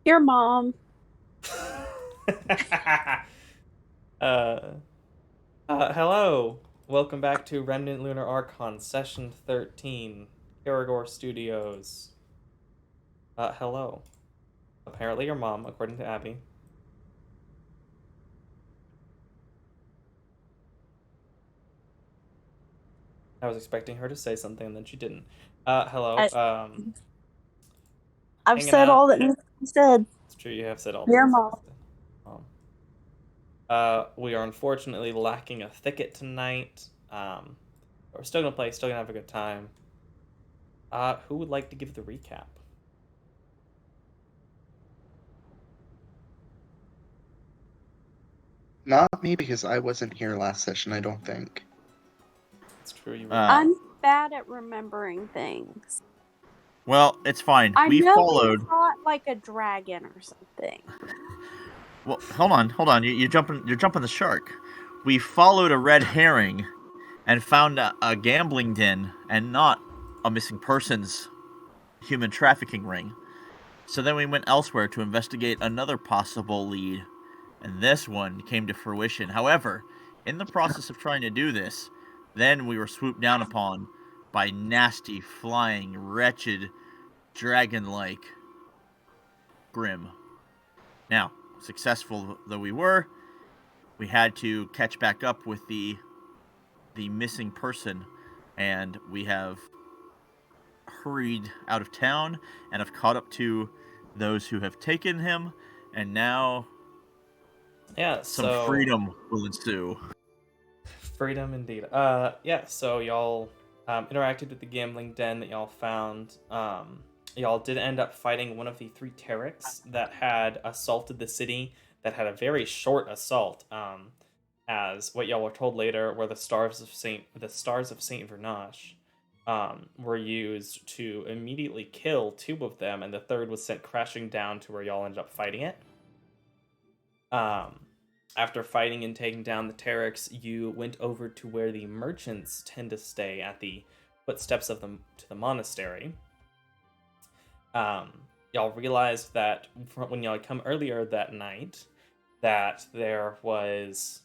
Your mom. uh, Hello. Welcome back to Remnant Lunar Archon, Session 13, Karagor Studios. Hello. Apparently your mom, according to Abby. I was expecting her to say something and then she didn't. Hello. I, I've Hanging said out. all that needs to be said. It's true, you have said all that Your needs to be mom. said. Mom. We are unfortunately lacking a thicket tonight. But we're still gonna play, still gonna have a good time. Who would like to give the recap? Not me, because I wasn't here last session, I don't think. It's true, you were. I'm bad at remembering things. Well, it's fine. I We know followed. we fought like a dragon or something. Well, hold on. You're jumping the shark. We followed a red herring and found a gambling den and not a missing persons human trafficking ring. So then we went elsewhere to investigate another possible lead, and this one came to fruition. However, in the process of trying to do this, then we were swooped down upon by nasty, flying, wretched, dragon-like Grim. Now, successful though we were, we had to catch back up with the missing person, and we have hurried out of town and have caught up to those who have taken him, and now some freedom will ensue. Freedom indeed. Yeah, so y'all interacted with the gambling den that y'all found. Y'all did end up fighting one of the three Terrics that had assaulted the city, that had a very short assault. As what y'all were told later were the stars of Saint Vernache. Were used to immediately kill two of them, and the third was sent crashing down to where y'all ended up fighting it. After fighting and taking down the Terrics, you went over to where the merchants tend to stay at the footsteps of the monastery. Y'all realized that when y'all had come earlier that night, that there was,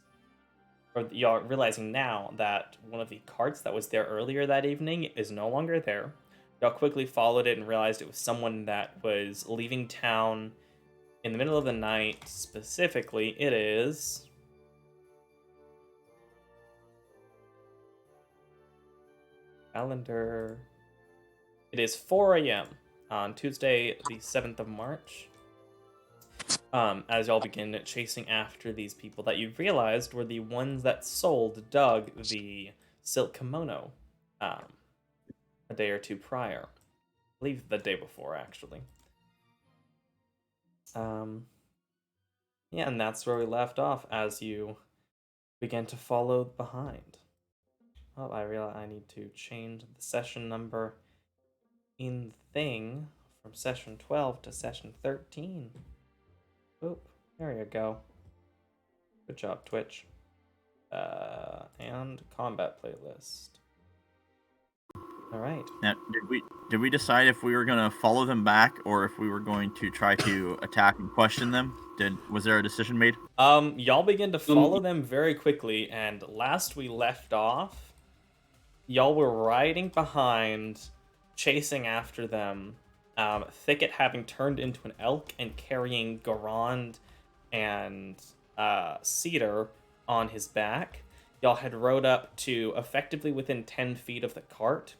or y'all realizing now that one of the carts that was there earlier that evening is no longer there. Y'all quickly followed it and realized it was someone that was leaving town in the middle of the night. Specifically, it is calendar. It is 4 a.m. on Tuesday, the 7th of March. As y'all begin chasing after these people that you realized were the ones that sold Doug the silk kimono a day or two prior. I believe the day before, actually. Yeah, and that's where we left off as you began to follow behind. Oh, I realize I need to change the session number in thing from session 12 to session 13. Oop, there you go. Good job, Twitch. And combat playlist. All right. Now, did we decide if we were going to follow them back or if we were going to try to attack and question them? Was there a decision made? Y'all begin to follow them very quickly, and last we left off, y'all were riding behind, chasing after them. Thicket having turned into an elk and carrying Garand and Cedar on his back. Y'all had rode up to effectively within 10 feet of the cart,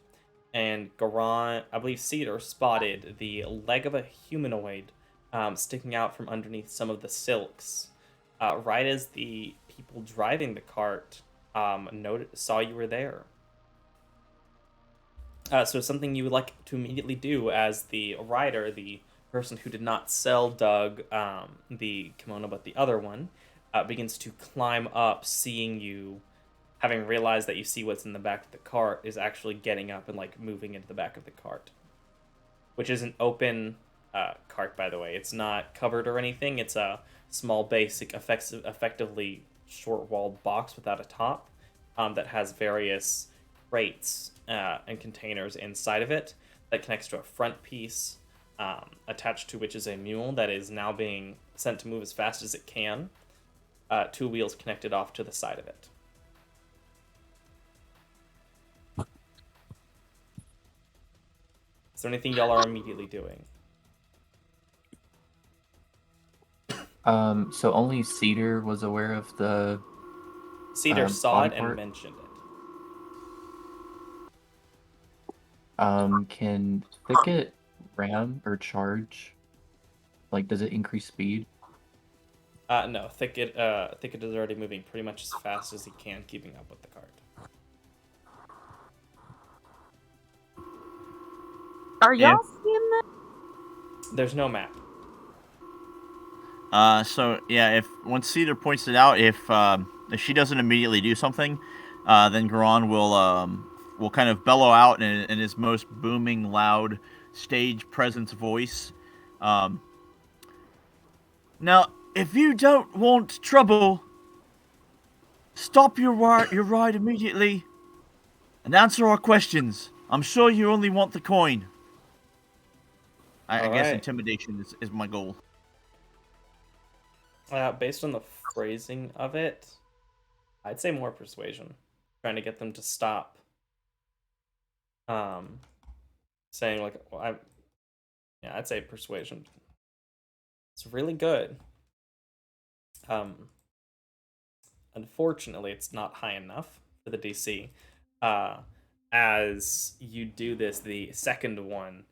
and Garand, I believe Cedar, spotted the leg of a humanoid sticking out from underneath some of the silks. Right as the people driving the cart saw you were there. So something you would like to immediately do as the rider, the person who did not sell Doug the kimono but the other one, begins to climb up, seeing you, having realized that you see what's in the back of the cart, is actually getting up and like moving into the back of the cart. Which is an open cart, by the way. It's not covered or anything. It's a small, basic, effectively short-walled box without a top that has various crates and containers inside of it that connects to a front piece attached to which is a mule that is now being sent to move as fast as it can. 2 wheels connected off to the side of it. Is there anything y'all are immediately doing? So only Cedar was aware of the Cedar saw body it and part? mentioned it. Can Thicket ram or charge? Like, does it increase speed? No, Thicket is already moving pretty much as fast as he can, keeping up with the cart. Are Yeah. y'all seeing that? There's no map. So yeah, if once Cedar points it out, if she doesn't immediately do something, then Garon will kind of bellow out in his most booming, loud, stage presence voice. Now, if you don't want trouble, stop your ride immediately and answer our questions. I'm sure you only want the coin. I guess Alright. intimidation is my goal. Based on the phrasing of it, I'd say more persuasion. Trying to get them to stop. Saying like, I'd say persuasion. It's really good. Unfortunately, it's not high enough for the DC. As you do this, the second one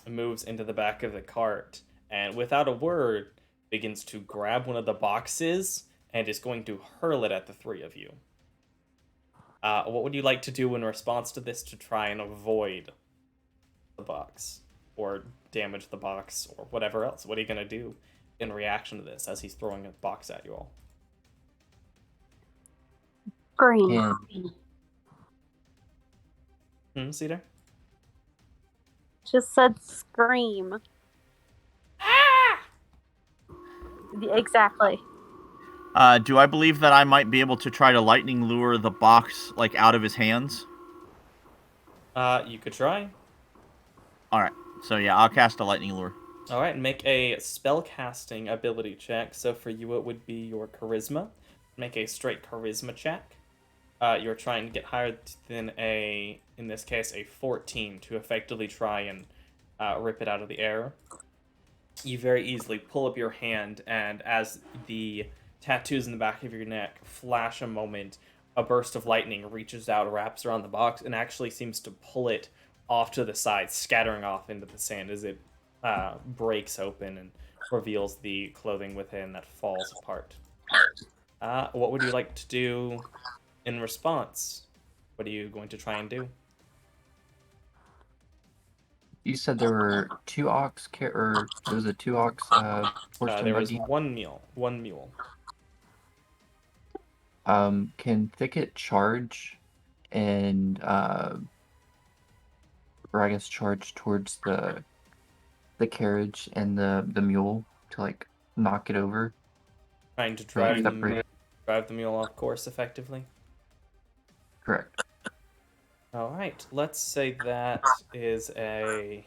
moves into the back of the cart and without a word begins to grab one of the boxes and is going to hurl it at the 3 of you. What would you like to do in response to this to try and avoid the box or damage the box or whatever else? What are you going to do in reaction to this as he's throwing a box at you all? Scream. Cedar? Just said scream. Ah! Exactly. Do I believe that I might be able to try to lightning lure the box like out of his hands? You could try. All right. So yeah, I'll cast a lightning lure. All right, make a spellcasting ability check. So for you, it would be your charisma. Make a straight charisma check. You're trying to get higher than in this case, a 14 to effectively try and rip it out of the air. You very easily pull up your hand, and as the tattoos in the back of your neck flash a moment, a burst of lightning reaches out, wraps around the box, and actually seems to pull it off to the side, scattering off into the sand as it breaks open and reveals the clothing within that falls apart. What would you like to do in response? What are you going to try and do? You said there were 2 ox, or there was a 2 ox horse and There was buggy. one mule. Can Thicket charge and or I guess charge towards the carriage and the mule to like knock it over? Trying to Like, drive the mule off course effectively. Correct. All right, let's say that is a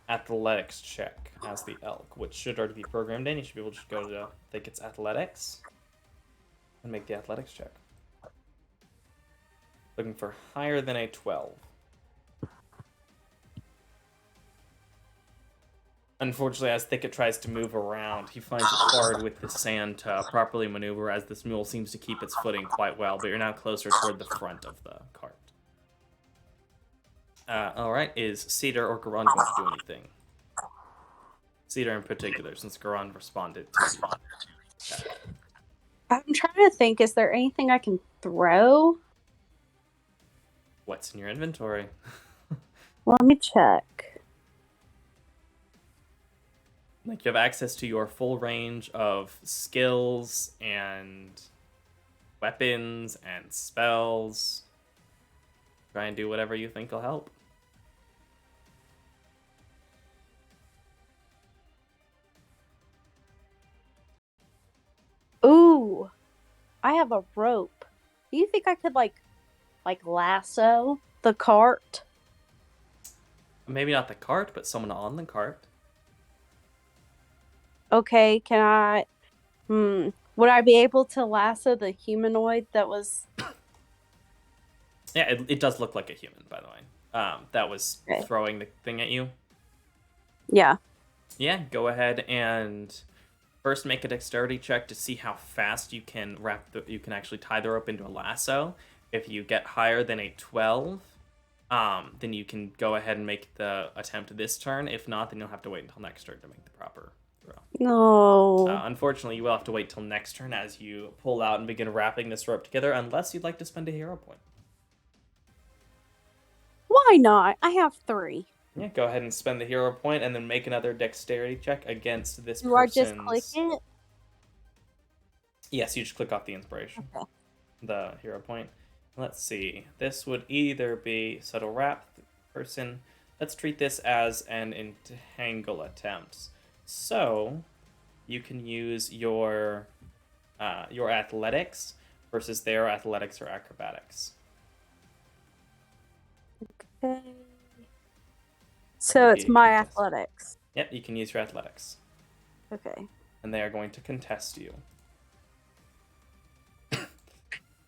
athletics check as the elk, which should already be programmed in. You should be able to just go to, I think it's athletics, and make the athletics check. Looking for higher than a 12. Unfortunately, as Thicket tries to move around, he finds it hard with the sand to properly maneuver, as this mule seems to keep its footing quite well, but you're now closer toward the front of the cart. Alright, is Cedar or Garon going to do anything? Cedar in particular, since Garon responded to you. I'm trying to think, is there anything I can throw? What's in your inventory? Let me check. Like, you have access to your full range of skills and weapons and spells. Try and do whatever you think will help. Ooh, I have a rope. Do you think I could like lasso the cart? Maybe not the cart, but someone on the cart. Okay, can I? Would I be able to lasso the humanoid that was? Yeah, it does look like a human, by the way. That was Okay. throwing the thing at you. Yeah. Yeah, go ahead and first make a dexterity check to see how fast you can you can actually tie the rope into a lasso. If you get higher than a 12, then you can go ahead and make the attempt this turn. If not, then you'll have to wait until next turn to make the proper throw. No. Unfortunately, you will have to wait till next turn as you pull out and begin wrapping this rope together, unless you'd like to spend a hero point. Why not? I have 3. Yeah, go ahead and spend the hero point and then make another dexterity check against this Do I just click person's... it? Yes, you just click off the inspiration. Okay. The hero point. Let's see. This would either be subtle wrap person. Let's treat this as an entangle attempt. So you can use your athletics versus their athletics or acrobatics. Okay. So it's my athletics. Yep, you can use your athletics. Okay. And they are going to contest you.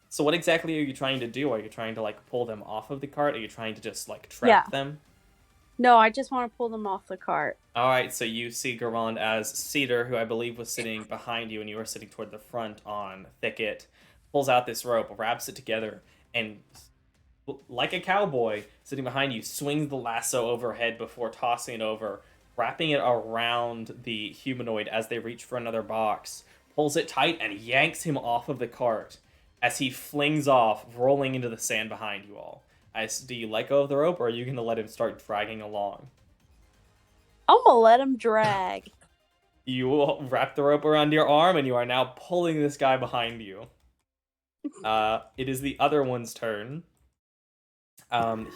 So what exactly are you trying to do? Are you trying to, like, pull them off of the cart? Are you trying to just, like, trap them? No, I just want to pull them off the cart. Alright, so you see Garand as Cedar, who I believe was sitting behind you, and you were sitting toward the front on Thicket, pulls out this rope, wraps it together, and, like a cowboy sitting behind you, swings the lasso overhead before tossing it over, wrapping it around the humanoid as they reach for another box, pulls it tight, and yanks him off of the cart as he flings off, rolling into the sand behind you all. Do you let go of the rope, or are you going to let him start dragging along? I'm gonna let him drag. You wrap the rope around your arm, and you are now pulling this guy behind you. It is the other one's turn.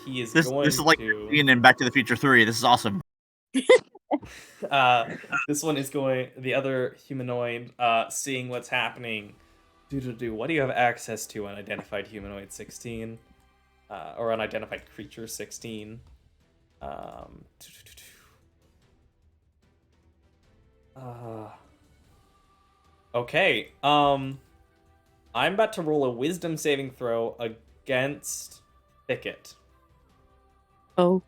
He is going to... This is like being in Back to the Future 3. This is awesome. This one is going... The other humanoid, seeing what's happening... What do you have access to unidentified humanoid 16? Or unidentified creature 16? Okay. I'm about to roll a wisdom saving throw against Thicket. Oh.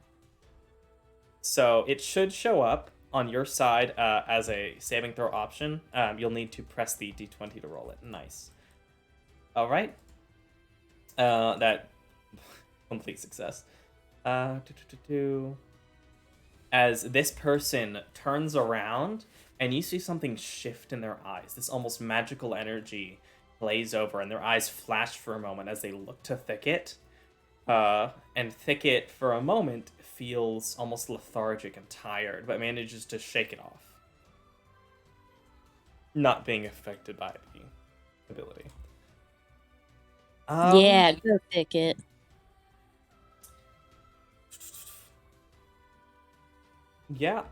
So it should show up on your side as a saving throw option. You'll need to press the d20 to roll it. Nice. All right. That complete success. As this person turns around and you see something shift in their eyes, this almost magical energy glaze over, and their eyes flash for a moment as they look to Thicket. And Thicket, for a moment, feels almost lethargic and tired, but manages to shake it off, not being affected by the ability. Yeah, go Thicket. Yeah,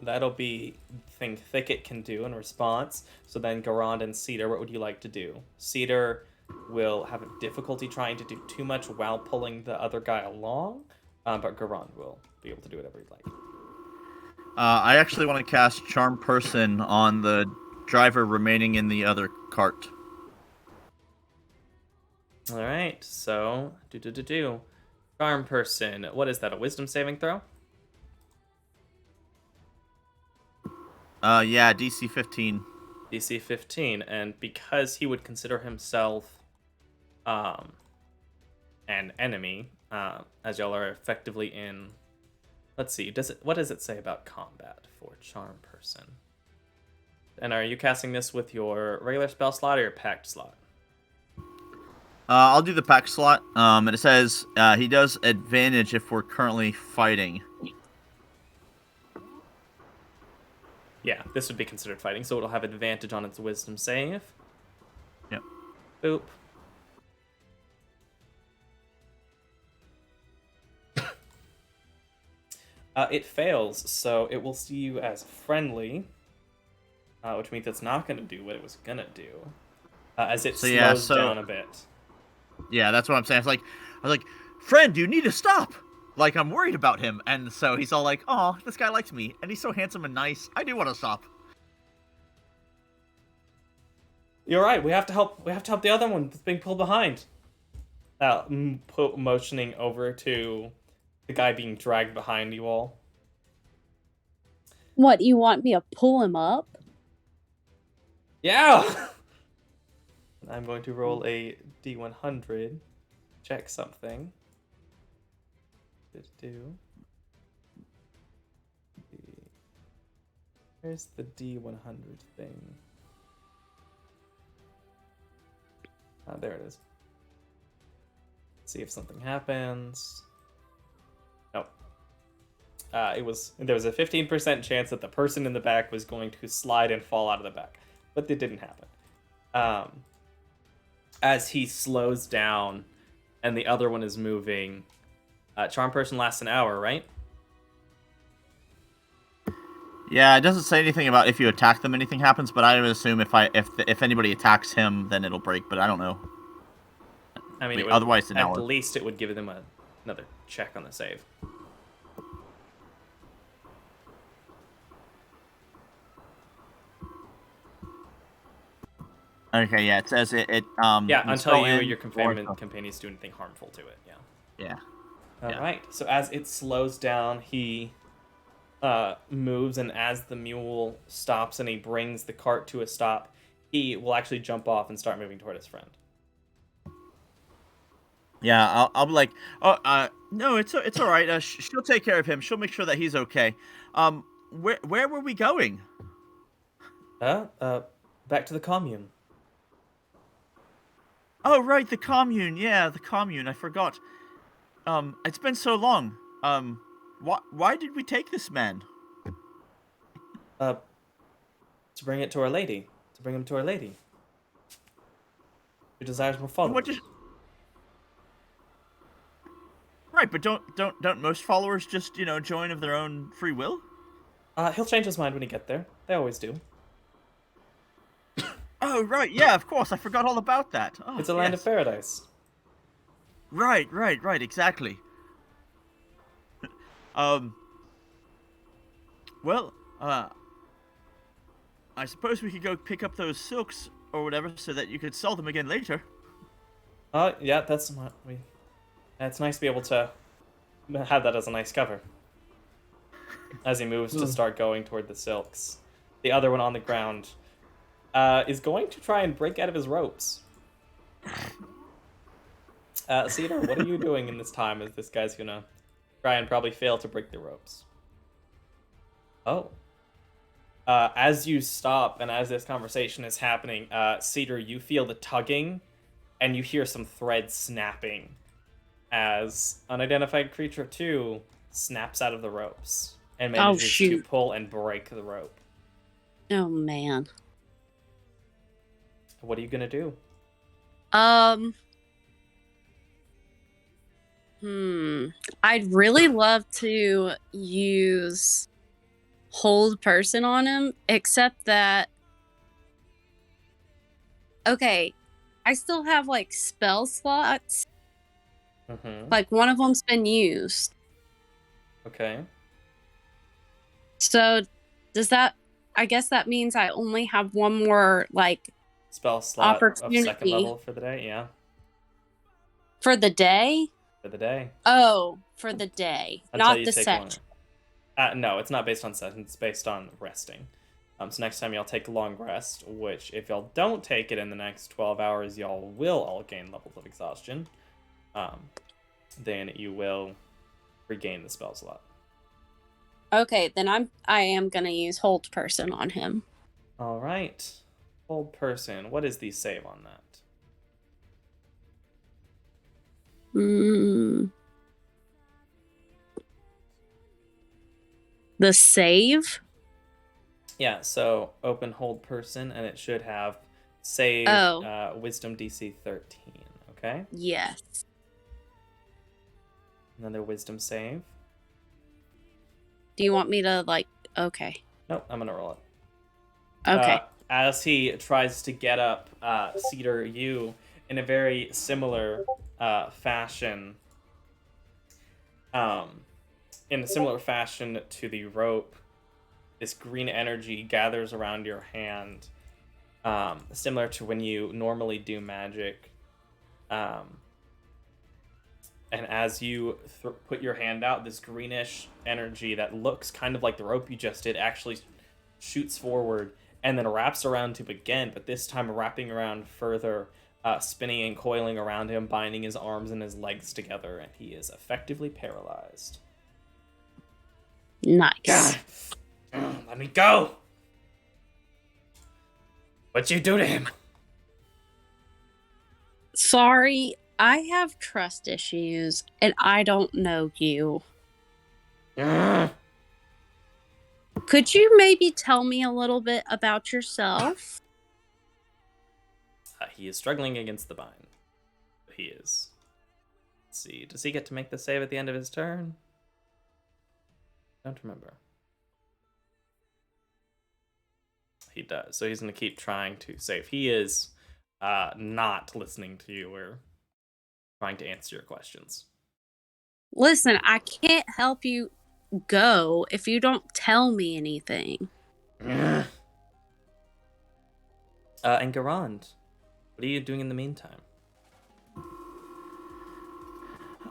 that'll be the thing Thicket can do in response. So then Garand and Cedar, what would you like to do? Cedar will have a difficulty trying to do too much while pulling the other guy along, but Garand will be able to do whatever he'd like. I actually want to cast Charm Person on the driver remaining in the other cart. All right, so Charm Person. What is that? A Wisdom saving throw? Yeah, DC 15. DC 15, and because he would consider himself an enemy, as y'all are effectively in... Let's see, what does it say about combat for Charm Person? And are you casting this with your regular spell slot or your packed slot? I'll do the pack slot. And it says he does advantage if we're currently fighting. Yeah, this would be considered fighting, so it'll have advantage on its wisdom save. Yep. Boop. It fails, so it will see you as friendly, which means it's not going to do what it was going to do, as it slows down a bit. Yeah, that's what I'm saying. I was like, friend, you need to stop. like I'm worried about him, and so he's all like, "Oh, this guy likes me, and he's so handsome and nice. I do want to stop." You're right. We have to help. We have to help the other one that's being pulled behind. Motioning over to the guy being dragged behind you all. What, you want me to pull him up? Yeah. I'm going to roll a D100. Check something. Where's the D100 thing? Ah, there it is. See if something happens. Nope. There was a 15% chance that the person in the back was going to slide and fall out of the back, but it didn't happen. As he slows down and the other one is moving, charm person lasts an hour, right? Yeah, it doesn't say anything about if you attack them, anything happens. But I would assume if anybody attacks him, then it'll break. But I don't know. I mean, otherwise, an at hour. least it would give them another check on the save. Okay, yeah, it says it. Yeah, you until spell you or in your or- companions do anything harmful to it. Yeah. Yeah. All Yeah. right. So as it slows down, he moves, and as the mule stops and he brings the cart to a stop, he will actually jump off and start moving toward his friend. Yeah, I'll be like, oh, no, it's all right. She'll take care of him. She'll make sure that he's okay. Where were we going? Back to the commune. Oh, right, the commune. Yeah, the commune. I forgot. It's been so long. Why did we take this man? To bring it to Our Lady. To bring him to Our Lady. Who desires more followers. What just... Right, but don't most followers just, join of their own free will? He'll change his mind when he gets there. They always do. Oh, right, yeah, of course. I forgot all about that. Oh, It's a land yes. of paradise. Right, exactly. Well, I suppose we could go pick up those silks or whatever so that you could sell them again later. Yeah, that's what we... It's nice to be able to have that as a nice cover. As he moves to start going toward the silks. The other one on the ground is going to try and break out of his ropes. Cedar, what are you doing in this time as this guy's gonna try and probably fail to break the ropes? Oh. As you stop and as this conversation is happening, Cedar, you feel the tugging and you hear some thread snapping as Unidentified Creature 2 snaps out of the ropes and manages to pull and break the rope. Oh, man. What are you gonna do? I'd really love to use hold person on him, except that... Okay, I still have, spell slots. Mm-hmm. One of them's been used. Okay. So, does that... I guess that means I only have one more, spell slot of second opportunity. level for the day, yeah. For the day? For the day. Oh, for the day. Until Not you the take session. No, it's not based on session, it's based on resting. So next time y'all take a long rest, which if y'all don't take it in the next 12 hours, y'all will all gain levels of exhaustion. Then you will regain the spell slot. Okay, then I am gonna use hold person on him. All right. Hold person. What is the save on that? The save? Yeah, so open hold person, and it should have save wisdom DC 13, okay? Yes. Another wisdom save. Do you want me to, okay. Nope, I'm gonna roll it. Okay. As he tries to get up, Cedar, you, in a very similar fashion, In a similar fashion to the rope, this green energy gathers around your hand, similar to when you normally do magic. And as you put your hand out, this greenish energy that looks kind of like the rope you just did actually shoots forward and then wraps around him again, but this time wrapping around further, spinning and coiling around him, binding his arms and his legs together, and he is effectively paralyzed. Nice. Let me go! What'd you do to him? Sorry, I have trust issues, and I don't know you. Could you maybe tell me a little bit about yourself? He is struggling against the bind. He is. Let's see. Does he get to make the save at the end of his turn? Don't remember. He does. So he's going to keep trying to save. He is not listening to you or trying to answer your questions. Listen, I can't help you go if you don't tell me anything. And Garand, what are you doing in the meantime?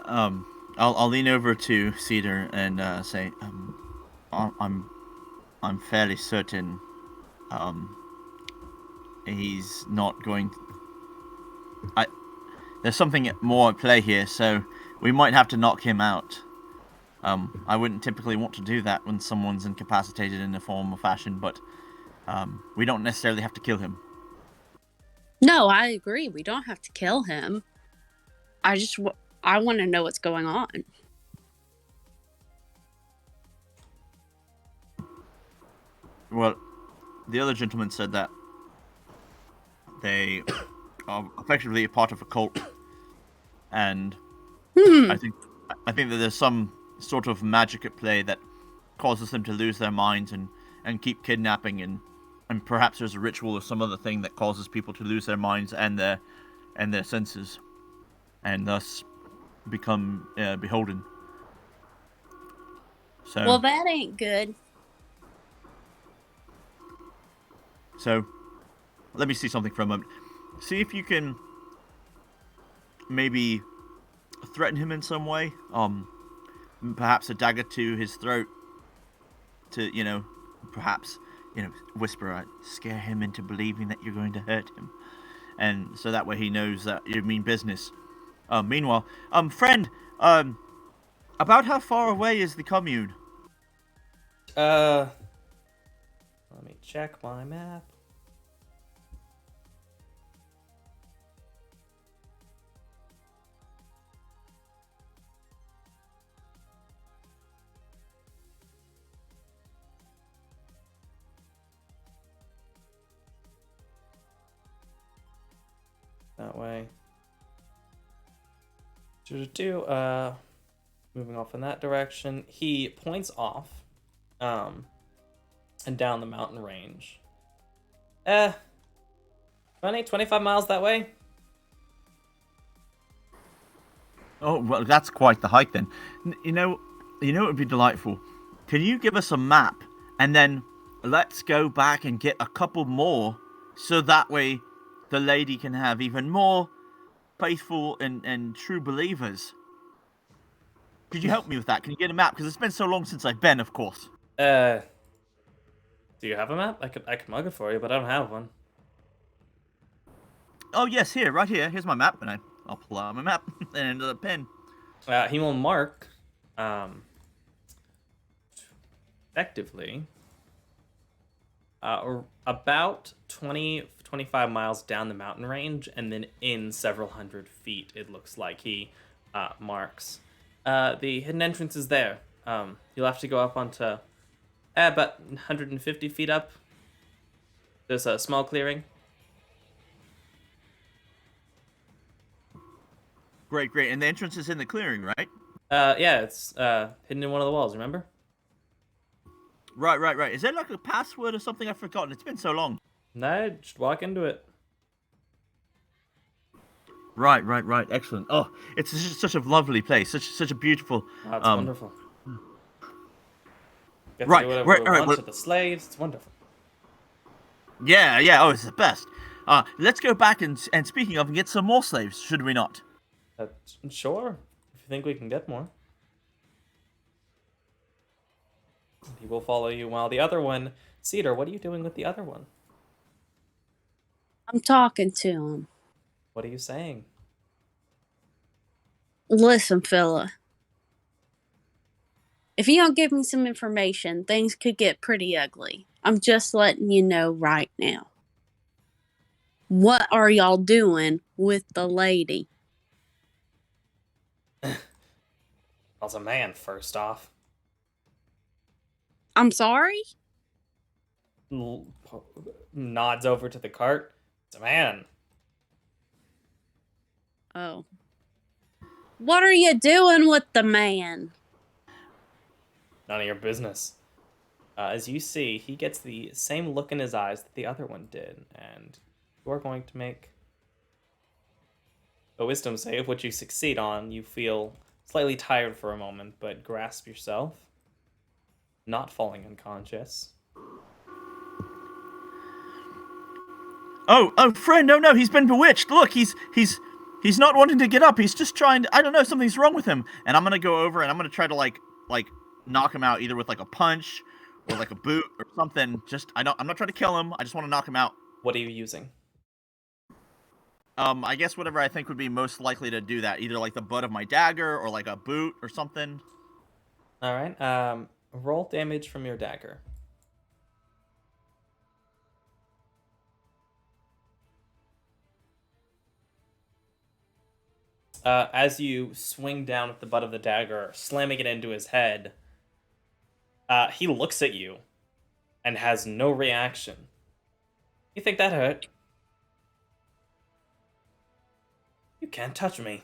I'll lean over to Cedar and say, I'm fairly certain, he's not going. There's something more at play here, so we might have to knock him out. I wouldn't typically want to do that when someone's incapacitated in a form or fashion, but we don't necessarily have to kill him. No, I agree. We don't have to kill him. I want to know what's going on. Well, the other gentleman said that they are effectively a part of a cult, and I think that there's some sort of magic at play that causes them to lose their minds and keep kidnapping, and perhaps there's a ritual or some other thing that causes people to lose their minds and their senses, and thus become beholden. So, Well, that ain't good. So, let me see something for a moment. See if you can maybe threaten him in some way. Perhaps a dagger to his throat to, perhaps, whisper, scare him into believing that you're going to hurt him. And so that way he knows that you mean business. Meanwhile, friend, about how far away is the commune? Let me check my map. That way. Moving off in that direction. He points off, and down the mountain range. 25 miles that way. Oh, well, that's quite the hike then. You know it would be delightful. Can you give us a map, and then let's go back and get a couple more, so that way the lady can have even more faithful and true believers. Could you help me with that? Can you get a map? Because it's been so long since I've been, of course. Do you have a map? I could mug it for you, but I don't have one. Oh yes, right here. Here's my map, and I'll pull out my map and into the pen. He will mark, effectively, about 25 miles down the mountain range, and then in several hundred feet, it looks like he marks. The hidden entrance is there. You'll have to go up onto about 150 feet up. There's a small clearing. Great. And the entrance is in the clearing, right? Yeah, it's hidden in one of the walls, remember? Right. Is there like a password or something I've forgotten? It's been so long. No, just walk into it. Right. Excellent. Oh, it's such a lovely place. Such a beautiful. It's wonderful. Get to Right, do whatever right, we all right, want well- to the slaves. It's wonderful. Yeah. Oh, it's the best. Let's go back and speaking of, and get some more slaves, should we not? Sure, if you think we can get more. He will follow you while the other one... Cedar, what are you doing with the other one? I'm talking to him. What are you saying? Listen, fella. If you don't give me some information, things could get pretty ugly. I'm just letting you know right now. What are y'all doing with the lady? I was a man, first off. I'm sorry? Nods over to the cart. It's a man. Oh. What are you doing with the man? None of your business. As you see, he gets the same look in his eyes that the other one did, and you are going to make a wisdom save, which you succeed on. You feel slightly tired for a moment, but grasp yourself, not falling unconscious. Oh, friend, no, he's been bewitched. Look, he's not wanting to get up. He's just trying to, I don't know, something's wrong with him. And I'm gonna go over and I'm gonna try to like knock him out either with like a punch or like a boot or something. I'm not trying to kill him. I just want to knock him out. What are you using? I guess whatever I think would be most likely to do that, either like the butt of my dagger or like a boot or something. All right. Roll damage from your dagger. As you swing down with the butt of the dagger, slamming it into his head, he looks at you and has no reaction. You think that hurt? You can't touch me.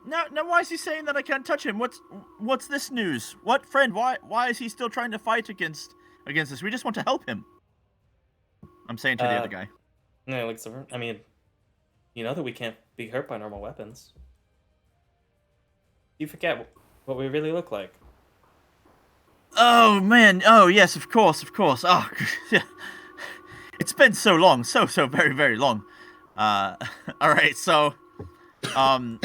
Now, why is he saying that I can't touch him? What's this news? What, friend? Why is he still trying to fight against us? We just want to help him. I'm saying to the other guy. No, looks over. I mean, you know that we can't be hurt by normal weapons. You forget what we really look like. Oh man! Oh yes, of course. Oh, yeah. It's been so long, so very, very long. All right, so, I'm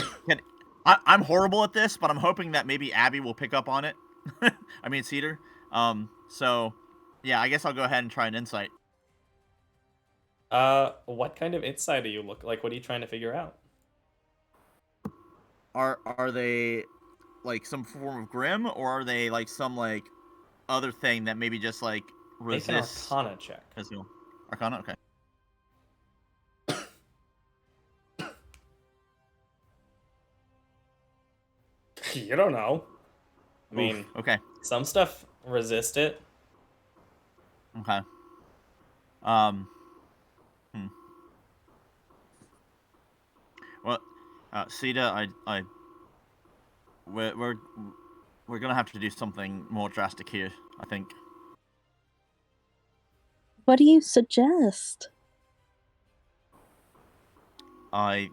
horrible at this, but I'm hoping that maybe Abby will pick up on it. I mean Cedar. So, yeah, I guess I'll go ahead and try an insight. What kind of insight do you look like? What are you trying to figure out? Are they like some form of grim, or are they like some like other thing that maybe just like Make an resists? Arcana check. Arcana, okay. You don't know. I mean, Oof, okay. some stuff resist it. Okay. Well, Sita, we're gonna have to do something more drastic here, I think. What do you suggest? I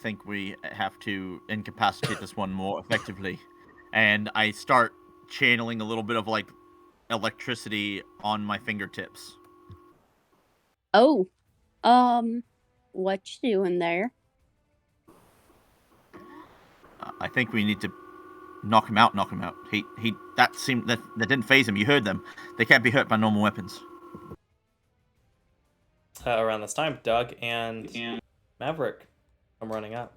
think we have to incapacitate this one more effectively, and I start channeling a little bit of like electricity on my fingertips. Oh, what you doing there? I think we need to knock him out. He that didn't phase him. You heard them. They can't be hurt by normal weapons. Around this time, Doug and Maverick come running up.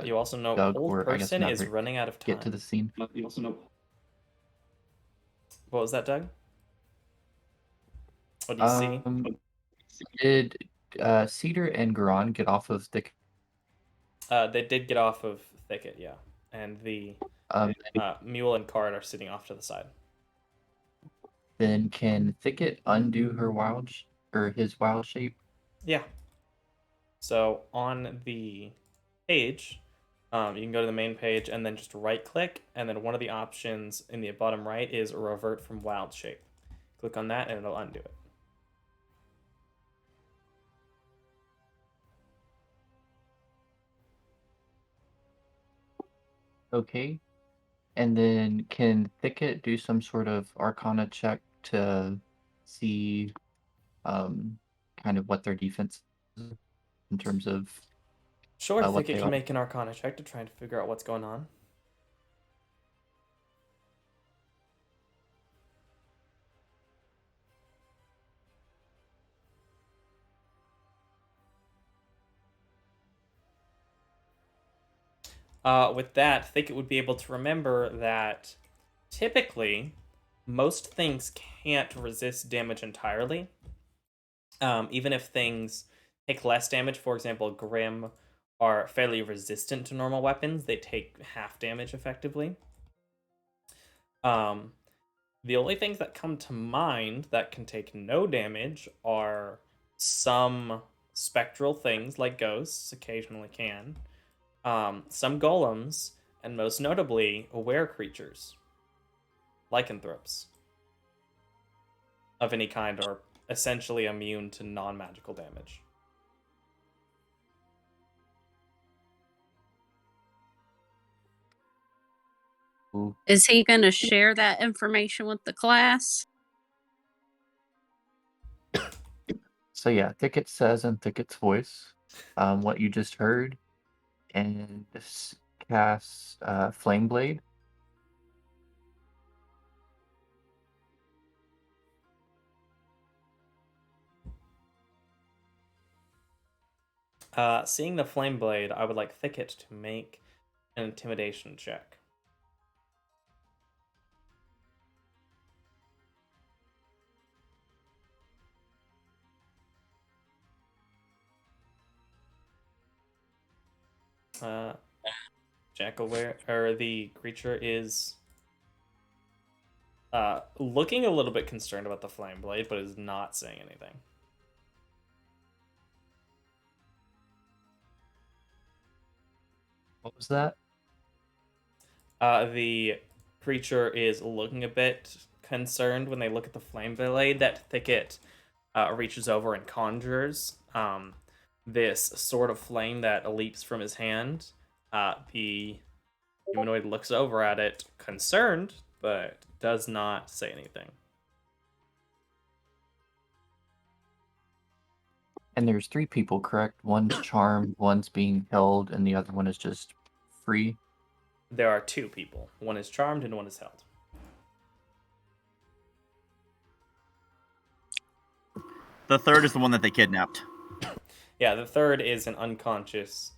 You also know Doug, old or I guess person is Maverick, running out of time. get to the scene. You also know. What was that, Doug? What do you see? Did Cedar and Garon get off of the? They did get off of Thicket, yeah, and the mule and cart are sitting off to the side. Then can Thicket undo her his wild shape? Yeah. So on the page, you can go to the main page and then just right click, and then one of the options in the bottom right is revert from wild shape. Click on that and it'll undo it. Okay. And then can Thicket do some sort of Arcana check to see kind of what their defense is in terms of Sure, what Thicket they can are? make an Arcana check to try and figure out what's going on. With that, Thicket would be able to remember that typically most things can't resist damage entirely. Even if things take less damage, for example, Grim are fairly resistant to normal weapons, they take half damage effectively. The only things that come to mind that can take no damage are some spectral things like ghosts occasionally can, some golems, and most notably, aware creatures, lycanthropes of any kind are essentially immune to non-magical damage. Ooh. Is he going to share that information with the class? So yeah, Thicket says in Thicket's voice what you just heard, and casts Flame Blade. Seeing the flame blade, I would like Thicket to make an intimidation check. Jack aware, or the creature is looking a little bit concerned about the flame blade, but is not saying anything. What was that? The creature is looking a bit concerned when they look at the flame blade that Thicket reaches over and conjures this sword of flame that leaps from his hand. The humanoid looks over at it, concerned, but does not say anything. And there's 3 people, correct? One's charmed, one's being held, and the other one is just free. There are 2 people. One is charmed and one is held. The third is the one that they kidnapped. Yeah, the third is an unconscious.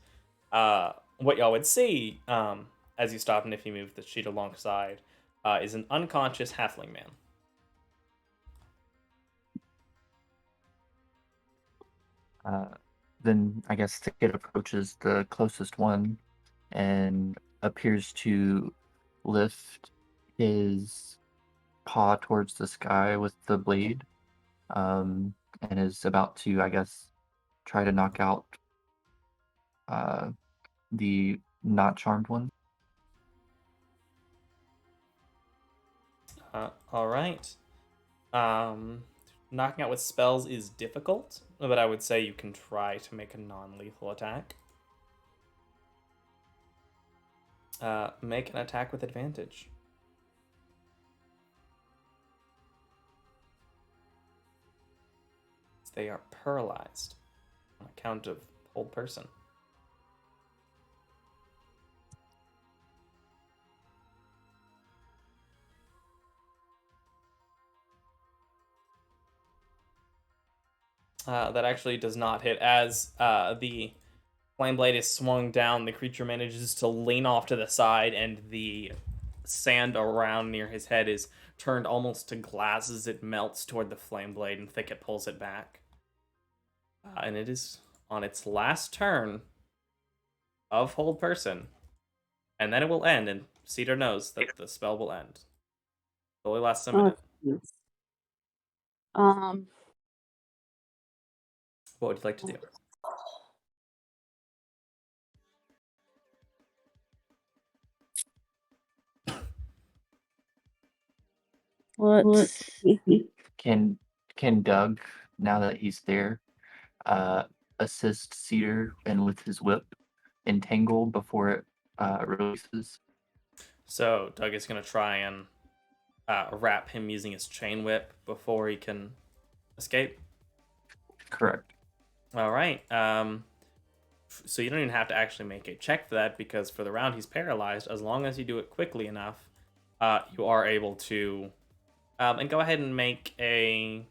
What y'all would see as you stop and if you move the sheet alongside is an unconscious halfling man. Then I guess Thicket approaches the closest one and appears to lift his paw towards the sky with the blade, and is about to, I guess, try to knock out the not charmed one. All right. Knocking out with spells is difficult, but I would say you can try to make a non-lethal attack. Make an attack with advantage. They are paralyzed on account of hold person. That actually does not hit. As the flame blade is swung down, the creature manages to lean off to the side, and the sand around near his head is turned almost to glass as it melts toward the flame blade, and Thicket pulls it back. And it is on its last turn of hold person, and then it will end, and Cedar knows that the spell will end. It only lasts a minute. Goodness. What would you like to do? Let's see. Can Doug, now that he's there, assist Cedar and with his whip entangle before it releases? So Doug is going to try and wrap him using his chain whip before he can escape. Correct. All right. So you don't even have to actually make a check for that, because for the round he's paralyzed. As long as you do it quickly enough, you are able to. And go ahead and make an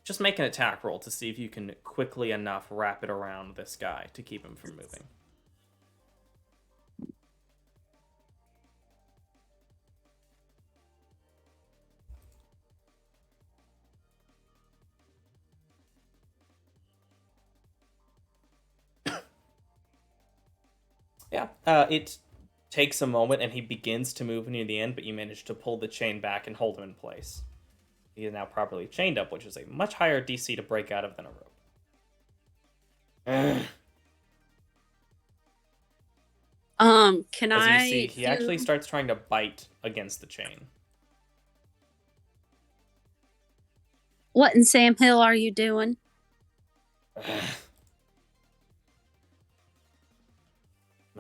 attack roll to see if you can quickly enough wrap it around this guy to keep him from moving. Yeah, it takes a moment and he begins to move near the end, but you manage to pull the chain back and hold him in place. He is now properly chained up, which is a much higher DC to break out of than a rope. Can As you I see, he actually starts trying to bite against the chain. What in Sam Hill are you doing?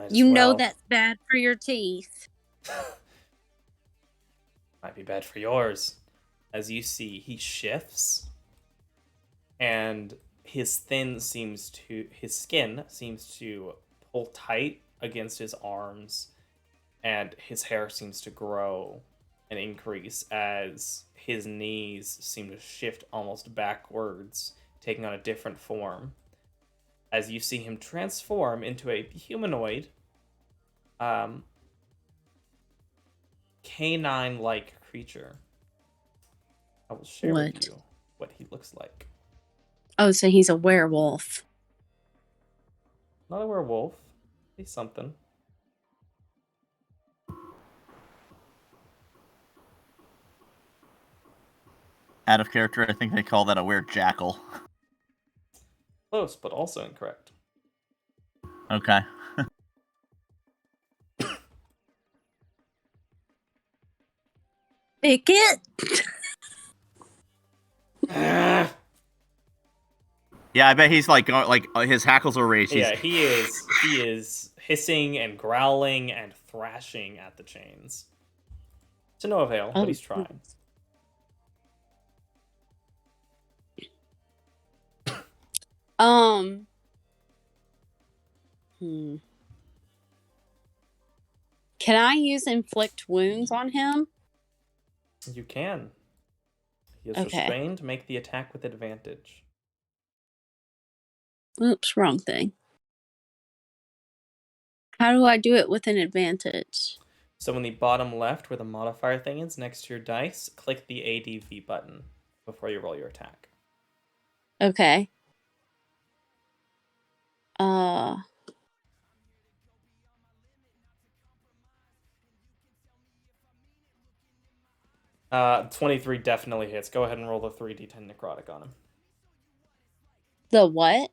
You know that's bad for your teeth. Might be bad for yours. As you see, he shifts, and his skin seems to pull tight against his arms, and his hair seems to grow and increase as his knees seem to shift almost backwards, taking on a different form. As you see him transform into a humanoid, canine-like creature. I will share with you what he looks like. Oh, so he's a werewolf. Not a werewolf. He's something. Out of character, I think they call that a weird jackal. Close, but also incorrect. Okay. Pick it. Yeah, I bet he's like his hackles are raised. Yeah, he is hissing and growling and thrashing at the chains. To no avail, but he's trying. Can I use inflict wounds on him? You can. He is Okay. restrained. Make the attack with advantage. Oops, wrong thing. How do I do it with an advantage? So in the bottom left, where the modifier thing is, next to your dice, click the ADV button before you roll your attack. Okay. 23 definitely hits. Go ahead and roll the 3d10 necrotic on him. The what?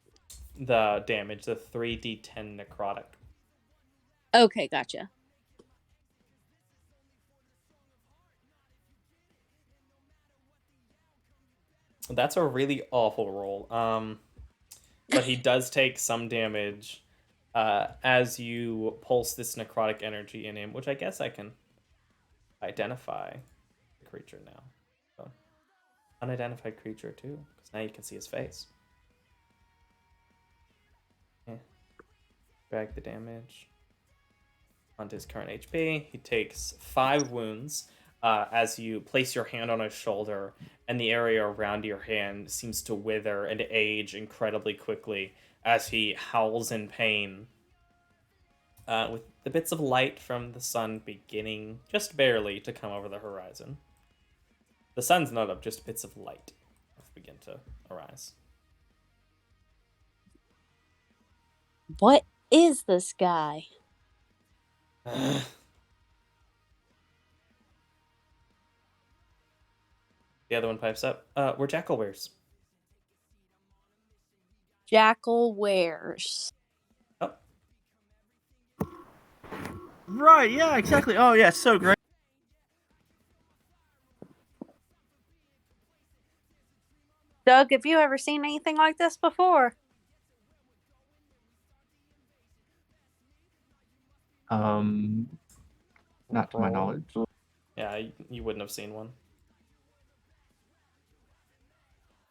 The damage, the 3d10 necrotic. Okay, gotcha. That's a really awful roll. But he does take some damage as you pulse this necrotic energy in him, which I guess I can identify the creature now. So, unidentified creature too, because now you can see his face. Yeah. Drag the damage onto his current HP. He takes 5 wounds as you place your hand on his shoulder, and the area around your hand seems to wither and age incredibly quickly as he howls in pain, with the bits of light from the sun beginning just barely to come over the horizon. The sun's not up, just bits of light begin to arise. What is this guy? The other one pipes up. We're jackal wares. Jackal wears. Oh. Right, yeah, exactly. Oh, yeah, so great. Doug, have you ever seen anything like this before? Not to my knowledge. Yeah, you wouldn't have seen one.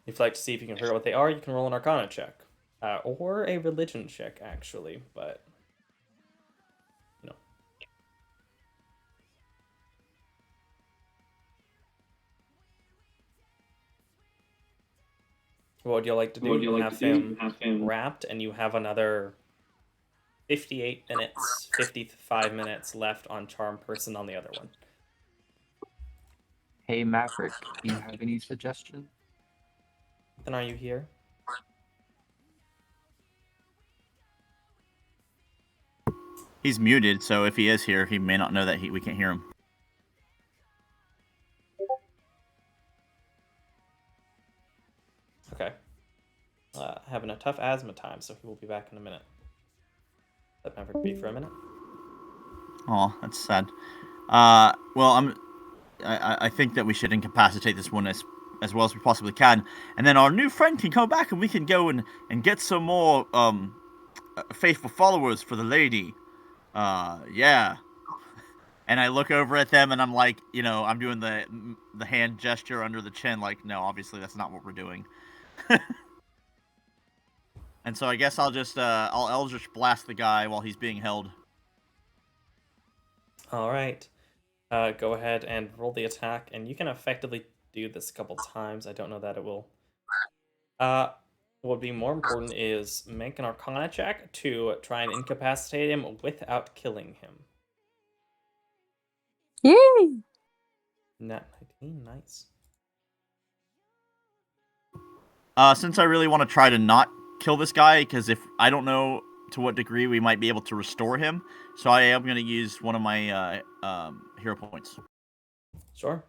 If you'd like to see if you can figure out what they are, you can roll an Arcana check. Or a religion check, actually, but... you know. What would you like to do? You have him wrapped, and you have another 58 minutes, 55 minutes left on Charm Person on the other one. Hey, Maverick, do you have any suggestions? Then are you here? He's muted, so if he is here, he may not know that we can't hear him. Okay. Having a tough asthma time, so he will be back in a minute. Let Maverick be for a minute. Oh, that's sad. Well, I think that we should incapacitate this one as well as we possibly can, and then our new friend can come back, and we can go and get some more faithful followers for the lady. Yeah. And I look over at them, and I'm like, I'm doing the hand gesture under the chin, like, no, obviously that's not what we're doing. And so I guess I'll just I'll Eldritch Blast the guy while he's being held. All right. Go ahead and roll the attack, and you can effectively do this a couple times. I don't know that it will. What would be more important is make an Arcana check to try and incapacitate him without killing him. Yay! Nat 19, nice. Since I really want to try to not kill this guy, because if I don't know to what degree we might be able to restore him, so I am going to use one of my hero points. Sure.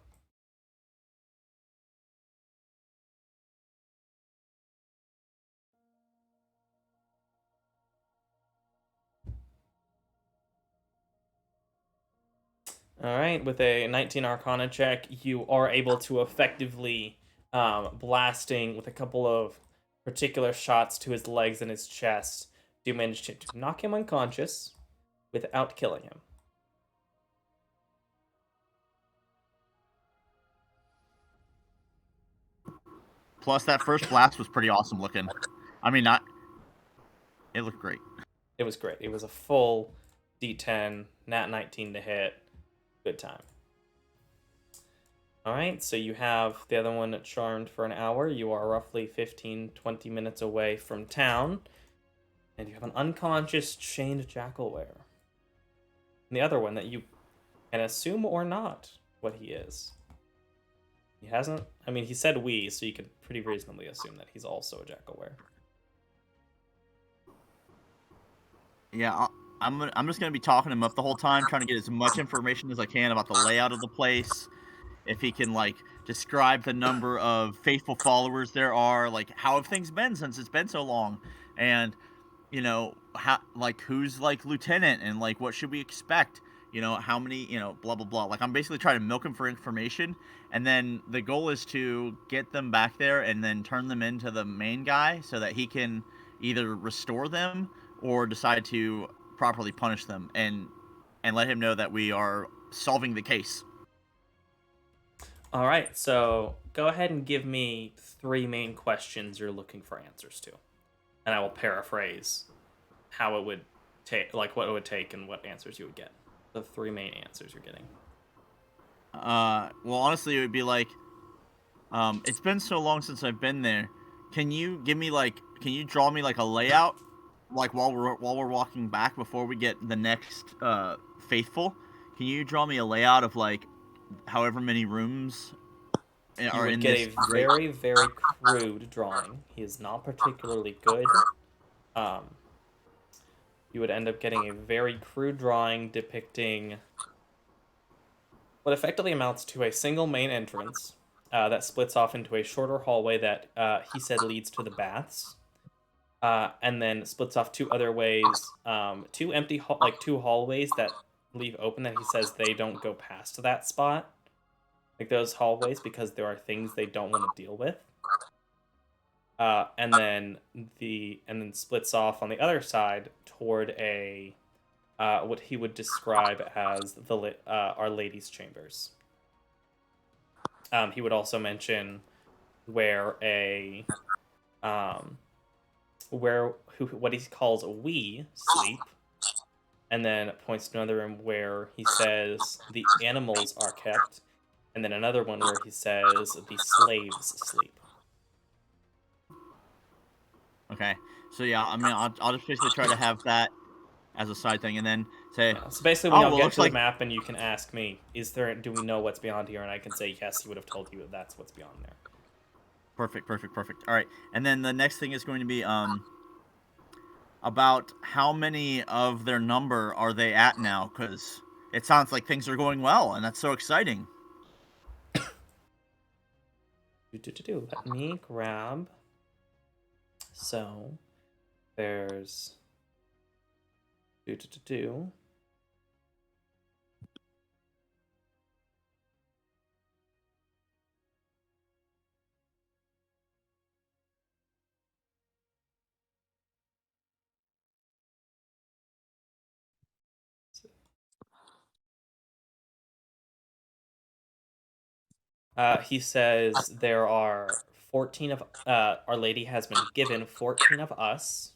All right, with a 19 Arcana check, you are able to effectively blasting with a couple of particular shots to his legs and his chest, do manage to knock him unconscious without killing him. Plus, that first blast was pretty awesome looking. I mean, it looked great. It was great. It was a full D10, nat 19 to hit. Good time. Alright, so you have the other one charmed for an hour. You are roughly 15-20 minutes away from town. And you have an unconscious chained jackalware. And the other one that you can assume or not what he is. He hasn't... I mean, he said we, so you could pretty reasonably assume that he's also a jackalware. Yeah, I'm just going to be talking him up the whole time, trying to get as much information as I can about the layout of the place. If he can, like, describe the number of faithful followers there are, like, how have things been since it's been so long? And, how, like, who's, like, lieutenant, and, like, what should we expect? How many, blah, blah, blah. Like, I'm basically trying to milk him for information, and then the goal is to get them back there and then turn them into the main guy so that he can either restore them or decide to properly punish them and let him know that we are solving the case. All right, so go ahead and give me 3 main questions you're looking for answers to. And I will paraphrase how it would take, like what it would take and what answers you would get. The 3 main answers you're getting. Well, honestly, it would be like, it's been so long since I've been there. Can you draw me like a layout, like while we're walking back before we get the next faithful? Can you draw me a layout of like however many rooms are in this? You would get a very, very crude drawing. He is not particularly good. You would end up getting a very crude drawing depicting what effectively amounts to a single main entrance that splits off into a shorter hallway that he said leads to the baths, and then splits off 2 other ways, 2 empty two hallways that leave open that he says they don't go past that spot, like those hallways, because there are things they don't want to deal with. and then splits off on the other side toward a what he would describe as the Our Lady's chambers. He would also mention where what he calls a we sleep, and then points to another room where he says the animals are kept, and then another one where he says the slaves sleep. Okay. So yeah, I mean, I'll just basically try to have that as a side thing, and then say, Yeah, so basically, when oh y'all well, get looks to the like map and you can ask me, do we know what's beyond here? And I can say, yes, he would have told you that that's what's beyond there. perfect. All right, and then the next thing is going to be about how many of their number are they at now? Because it sounds like things are going well, and that's so exciting. Let me grab. So there's he says there are 14 of Our Lady has been given 14 of us,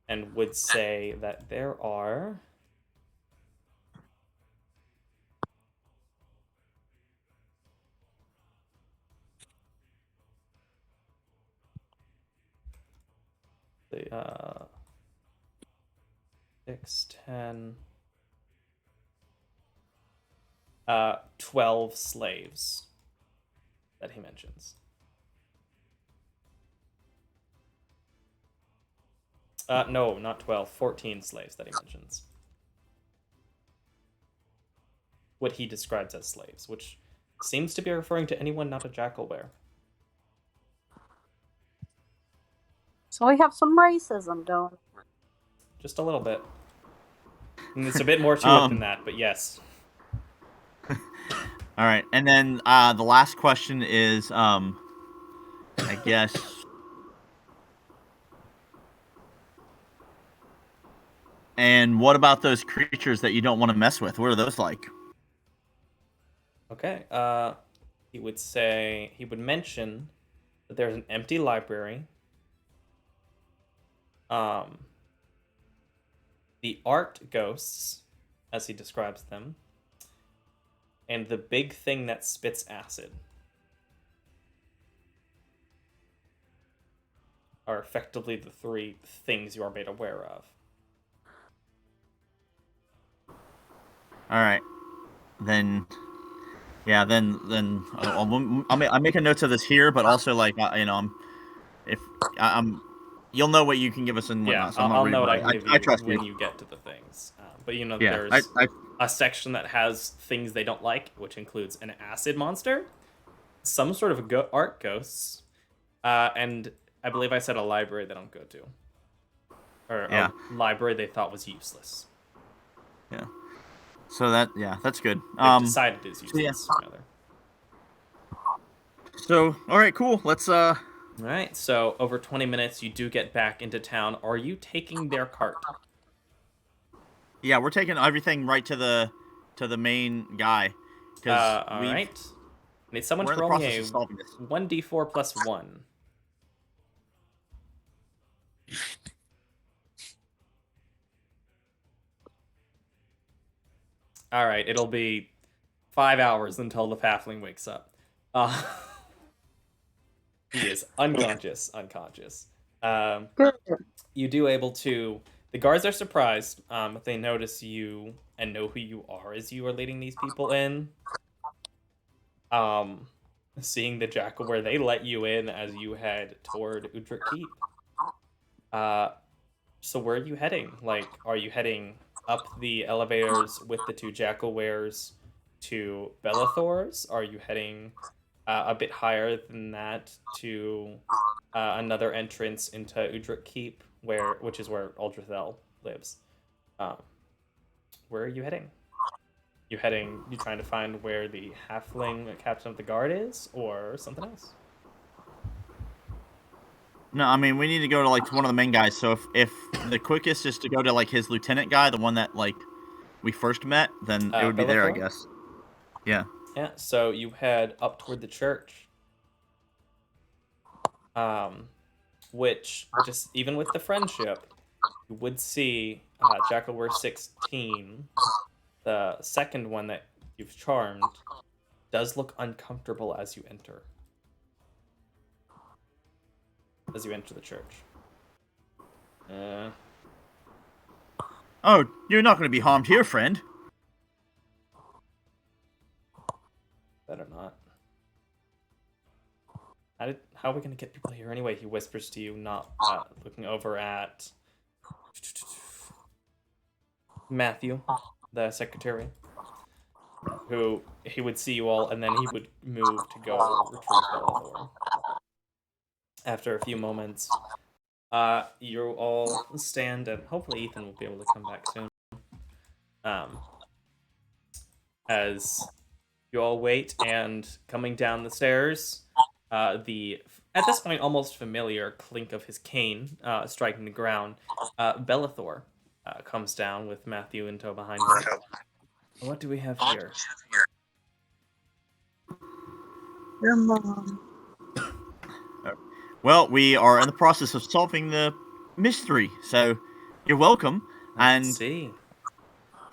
and would say that there are the 6, 10, 12 slaves that he mentions. No, not 12, 14 slaves that he mentions. What he describes as slaves, which seems to be referring to anyone not a jackalware. So we have some racism going. Just a little bit. And it's a bit more to it than that, but yes. All right, and then the last question is, I guess, and what about those creatures that you don't want to mess with? What are those like? Okay. He would mention that there's an empty library. The art ghosts, as he describes them, and the big thing that spits acid are effectively the three things you are made aware of. All right, then, yeah, then I'll make a note of this here, but also like you'll know what you can give us and whatnot. Yeah, So I'm not I'll worried know what I about can it. give I you trust when you. you get to the things. But Yeah, there's a section that has things they don't like, which includes an acid monster, some sort of art ghosts, and I believe I said a library they don't go to, or yeah, a library they thought was useless. yeah. So that's good. They've decided is So, yeah. useless, rather. So all right, cool. Let's All right, so over 20 minutes, you do get back into town. Are you taking their cart? Yeah, we're taking everything right to the main guy because All right. I need someone we're to in the roll me process a of solving this. 1d4 plus 1. All right, it'll be 5 hours until the halfling wakes up. He is unconscious. You do able to. The guards are surprised. They notice you and know who you are as you are leading these people in. Seeing the jackal where they let you in as you head toward Udric Keep. So where are you heading? Like, are you heading up the elevators with the two jackal wares to Bellathor's? Are you heading a bit higher than that to another entrance into Udric Keep, which is where Aldrithel lives? Where are you heading? You trying to find where the halfling captain of the guard is, or something else? No, I mean we need to go to like one of the main guys. So if the quickest is to go to like his lieutenant guy, the one that like we first met, then it would be there, I Bellathor? guess. Yeah. Yeah, so you head up toward the church. Which, just even with the friendship, you would see Jackalware 16, the second one that you've charmed, does look uncomfortable as you enter. As you enter the church. Oh, you're not going to be harmed here, friend. Better not. How are we going to get people here anyway? He whispers to you, not looking over at Matthew, the secretary, who he would see you all, and then he would move to go retrieve Bellathor. After a few moments, you all stand, and hopefully Ethan will be able to come back soon. As you all wait, and coming down the stairs, the at this point almost familiar clink of his cane striking the ground, Bellathor comes down with Matthew and Toe behind him. What do we have here? Your mom. Well, we are in the process of solving the mystery, so you're welcome. Let's see.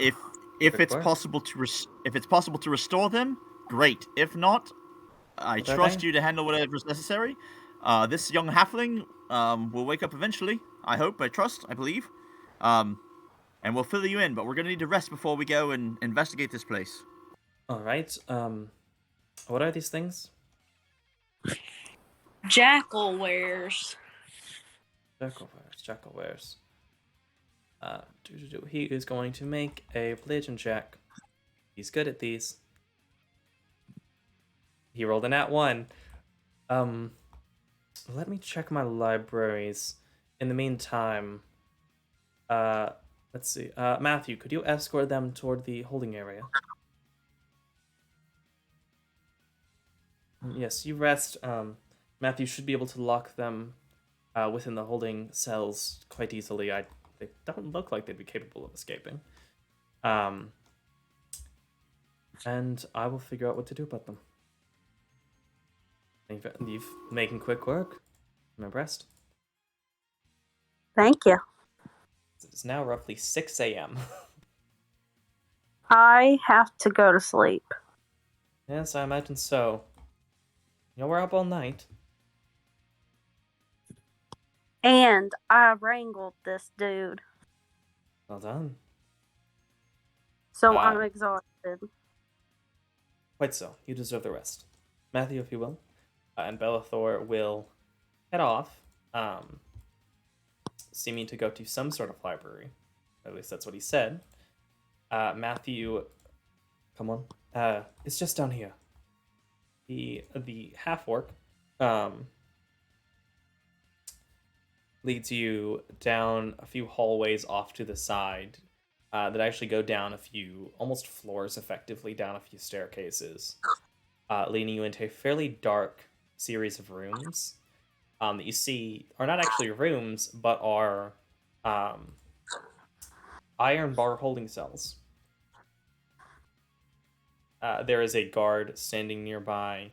If Good it's work. possible to restore them, great. If not, I What are trust they? you to handle whatever is necessary. This young halfling will wake up eventually. I hope, I trust, I believe. And we'll fill you in, but we're gonna need to rest before we go and investigate this place. All right. What are these things? Jackalwares. Jackalwares. He is going to make a religion check. He's good at these. He rolled a nat 1. Let me check my libraries. In the meantime, let's see. Matthew, could you escort them toward the holding area? Yes, you rest. Matthew should be able to lock them within the holding cells quite easily. They don't look like they'd be capable of escaping. And I will figure out what to do about them. You've making quick work. I'm impressed. Thank you. It's now roughly 6 a.m. I have to go to sleep. Yes, I imagine so. You know, we're up all night. And I wrangled this dude. Well done. So I'm exhausted. Quite so. You deserve the rest. Matthew, if you will. And Bellathor will head off, seeming to go to some sort of library. At least that's what he said. Matthew, come on. It's just down here. The half-orc leads you down a few hallways off to the side that actually go down a few, almost floors effectively, down a few staircases, leading you into a fairly dark series of rooms that you see are not actually rooms, but are iron bar holding cells. There is a guard standing nearby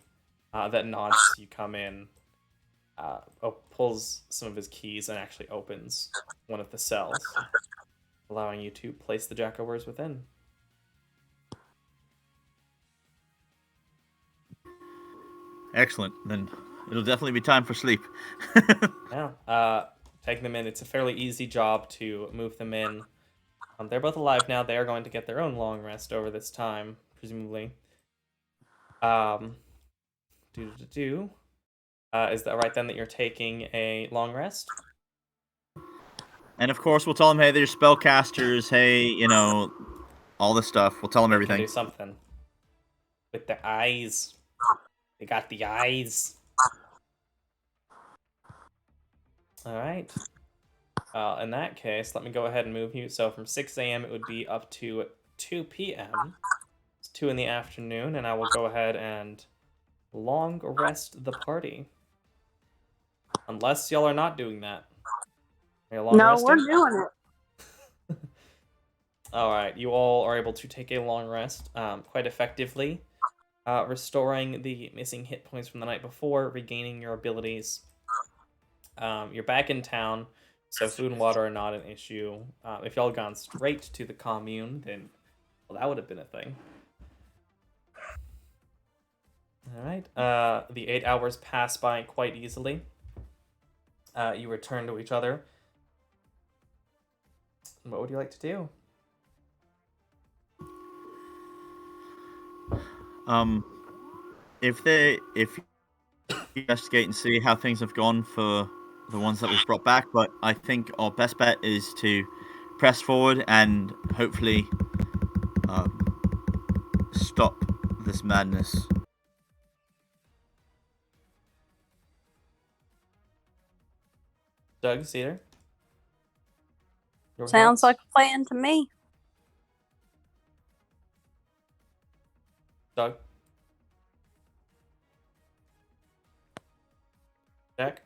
that nods as you come in, pulls some of his keys and actually opens one of the cells, allowing you to place the Jackalwares within. Excellent. Then it'll definitely be time for sleep. Yeah. Taking them in, it's a fairly easy job to move them in. They're both alive now. They are going to get their own long rest over this time, presumably. Is that right then that you're taking a long rest? And of course, we'll tell them, hey, they're spellcasters. Hey, you know, all this stuff. We'll tell them They everything. can do something. With the eyes. They got the eyes. Alright. In that case, let me go ahead and move you. So from 6 a.m. it would be up to 2 p.m. It's 2 in the afternoon, and I will go ahead and long rest the party. Unless y'all are not doing that. Are you long No, resting? we're doing it. All right, you all are able to take a long rest quite effectively, restoring the missing hit points from the night before, regaining your abilities. You're back in town, so food and water are not an issue. If y'all had gone straight to the commune, then well, that would have been a thing. All right, the 8 hours pass by quite easily. You return to each other. What would you like to do? If you investigate and see how things have gone for the ones that we've brought back, but I think our best bet is to press forward and hopefully stop this madness. Doug, Cedar? Your Sounds thoughts? like a plan to me. Doug? Jack?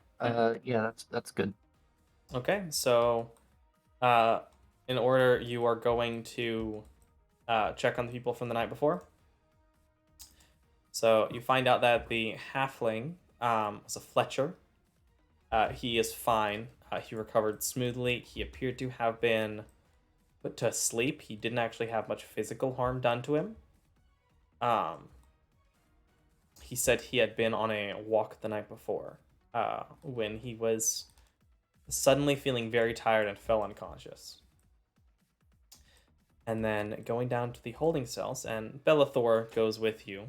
Yeah, that's good. Okay, so in order, you are going to check on the people from the night before. So you find out that the halfling was a Fletcher. He is fine. He recovered smoothly. He appeared to have been put to sleep. He didn't actually have much physical harm done to him. He said he had been on a walk the night before when he was suddenly feeling very tired and fell unconscious. And then going down to the holding cells, and Bellathor goes with you.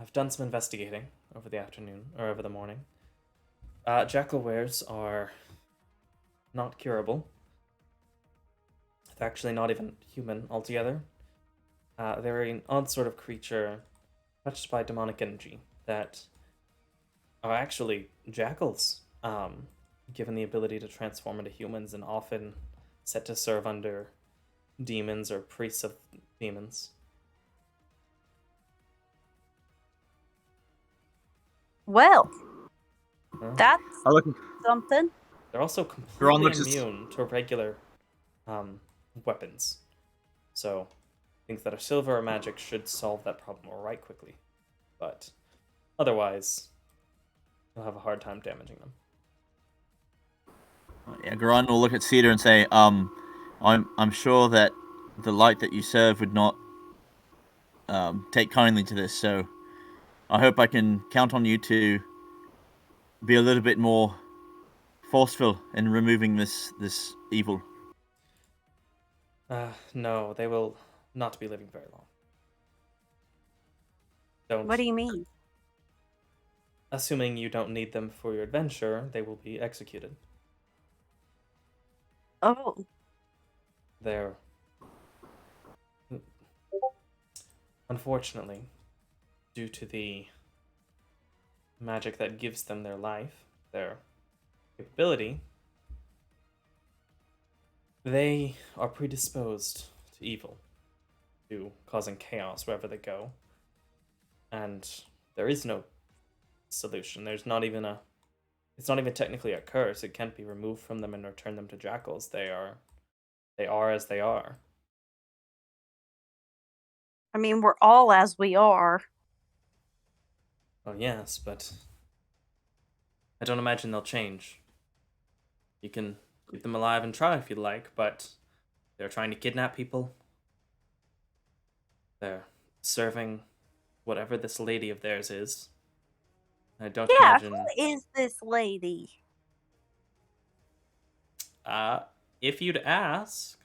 I've done some investigating over the afternoon, or over the morning. Jackal wares are not curable. They're actually not even human altogether. They're an odd sort of creature touched by demonic energy that are actually jackals, given the ability to transform into humans and often set to serve under demons or priests of demons. Well, Huh? that's I look. something. They're also Garon completely looks immune to regular weapons. So things that are silver or magic should solve that problem right quickly. But otherwise, you'll have a hard time damaging them. Yeah, Garon will look at Cedar and say, I'm sure that the light that you serve would not take kindly to this, so I hope I can count on you to be a little bit more forceful in removing this evil. No, they will not be living very long. Don't. What do you mean? Assuming you don't need them for your adventure, they will be executed. Oh, They're... Unfortunately, due to the magic that gives them their life, their capability, they are predisposed to evil, to causing chaos wherever they go. And there is no solution. There's not even a... It's not even technically a curse. It can't be removed from them and return them to jackals. They are as they are. I mean, we're all as we are. Well, yes, but I don't imagine they'll change. You can keep them alive and try if you'd like, but they're trying to kidnap people. They're serving whatever this lady of theirs is. I don't Yeah, imagine... who is this lady? If you'd ask,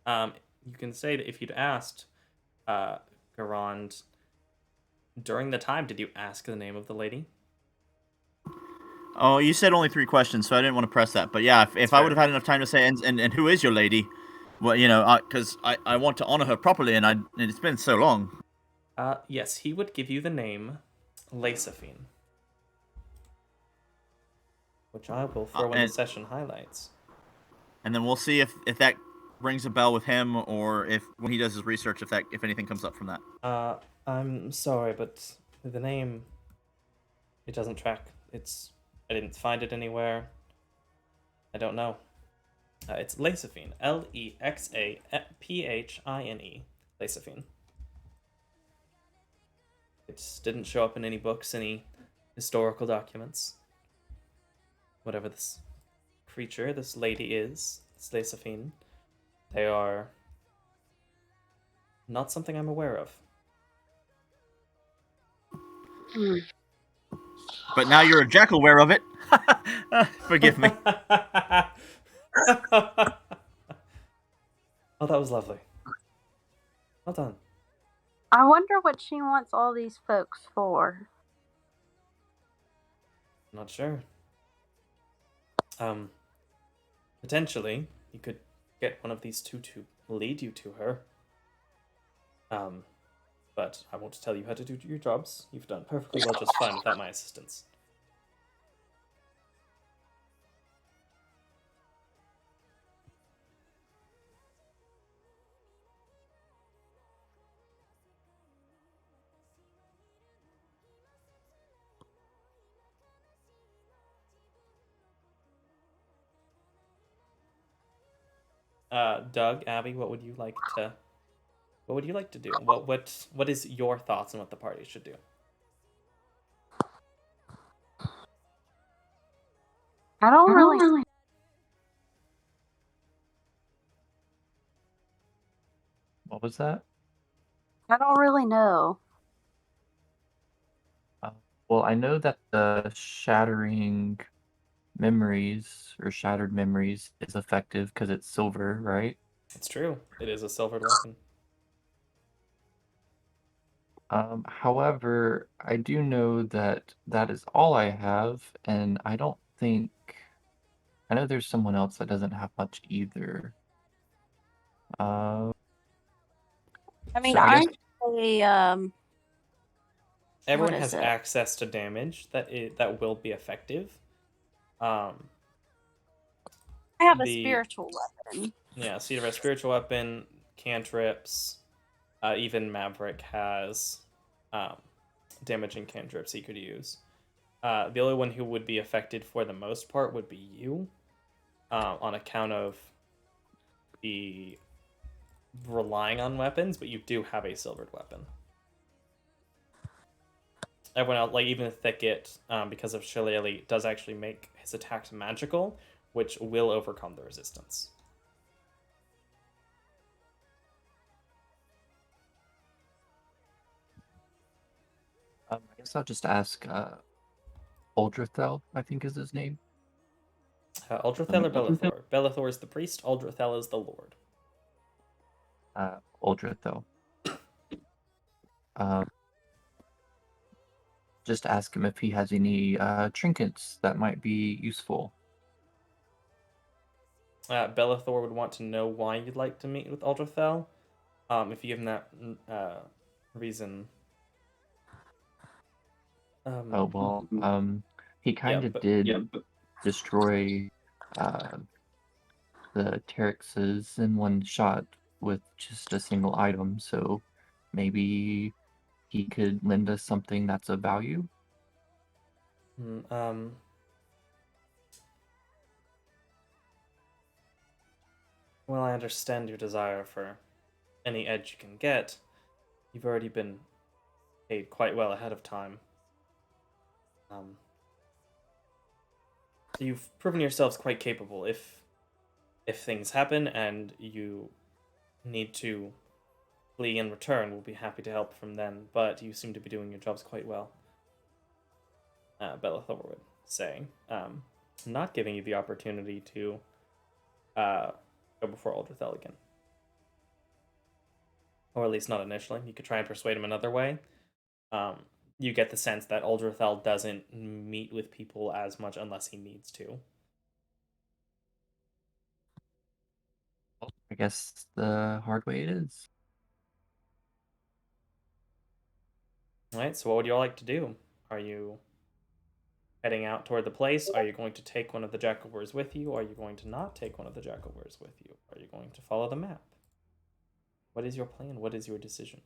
you can say that if you'd asked, Garand, during the time, did you ask the name of the lady? Oh, you said only 3 questions, so I didn't want to press that. But yeah, if I would have had enough time to say, and who is your lady? Well, you know, because I want to honor her properly, and it's been so long. Yes, he would give you the name Lacephine, which I will throw in the session highlights. And then we'll see if that rings a bell with him, or if when he does his research, if anything comes up from that. I'm sorry, but the name, it doesn't track. It's I didn't find it anywhere. I don't know. It's Lexaphine. Lexaphine. Lexaphine. It didn't show up in any books, any historical documents. Whatever this creature, this lady is, this Lexaphine, they are not something I'm aware of. But now you're a jackal aware of it. Forgive me. Oh, that was lovely. Well done. I wonder what she wants all these folks for. Not sure. Potentially, you could get one of these two to lead you to her. But I won't tell you how to do your jobs. You've done perfectly well just fine without my assistance. Doug, Abby, what would you like to do? What is your thoughts on what the party should do? I don't really. What was that? I don't really know. Well, I know that the shattering memories or shattered memories is effective because it's silver, right? It's true. It is a silvered weapon. However, I do know that that is all I have, and I don't think I know there's someone else that doesn't have much either. I mean, So I guess Everyone What is has it? access to damage that will be effective. I have a the- spiritual weapon. Yeah, so you have a spiritual weapon, cantrips. Even Maverick has damaging cantrips he could use. The only one who would be affected for the most part would be you, on account of the relying on weapons, but you do have a silvered weapon. Everyone else, like even Thicket, because of Shillelagh, does actually make his attacks magical, which will overcome the resistance. I guess I'll just ask Uldrathel, I think is his name. Uldrathel or Belethor? Belethor is the priest, Uldrathel is the lord. Uldrathel. Just ask him if he has any trinkets that might be useful. Belethor would want to know why you'd like to meet with Uldrathel. If you give him that reason. He kind of did destroy the Terexes in one shot with just a single item, so maybe he could lend us something that's of value. Well, I understand your desire for any edge you can get. You've already been paid quite well ahead of time. You've proven yourselves quite capable. If things happen and you need to flee and return, we'll be happy to help from then. But you seem to be doing your jobs quite well. Belethor would say, not giving you the opportunity to go before Uldrathel again. Or at least not initially. You could try and persuade him another way. You get the sense that Uldrathel doesn't meet with people as much unless he needs to. I guess the hard way it is. Alright, so what would you all like to do? Are you heading out toward the place? Are you going to take one of the Jackalwurs with you? Are you going to not take one of the Jackalwurs with you? Are you going to follow the map? What is your plan? What is your decision?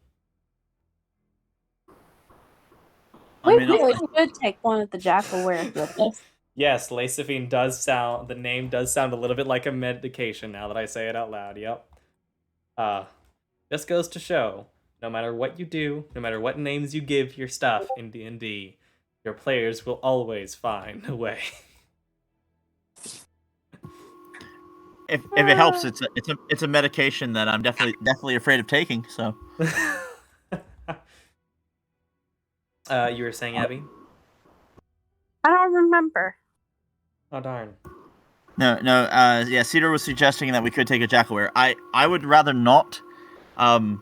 We really should take one of the Jackalwares with us. Yes, Lacifine does sound. The name does sound a little bit like a medication now that I say it out loud. Yep. Just goes to show, no matter what you do, no matter what names you give your stuff in D&D, your players will always find a way. If it helps, it's a medication that I'm definitely afraid of taking. So. You were saying, Abby? I don't remember. Oh darn. No. Yeah, Cedar was suggesting that we could take a Jackaware. I would rather not. I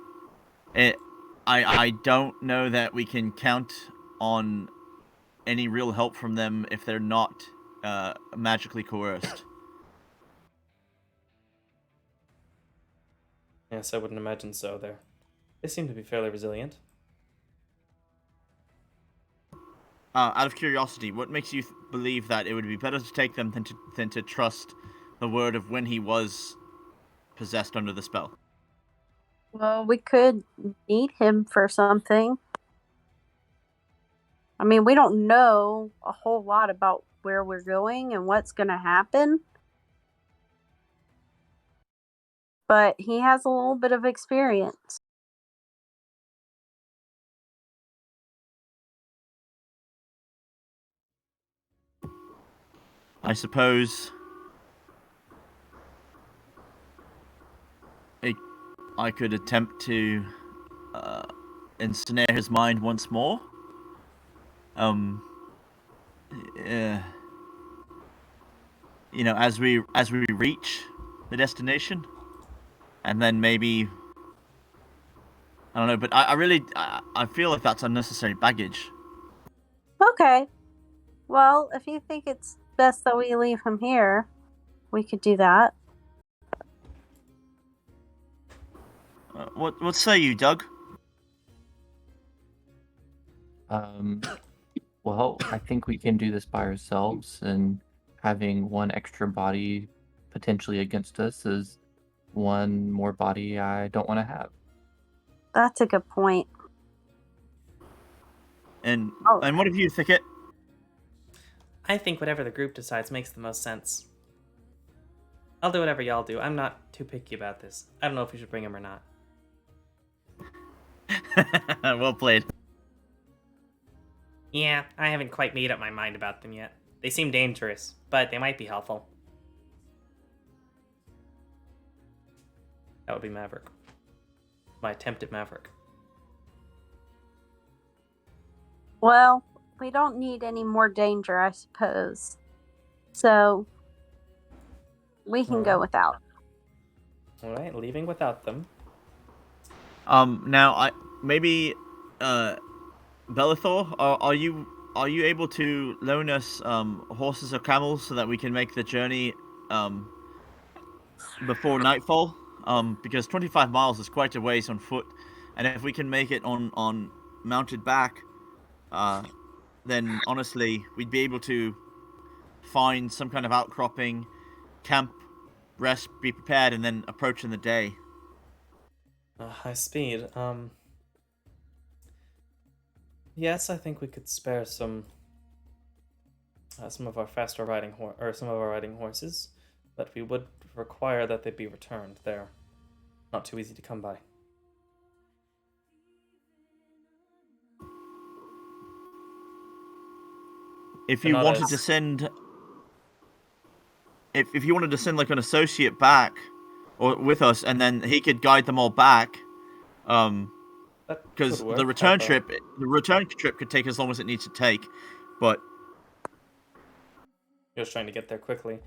don't know that we can count on any real help from them if they're not magically coerced. Yes, I wouldn't imagine so. They seem to be fairly resilient. Out of curiosity, what makes you believe that it would be better to take them than to trust the word of when he was possessed under the spell? Well, we could need him for something. I mean, we don't know a whole lot about where we're going and what's going to happen. But he has a little bit of experience. I suppose I could attempt to ensnare his mind once more. As we reach the destination, and then maybe I don't know, but I feel like that's unnecessary baggage. Okay. Well, if you think it's best that we leave him here, we could do that. What say you, Doug? Well, I think we can do this by ourselves, and having one extra body potentially against us is one more body I don't want to have. That's a good point. And what of you, Thicket? I think whatever the group decides makes the most sense. I'll do whatever y'all do. I'm not too picky about this. I don't know if we should bring him or not. Well played. Yeah, I haven't quite made up my mind about them yet. They seem dangerous, but they might be helpful. That would be Maverick. My attempt at Maverick. Well, we don't need any more danger, I suppose. So, we can go without. Alright, leaving without them. Now Belethor, are you able to loan us horses or camels so that we can make the journey before nightfall? Because 25 miles is quite a ways on foot, and if we can make it on mounted back, then honestly we'd be able to find some kind of outcropping, camp, rest, be prepared, and then approach in the day. High speed. Yes, I think we could spare some of our faster riding some of our riding horses, but we would require that they be returned. They're not too easy to come by. If you wanted to send, if you wanted to send like an associate back, or with us, and then he could guide them all back, because the return trip could take as long as it needs to take, but You're just trying to get there quickly.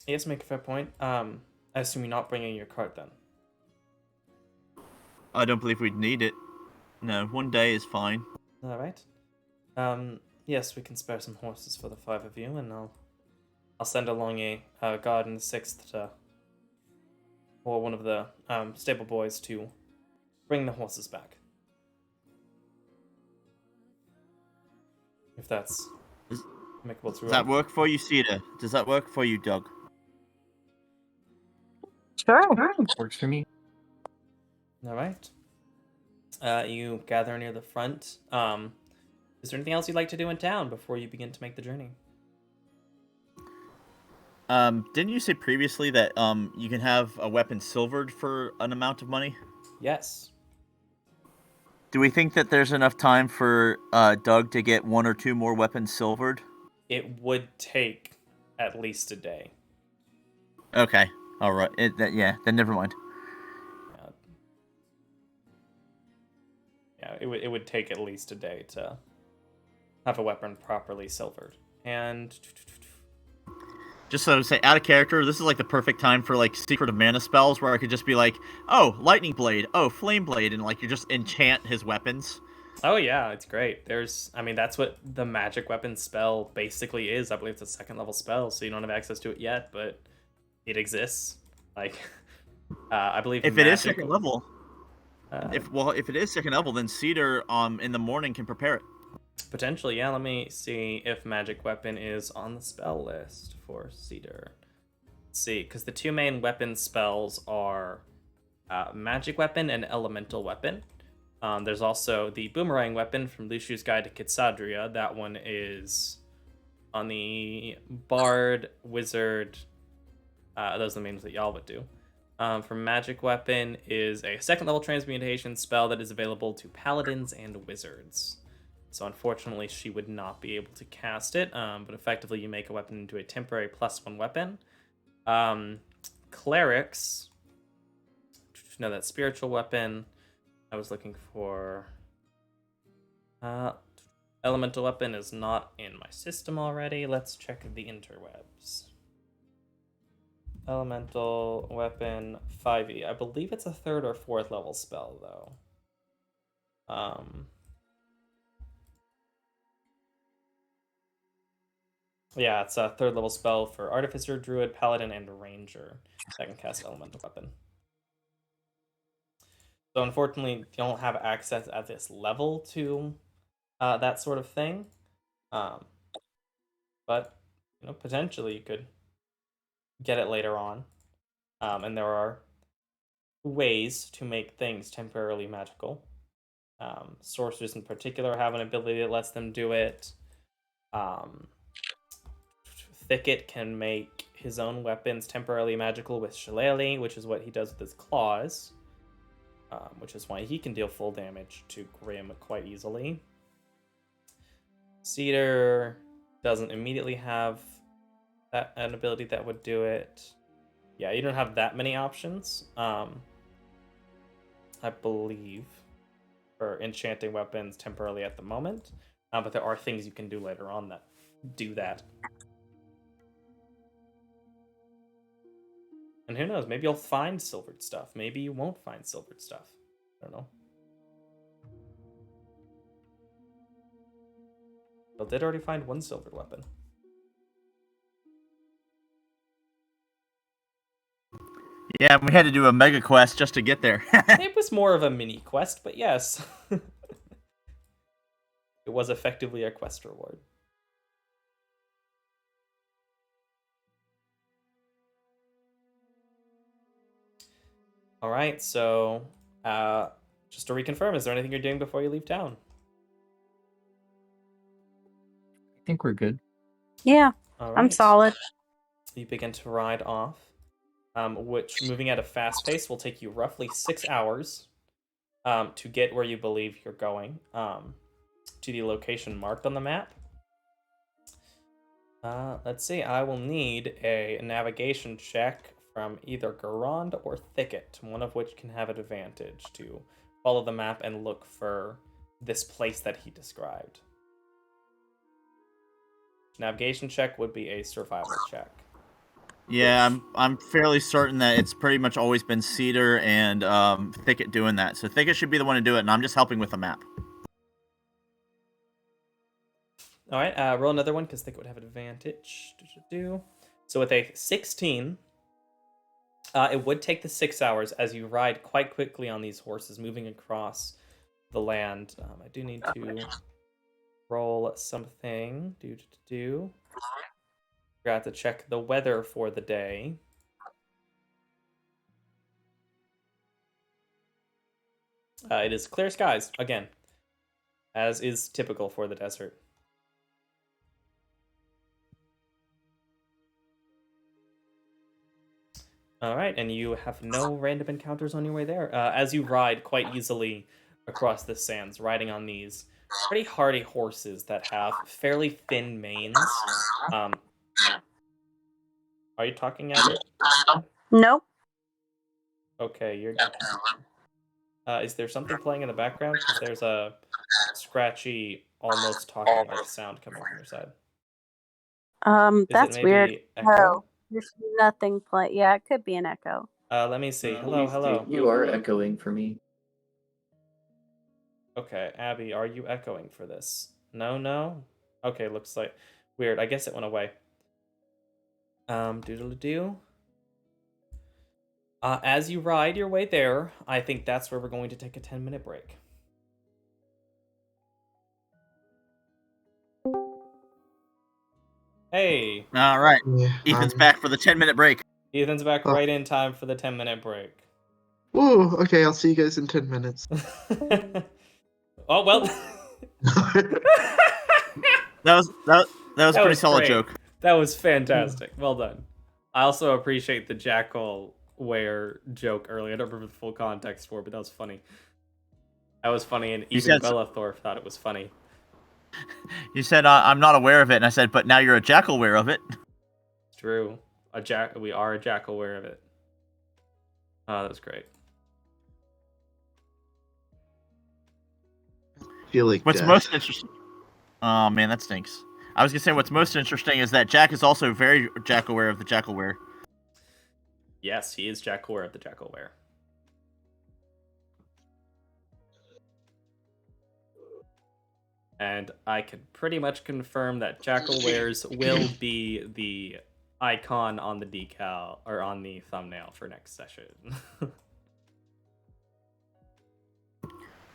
Yes, make a fair point. I assume you're not bringing your cart then. I don't believe we'd need it. No, one day is fine. All right. Yes, we can spare some horses for the 5 of you, and I'll send along a guard in the 6th or one of the stable boys to bring the horses back. If that's amicable to Does that work for you, Cedar? Does that work for you, Doug? Sure. Works for me. All right. You gather near the front. Is there anything else you'd like to do in town before you begin to make the journey? Didn't you say previously that you can have a weapon silvered for an amount of money? Yes. Do we think that there's enough time for Doug to get 1 or 2 more weapons silvered? It would take at least a day. Okay. All right. Then never mind. Yeah, it would take at least a day to have a weapon properly silvered. And Just so to say, out of character, this is like the perfect time for like Secret of Mana spells where I could just be like, oh, Lightning Blade, oh, Flame Blade, and like you just enchant his weapons. oh yeah, it's great. That's what the magic weapon spell basically is. I believe it's a second level spell, so you don't have access to it yet, but it exists. Like, I believe If it is second level, if it is second level, then Cedar in the morning can prepare it. Potentially, yeah. Let me see if magic weapon is on the spell list for Cedar. Let's see, because the 2 main weapon spells are magic weapon and elemental weapon. There's also the boomerang weapon from Luciu's Guide to Kitsadria. That one is on the bard, wizard. Those are the main ones that y'all would do. For magic weapon is a second level transmutation spell that is available to paladins and wizards. So unfortunately, she would not be able to cast it, but effectively you make a weapon into a temporary +1 weapon. Clerics, no, that's spiritual weapon. I was looking for... elemental weapon is not in my system already. Let's check the interwebs. Elemental weapon 5e. I believe it's a 3rd or 4th level spell, though. Yeah, it's a 3rd level spell for Artificer, Druid, Paladin, and Ranger that can cast Elemental Weapon. So unfortunately, you don't have access at this level to that sort of thing. But, potentially you could get it later on. And there are ways to make things temporarily magical. Sorcerers in particular have an ability that lets them do it. Thicket can make his own weapons temporarily magical with Shillelagh, which is what he does with his claws, which is why he can deal full damage to Grim quite easily. Cedar doesn't immediately have an ability that would do it. Yeah, you don't have that many options, I believe, for enchanting weapons temporarily at the moment, but there are things you can do later on that do that. And who knows, maybe you'll find silvered stuff. Maybe you won't find silvered stuff. I don't know. Well, did already find 1 silvered weapon. Yeah, we had to do a mega quest just to get there. It was more of a mini quest, but yes. It was effectively a quest reward. All right, so just to reconfirm, is there anything you're doing before you leave town? I think we're good. Yeah, All I'm right. solid. You begin to ride off, which, moving at a fast pace, will take you roughly 6 hours to get where you believe you're going, to the location marked on the map. Let's see, I will need a navigation check from either Garand or Thicket, one of which can have an advantage to follow the map and look for this place that he described. Navigation check would be a survival check. Yeah, I'm fairly certain that it's pretty much always been Cedar and Thicket doing that. So Thicket should be the one to do it, and I'm just helping with the map. All right, roll another one because Thicket would have an advantage. So with a 16, it would take the 6 hours as you ride quite quickly on these horses moving across the land. I do need to roll something. Forgot to check the weather for the day. It is clear skies, again, as is typical for the desert. All right, and you have no random encounters on your way there. As you ride quite easily across the sands, riding on these pretty hardy horses that have fairly thin manes. Are you talking, Abby? Nope. Okay, you're. Is there something playing in the background? Because there's a scratchy, almost talking-like sound coming from your side. Is it That's weird. maybe No, echo? there's nothing play. Yeah, it could be an echo. Let me see. Hello, hello. You are echoing for me. Okay, Abby, are you echoing for this? No, no? Okay, looks like... Weird, I guess it went away. Doodle-doo. As you ride your way there, I think that's where we're going to take a 10-minute break. Hey, All right. Yeah, Ethan's back for the 10-minute break. Ethan's back Oh. right in time for the 10-minute break. Whoa, okay, I'll see you guys in 10 minutes. Oh, well. That was a That pretty was solid great. joke. That was fantastic. Well done. I also appreciate the jackal wear joke earlier. I don't remember the full context for it, but that was funny. That was funny, and You even said- Bellathor thought it was funny. You said I'm not aware of it, and I said, but now you're a jackal aware of it. It's true. We are a jackal aware of it. Oh, that was great. I feel like What's death. most interesting? Oh man, that stinks. I was gonna say what's most interesting is that Jack is also very jackal aware of the jackal wear. Yes, he is jackal aware of the jackal wear. And I can pretty much confirm that jackal wares will be the icon on the decal or on the thumbnail for next session.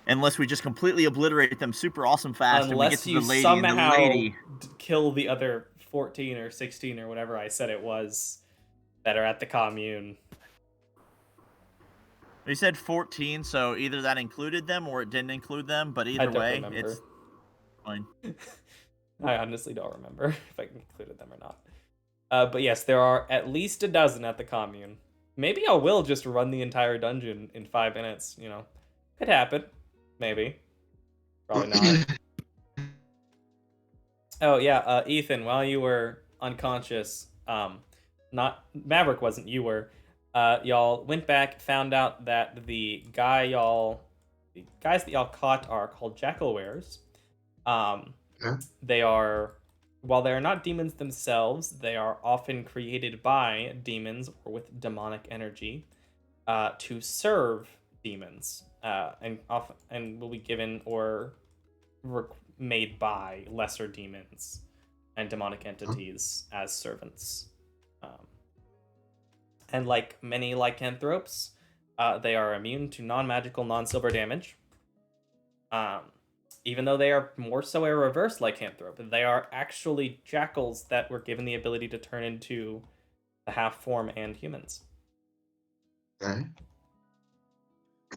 Unless we just completely obliterate them super awesome fast and we get Unless to you the lady and the somehow lady. kill the other 14 or 16 or whatever I said it was that are at the commune. We said 14, so either that included them or it didn't include them, but either way, remember. it's fine. I honestly don't remember if I included them or not. But yes, there are at least a dozen at the commune. Maybe I will just run the entire dungeon in 5 minutes, you know. Could happen. Maybe. Probably not. Oh, yeah, Ethan, while you were unconscious, not Maverick wasn't, you were, y'all went back, found out that the guys that y'all caught are called Jackalwares. They are, while they are not demons themselves, they are often created by demons or with demonic energy to serve demons, and will be given or made by lesser demons and demonic entities as servants. And like many lycanthropes, they are immune to non-magical, non-silver damage. Even though they are more so a reverse lycanthrope, they are actually jackals that were given the ability to turn into the half form and humans. Okay.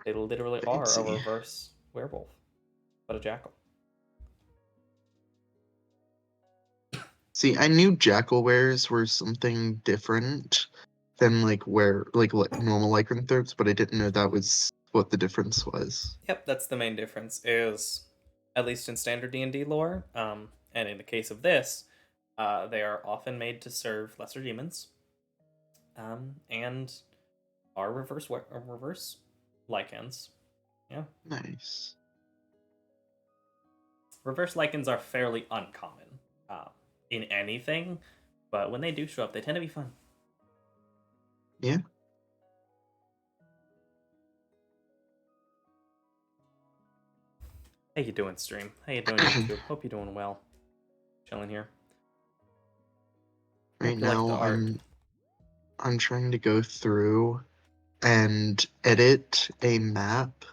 They literally are a reverse werewolf, but a jackal. See, I knew jackal wares were something different than like normal lycanthropes, but I didn't know that was what the difference was. Yep, that's the main difference, is at least in standard D&D lore, and in the case of this, they are often made to serve lesser demons, and are reverse lycans. Yeah. Nice. Reverse lycans are fairly uncommon in anything, but when they do show up, they tend to be fun. Yeah. How you doing, stream? How you doing, YouTube? Hope you're doing well. Chilling here. Right Hope you like now, the art. I'm trying to go through and edit a map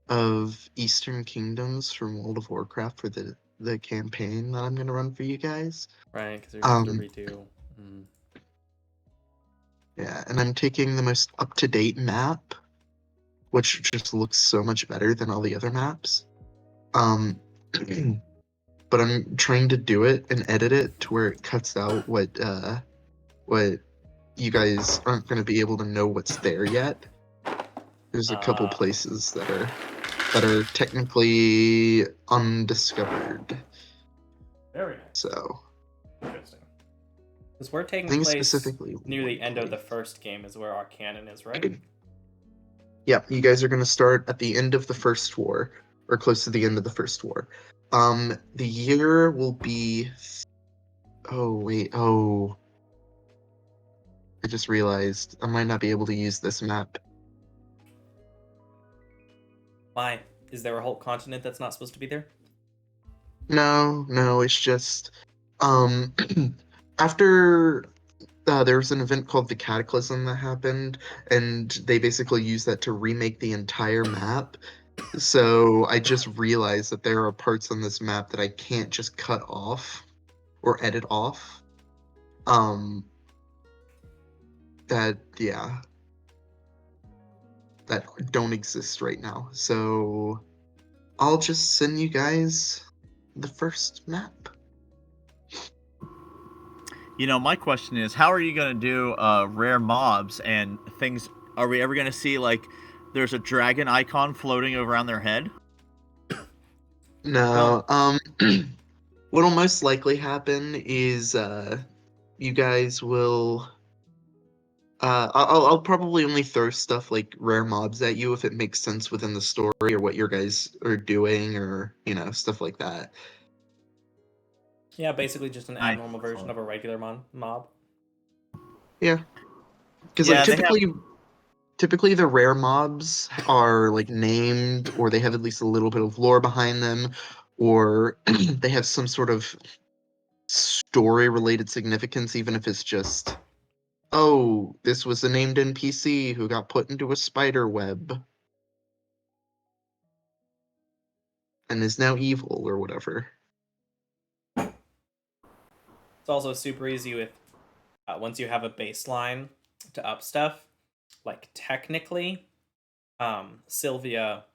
of Eastern Kingdoms from World of Warcraft for the campaign that I'm gonna run for you guys. Right, because you're going to redo. Yeah, and I'm taking the most up-to-date map, which just looks so much better than all the other maps. But I'm trying to do it and edit it to where it cuts out what you guys aren't going to be able to know what's there yet. There's a couple places that are technically undiscovered. Very nice. So Interesting. Because we're I taking think place specifically near the one end of the place. first game is where our canon is, right? Yeah, you guys are going to start at the end of the first war, or close to the end of the first war. The year will be. Oh wait, oh. I just realized I might not be able to use this map. Why? Is there a whole continent that's not supposed to be there? No, it's just um after there was an event called the Cataclysm that happened, and they basically used that to remake the entire map. So I just realized that there are parts on this map that I can't just cut off or edit off. That yeah, that don't exist right now. So I'll just send you guys the first map. You know, my question is, how are you going to do rare mobs and things? Are we ever going to see, like, there's a dragon icon floating around their head? No, what'll most likely happen is you guys will I'll probably only throw stuff like rare mobs at you if it makes sense within the story or what your guys are doing, or stuff like that. Yeah, basically just an Nice. abnormal version of a regular mob. Yeah, because Yeah, like they have. typically the rare mobs are like named, or they have at least a little bit of lore behind them, or they have some sort of story related significance, even if it's just, oh, this was a named NPC who got put into a spider web and is now evil or whatever. It's also super easy with once you have a baseline to up stuff. Like technically, Sylvia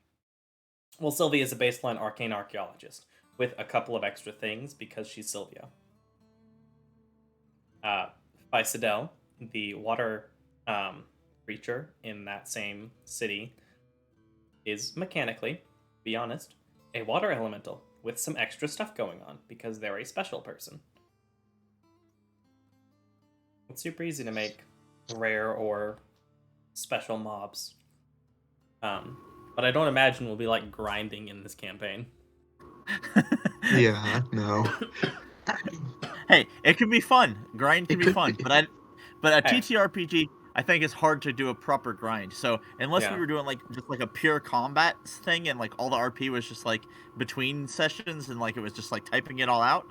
is a baseline arcane archaeologist with a couple of extra things because she's Sylvia. Bicidel, the water creature in that same city, is mechanically, be honest, a water elemental with some extra stuff going on because they're a special person. It's super easy to make rare or special mobs. But I don't imagine we'll be like grinding in this campaign. Yeah, no. Hey, it can be fun. Grind can It be could fun, be. but a Hey. TTRPG, I think it's hard to do a proper grind. So unless Yeah. we were doing like just like a pure combat thing and like all the RP was just like between sessions and like it was just like typing it all out,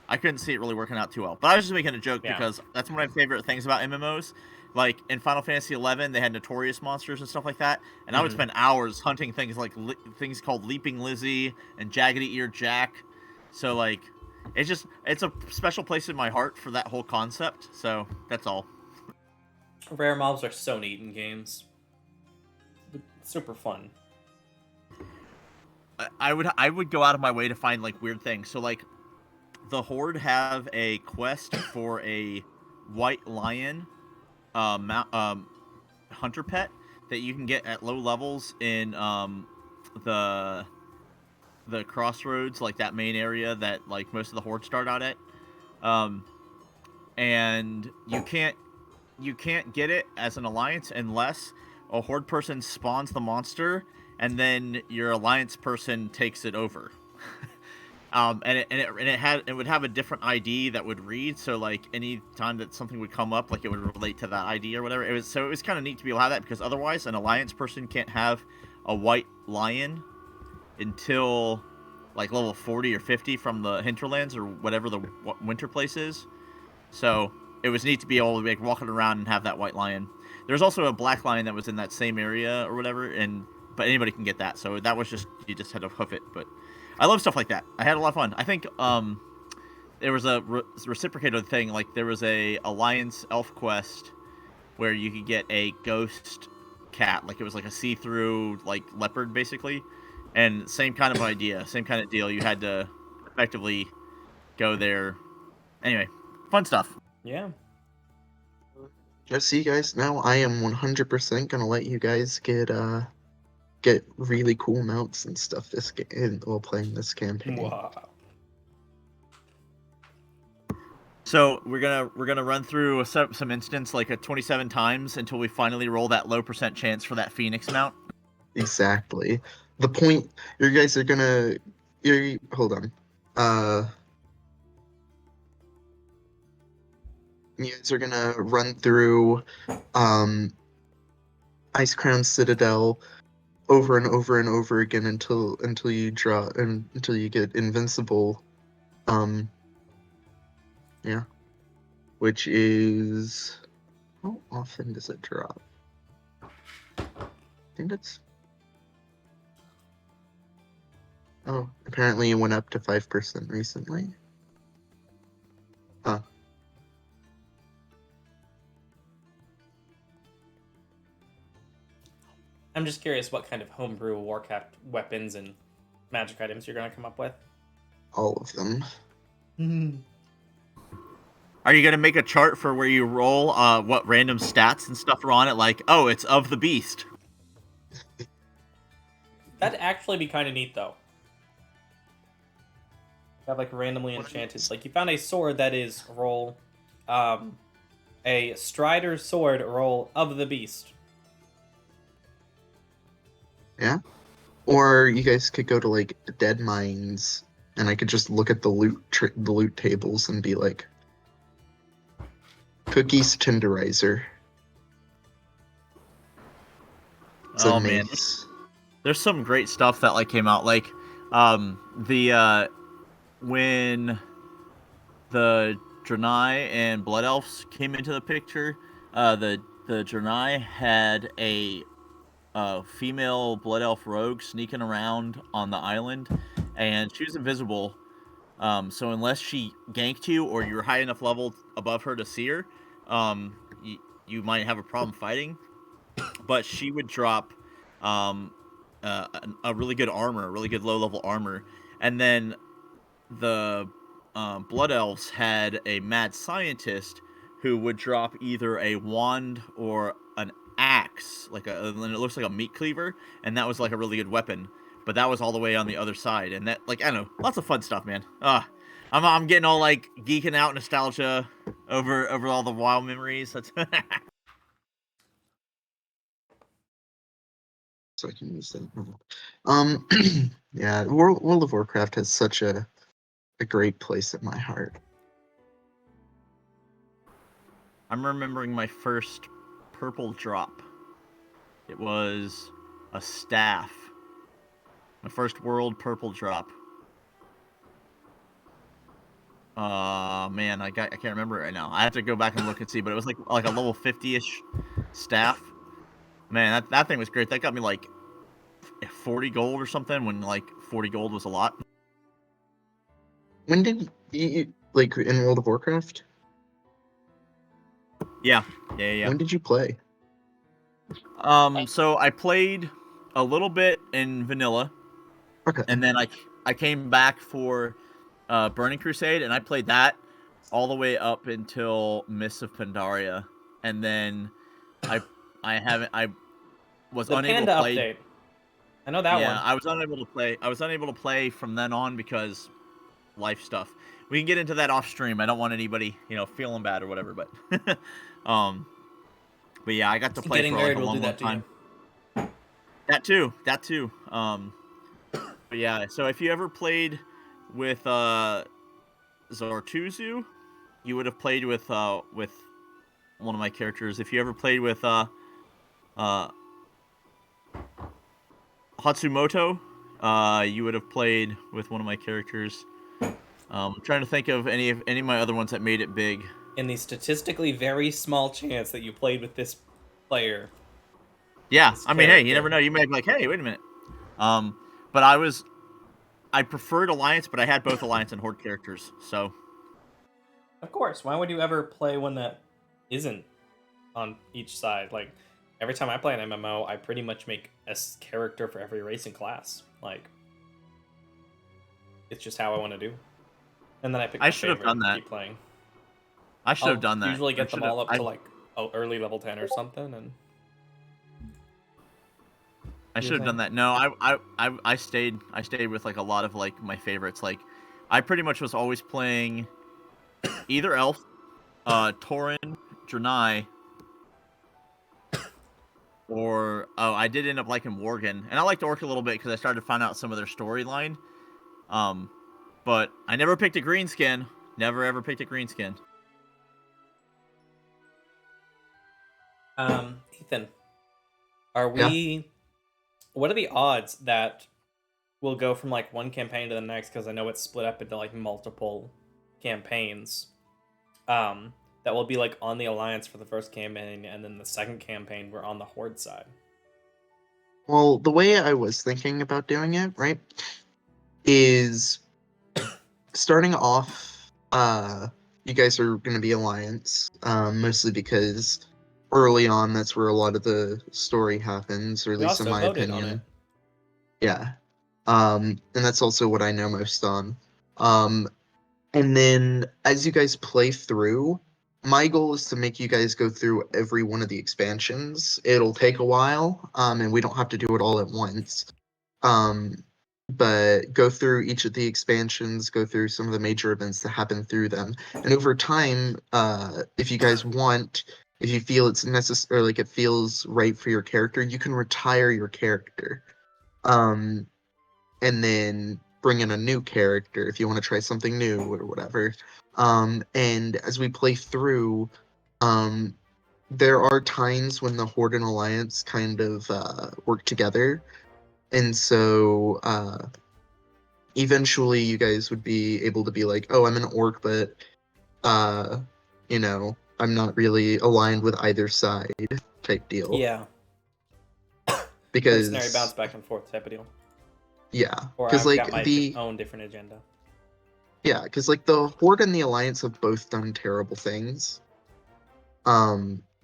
I couldn't see it really working out too well. But I was just making a joke Yeah. because that's one of my favorite things about MMOs. Like in Final Fantasy XI, they had notorious monsters and stuff like that, and I would spend hours hunting things like things called Leaping Lizzie and Jaggedy Ear Jack. So like, it's a special place in my heart for that whole concept. So that's all. Rare mobs are so neat in games. It's super fun. I would go out of my way to find like weird things. So like, the Horde have a quest for a white lion, hunter pet that you can get at low levels in the crossroads, like that main area that like most of the Horde start out at. And you can't get it as an alliance unless a Horde person spawns the monster and then your alliance person takes it over. And it would have a different ID that would read, so like any time that something would come up, like it would relate to that ID or whatever. It was kind of neat to be able to have that, because otherwise an alliance person can't have a white lion until like level 40 or 50 from the hinterlands or whatever the winter place is. So it was neat to be able to like walking around and have that white lion. There's also a black lion that was in that same area or whatever, but anybody can get that. So that was just, you just had to hoof it. But I love stuff like that. I had a lot of fun. I think there was a reciprocated thing. Like there was a Alliance elf quest where you could get a ghost cat. Like it was like a see-through like leopard basically, and same kind of idea, same kind of deal. You had to effectively go there. Anyway, fun stuff. Yeah. See, guys, now I am 100% gonna let you guys get really cool mounts and stuff this game while playing this campaign. Wow. So we're gonna run through some instance like a 27 times until we finally roll that low percent chance for that Phoenix mount. Exactly. The point you guys are gonna hold on. You guys are gonna run through Ice Crown Citadel over and over and over again until you draw and until you get invincible. Yeah. Which is how often does it drop? I think it's apparently it went up to 5% recently. Huh. I'm just curious what kind of homebrew Warcraft weapons and magic items you're going to come up with. All of them. Are you gonna make a chart for where you roll what random stats and stuff are on it? Like, oh, it's of the beast. That'd actually be kind of neat, though. Have like randomly enchanted. Like you found a sword that is roll, a Strider sword roll of the beast. Yeah. Or you guys could go to like Dead Mines, and I could just look at the loot tables and be like, Cookies Tenderizer. It's Oh man, mace. there's some great stuff that like came out. Like, when the Draenei and Blood Elves came into the picture, the Draenei had a female Blood Elf rogue sneaking around on the island, and she was invisible. So unless she ganked you or you're high enough level above her to see her, you might have a problem fighting. But she would drop a really good armor, a really good low level armor, and then the Blood Elves had a mad scientist who would drop either a wand or an axe, and it looks like a meat cleaver, and that was like a really good weapon. But that was all the way on the other side, and that, like, I don't know, lots of fun stuff, man. I'm getting all like geeking out nostalgia over all the WoW memories. That's So I can use that. Yeah, World of Warcraft has such a great place in my heart. I'm remembering my first purple drop. It was a staff. My first world purple drop. Man, I can't remember it right now. I have to go back and look and see, but it was like a level 50-ish staff. Man, that thing was great. That got me like 40 gold or something when like 40 gold was a lot. When did you like in World of Warcraft? Yeah. When did you play? So I played a little bit in vanilla. Okay. And then I came back for Burning Crusade, and I played that all the way up until Mists of Pandaria, and then I was The unable Panda to play. update. I know that one. I was unable to play. I was unable to play from then on because life stuff. We can get into that off stream. I don't want anybody, feeling bad or whatever. But, but yeah, I got to play Getting for married like a will long, do long that to time. you. That too. But yeah, so if you ever played with Zartuzu, you would have played with one of my characters. If you ever played with Hatsumoto, you would have played with one of my characters. I'm trying to think of any of my other ones that made it big. In the statistically very small chance that you played with this player. Yeah, This I mean, hey, you character. never know. You may be like, hey, wait a minute. But I preferred Alliance, but I had both Alliance and Horde characters, so. Of course. Why would you ever play one that isn't on each side? Like, every time I play an MMO, I pretty much make a character for every race and class. Like, it's just how I want to do. And then I pick my I should have favorite done and that. keep playing. I should have done that. Usually get them all up to like early level 10 or something, and I should have done that. No, I stayed with like a lot of like my favorites. Like, I pretty much was always playing either Elf, Tauren, Draenei, or I did end up liking Worgen, and I liked Orc a little bit because I started to find out some of their storyline. But I never picked a greenskin. Never ever picked a greenskin. Ethan, are we? What are the odds that we'll go from like one campaign to the next? Because I know it's split up into like multiple campaigns. That will be like on the Alliance for the first campaign, and then the second campaign we're on the Horde side. Well, the way I was thinking about doing it, right, is starting off, you guys are going to be Alliance, mostly because early on that's where a lot of the story happens, or at We least in also my voted on opinion. it. Yeah. And that's also what I know most on. And then as you guys play through, my goal is to make you guys go through every one of the expansions. It'll take a while, and we don't have to do it all at once. But go through each of the expansions, go through some of the major events that happen through them. And over time, if you guys want, if you feel it's necessary, like it feels right for your character, you can retire your character. And then bring in a new character if you want to try something new or whatever. And as we play through, there are times when the Horde and Alliance kind of work together, and so eventually you guys would be able to be like, oh, I'm an orc, but you know, I'm not really aligned with either side type deal. Yeah. Because Mercenary bounce back and forth type of deal. yeah, Or because I've like got my own different agenda. yeah, because like the Horde and the Alliance have both done terrible things.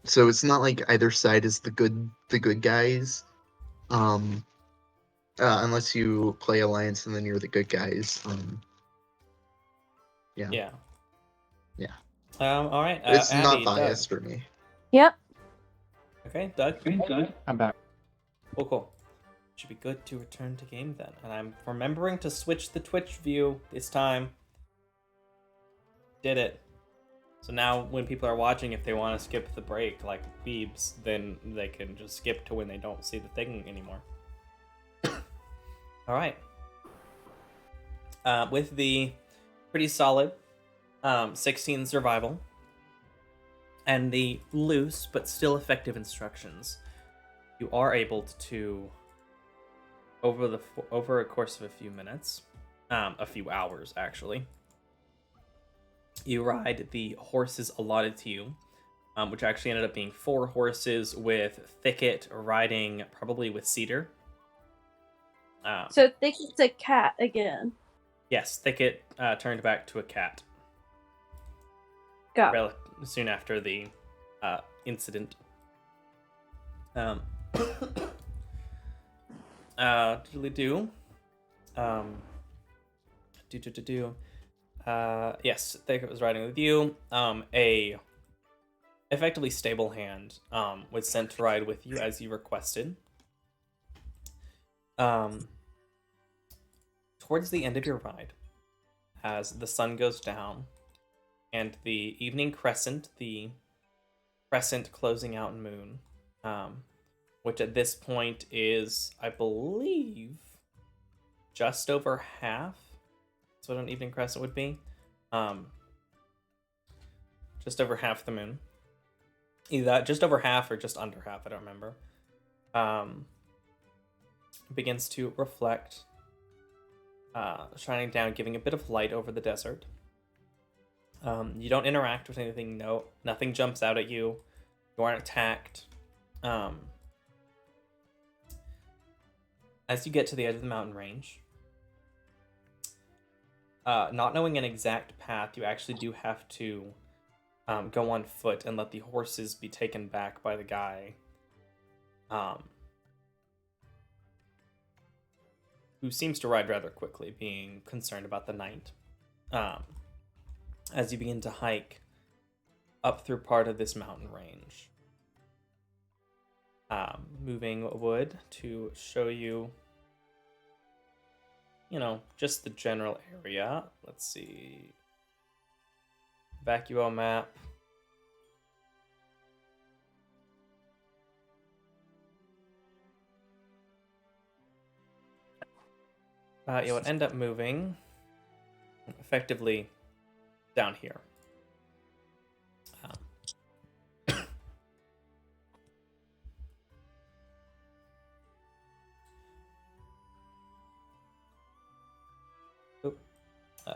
So it's not like either side is the good guys. Unless you play Alliance and then you're the good guys. Yeah. Yeah. Yeah. All right. It's Abby, not biased for me. Yep. Okay, Doug. I'm back. Cool. Should be good to return to game then. And I'm remembering to switch the Twitch view this time. Did it. So now when people are watching, if they want to skip the break, like Beebs, then they can just skip to when they don't see the thing anymore. All right. With the pretty solid 16 survival and the loose but still effective instructions, you are able to, over a course of a few minutes, a few hours actually, you ride the horses allotted to you, which actually ended up being 4 horses with Thicket riding probably with Cedar. So Thicket's a cat again. Yes, Thicket turned back to a cat Got it. soon after the incident. Diddly-do. Yes, Thicket was riding with you. A effectively stable hand was sent to ride with you as you requested. Towards the end of your ride, as the sun goes down and the evening crescent, the crescent closing out moon, which at this point is, I believe, just over half. That's what an evening crescent would be. Just over half the moon. Either just over half or just under half, I don't remember. Begins to reflect, shining down, giving a bit of light over the desert. You don't interact with anything. No, nothing jumps out at you. You aren't attacked. As you get to the edge of the mountain range, not knowing an exact path, you actually do have to go on foot and let the horses be taken back by the guy who seems to ride rather quickly, being concerned about the night. As you begin to hike, up through part of this mountain range. Moving wood to show you, just the general area. Let's see. Vacuo map. You would end up moving effectively down here.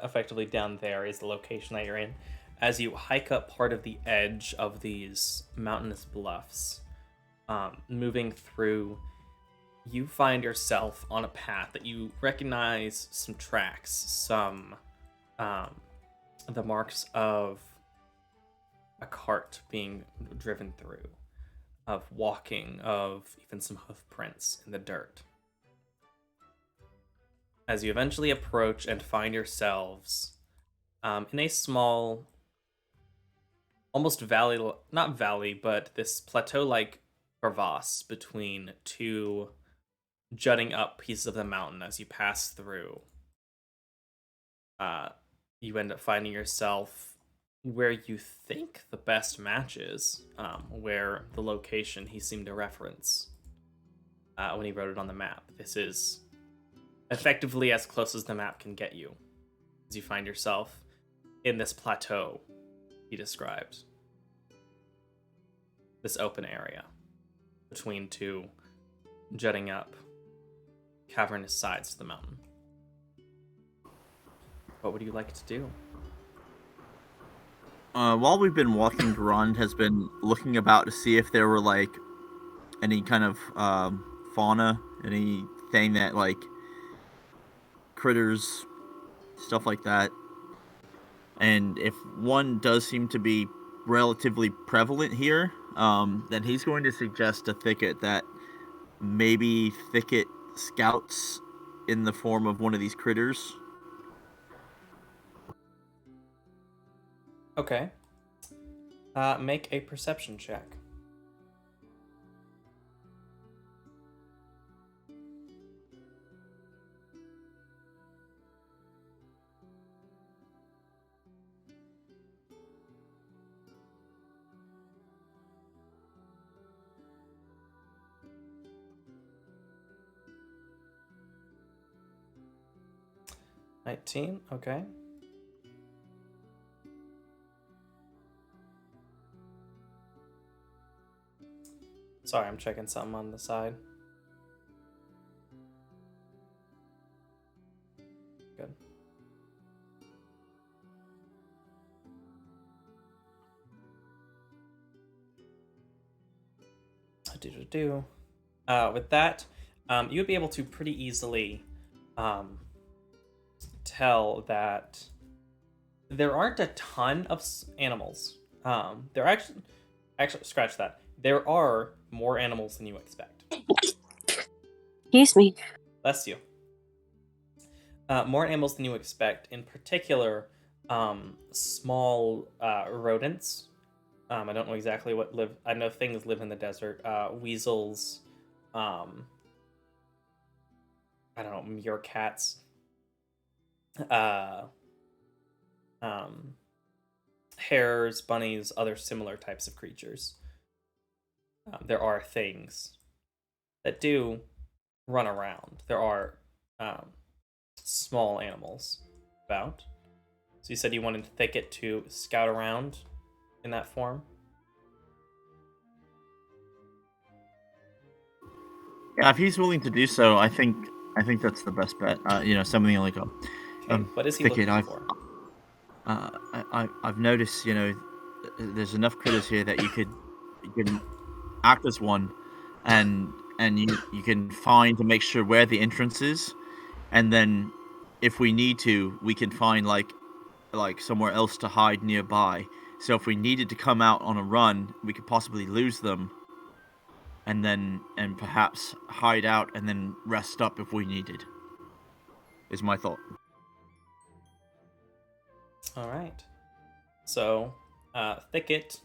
Effectively down there is the location that you're in. As you hike up part of the edge of these mountainous bluffs, moving through, you find yourself on a path that you recognize some tracks, some the marks of a cart being driven through, of walking, of even some hoof prints in the dirt. As you eventually approach and find yourselves in a small, almost valley, not valley, but this plateau-like crevasse between two jutting up pieces of the mountain. As you pass through, you end up finding yourself where you think the best match is, where the location he seemed to reference when he wrote it on the map. This is effectively as close as the map can get you, as you find yourself in this plateau he described. This open area between two jutting up cavernous sides to the mountain. What would you like to do? While we've been walking, Durand has been looking about to see if there were like any kind of fauna, anything that like critters, stuff like that. And if one does seem to be relatively prevalent here, then he's going to suggest a thicket that maybe thicket scouts in the form of one of these critters. Okay. Make a perception check. $19, okay. Sorry, I'm checking something on the side. Good. With that, you would be able to pretty easily tell that there aren't a ton of animals. There actually scratch that. There are more animals than you expect. Excuse me. Bless you. More animals than you expect. In particular, small rodents. I don't know exactly what live. I know things live in the desert. Weasels. I don't know, meerkats. Hares, bunnies, other similar types of creatures. There are things that do run around. There are small animals about. So you said you wanted thicket to scout around in that form? Yeah, if he's willing to do so, I think that's the best bet. Something like a what is he thicket. looking for? I've noticed, there's enough critters here that you can act as one, and you can find to make sure where the entrance is, and then if we need to, we can find like somewhere else to hide nearby. So if we needed to come out on a run, we could possibly lose them, and perhaps hide out and then rest up if we needed. Is my thought. All right. So, Thicket,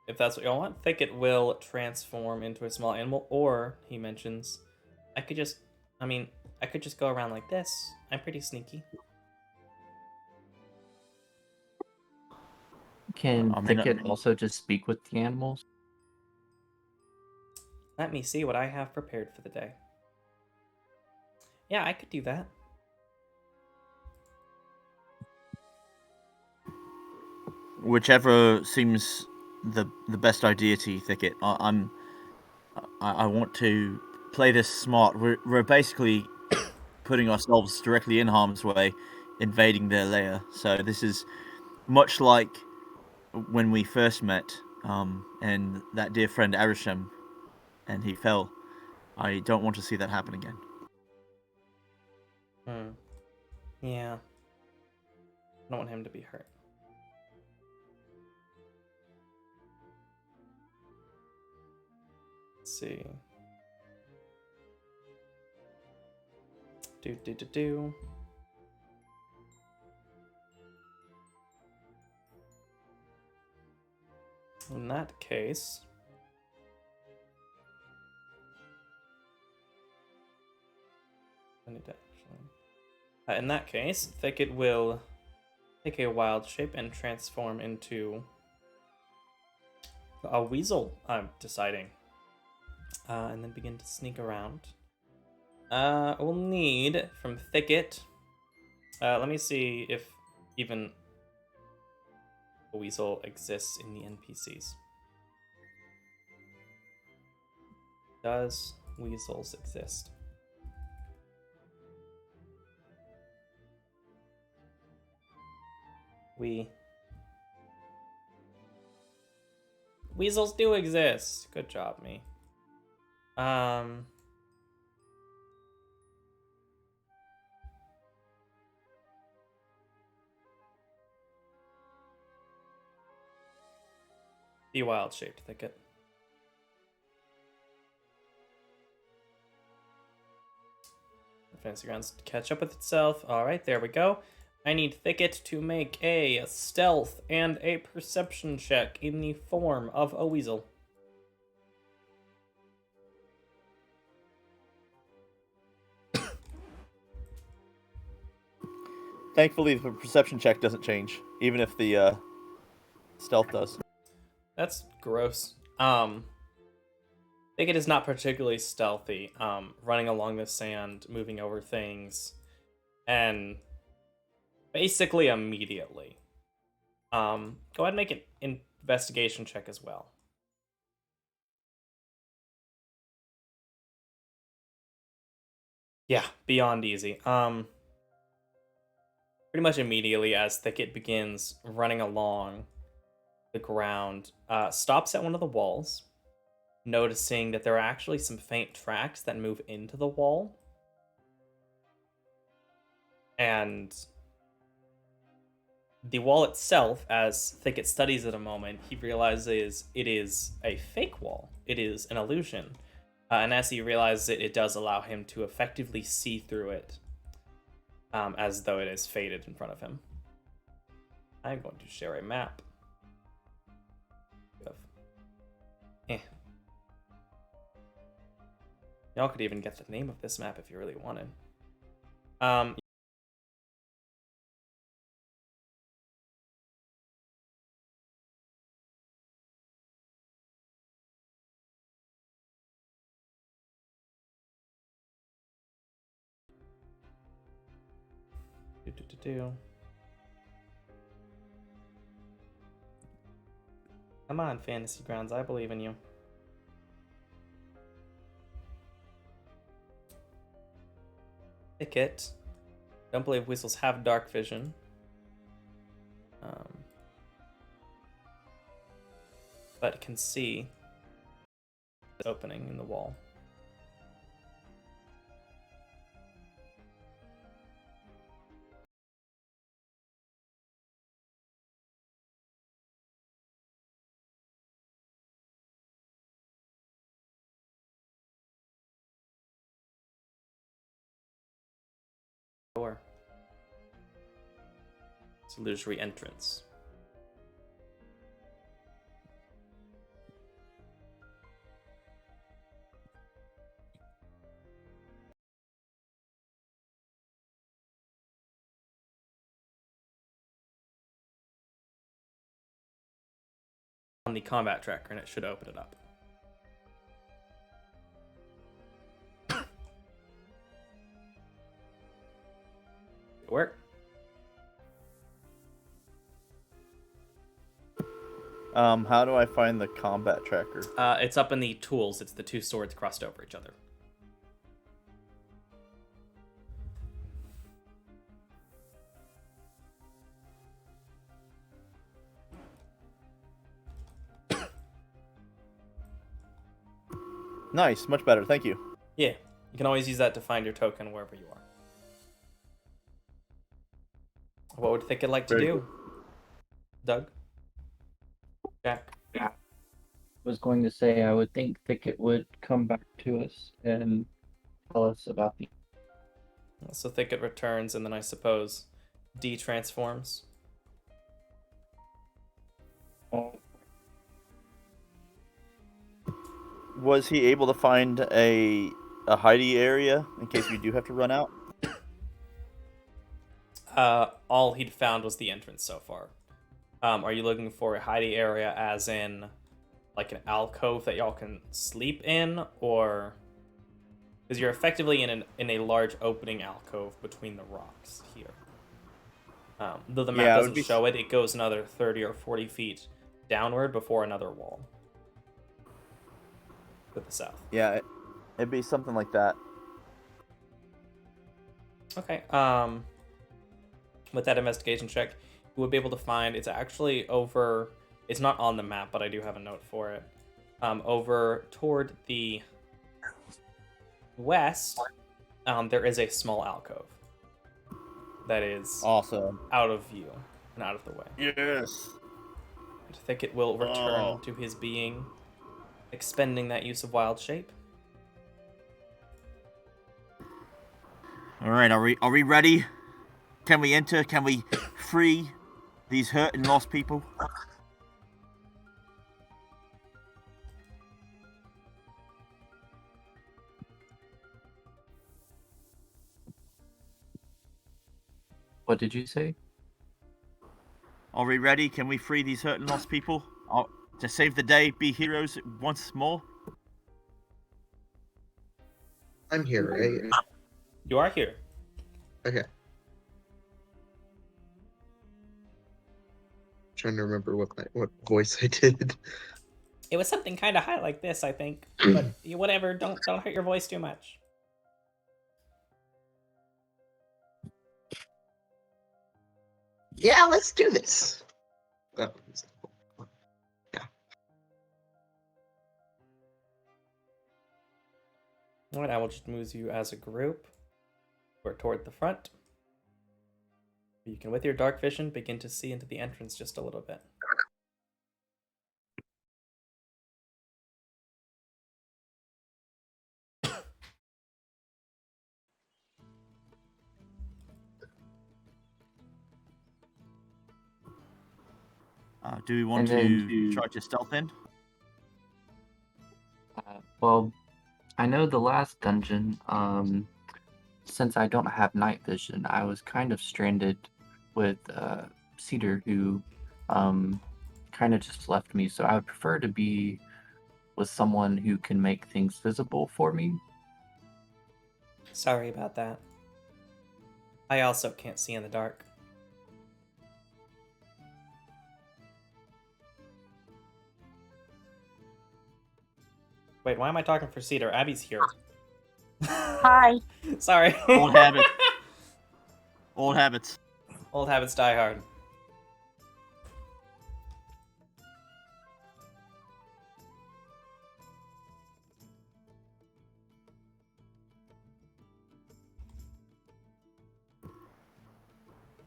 if that's what y'all want, Thicket will transform into a small animal, or he mentions, I could just go around like this. I'm pretty sneaky. Can I mean, Thicket also just speak with the animals? Let me see what I have prepared for the day. Yeah, I could do that. whichever seems the best idea to you, Thicket. I want to play this smart. We're basically putting ourselves directly in harm's way, invading their lair. So this is much like when we first met, and that dear friend Arishem, and he fell. I don't want to see that happen again. Yeah. I don't want him to be hurt. Let's see. Do. In that case, I need to actually. In that case, Thicket will take a wild shape and transform into a weasel. I'm deciding, and then begin to sneak around. We'll need from Thicket. Let me see if even a weasel exists in the NPCs. Does weasels exist? Weasels do exist. Good job, me. The wild-shaped thicket. Fancy grounds to catch up with itself. All right, there we go. I need Thicket to make a stealth and a perception check in the form of a weasel. Thankfully, the perception check doesn't change, even if the stealth does. That's gross. Thicket is not particularly stealthy. Running along the sand, moving over things, and basically immediately. Go ahead and make an investigation check as well. Yeah, beyond easy. Pretty much immediately as Thicket begins running along the ground, stops at one of the walls, noticing that there are actually some faint tracks that move into the wall. And the wall itself, as Thicket studies it a moment, he realizes it is a fake wall. It is an illusion. And as he realizes it, it does allow him to effectively see through it, as though it is faded in front of him. I'm going to share a map. Y'all could even get the name of this map if you really wanted. Come on, Fantasy Grounds, I believe in you. Thicket. Don't believe weasels have dark vision. But can see the opening in the wall. Door. It's illusory entrance. On the combat tracker, and it should open it up. It work? How do I find the combat tracker? It's up in the tools. It's the two swords crossed over each other. Nice, much better, thank you. Yeah, you can always use that to find your token wherever you are. What would Thicket like to Very do? Doug? Jack? Was going to say I would think Thicket would come back to us and tell us about the. So Thicket returns, and then I suppose D transforms. Was he able to find a hidey area in case we do have to run out? All he'd found was the entrance so far. Are you looking for a hidey area as in like an alcove that y'all can sleep in, or because you're effectively in a large opening alcove between the rocks here. Though the map doesn't show it, it goes another 30 or 40 feet downward before another wall to the south. Yeah, it'd be something like that. Okay. With that investigation check, you would be able to find it's actually over. It's not on the map, but I do have a note for it. Over toward the west, there is a small alcove that is awesome, out of view and out of the way. Yes. I think it will return to his being, expending that use of wild shape. All right, are we ready? Can we enter? Can we free these hurt and lost people? What did you say? Are we ready? Can we free these hurt and lost people? To save the day, be heroes once more? I'm here, right? You are here. Okay. Trying to remember what voice I did. It was something kind of high like this, I think. But whatever, don't hurt your voice too much. Yeah, let's do this. Yeah. Alright, I will just move you as a group. Or toward the front. You can, with your dark vision, begin to see into the entrance just a little bit. Do we want to try to stealth in? Well, I know the last dungeon, since I don't have night vision, I was kind of stranded with Cedar, who kind of just left me. So I would prefer to be with someone who can make things visible for me. Sorry about that. I also can't see in the dark. Wait, why am I talking for Cedar? Abby's here. Hi. Sorry. Old habit. Old habits. Old habits die hard.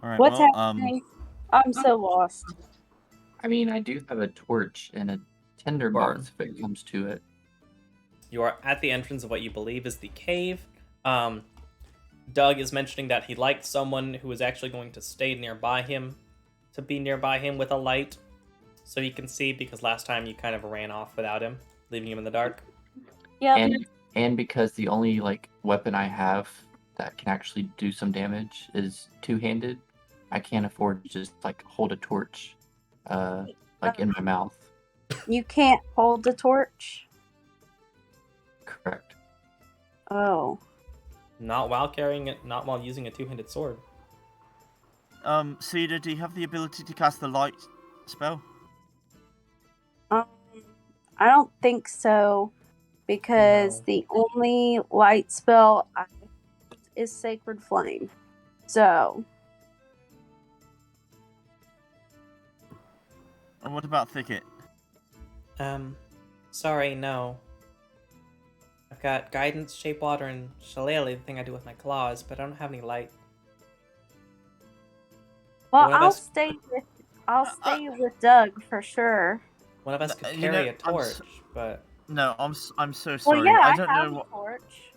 All right. What's well, happening? I'm so lost. I mean, I do have a torch and a tinderbox if it comes to it. You are at the entrance of what you believe is the cave. Doug is mentioning that he liked someone who was actually going to stay nearby him to be nearby him with a light so he can see, because last time you kind of ran off without him, leaving him in the dark. Yep. And because the only weapon I have that can actually do some damage is two-handed, I can't afford to just hold a torch in my mouth. You can't hold the torch? Correct. Oh. Not while carrying it, not while using a two-handed sword. Cedar, do you have the ability to cast the light spell? I don't think so, because No. the only light spell I use is Sacred Flame. So, And what about Thicket? Sorry, no. I've got Guidance, Shape Water, and Shillelagh, the thing I do with my claws, but I don't have any light. well, One of I'll us- stay with Doug for sure. One of us could You carry know, a torch, but... No, I'm so sorry. Well, yeah, I I don't have know. a torch.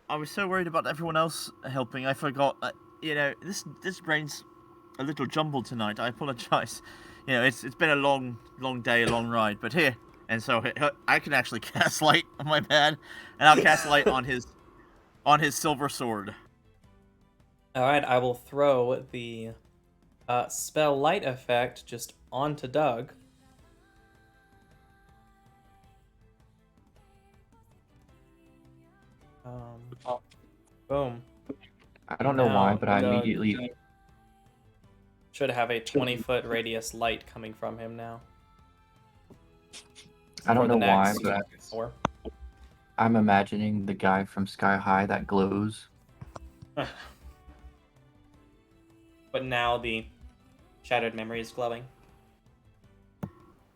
I was so worried about everyone else helping. I forgot. This brain's a little jumbled tonight. I apologize. It's been a long day, a long ride. But here, and so I can actually cast light on my bad, and I'll cast light on his silver sword. Alright, I will throw the spell light effect just onto Doug. Boom. I don't know why, Now, but I Doug immediately should have a 20-foot radius light coming from him now. I don't For the know why, next but hour. I'm imagining the guy from Sky High that glows. But now the shattered memory is glowing.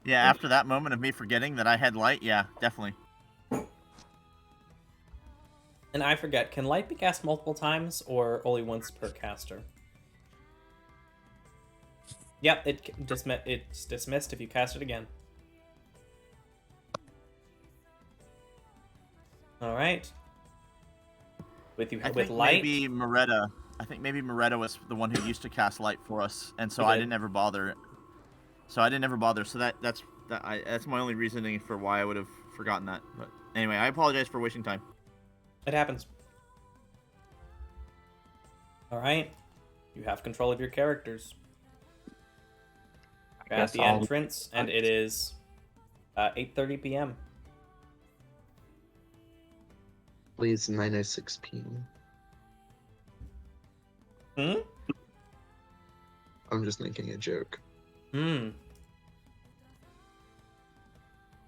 Yeah, after that moment of me forgetting that I had light, yeah, definitely. And I forget, can light be cast multiple times or only once per caster? Yep, it's dismissed if you cast it again. Alright. With light. Maybe Moretta. I think maybe Moretta was the one who used to cast light for us, and so He I did. didn't ever bother. So that's my only reasoning for why I would have forgotten that. But anyway, I apologize for wasting time. It happens. Alright. You have control of your characters. You're at guess the I'll- entrance, and it is 8:30 p.m. Please, 9:06 p.m. Hmm? I'm just making a joke. Hmm.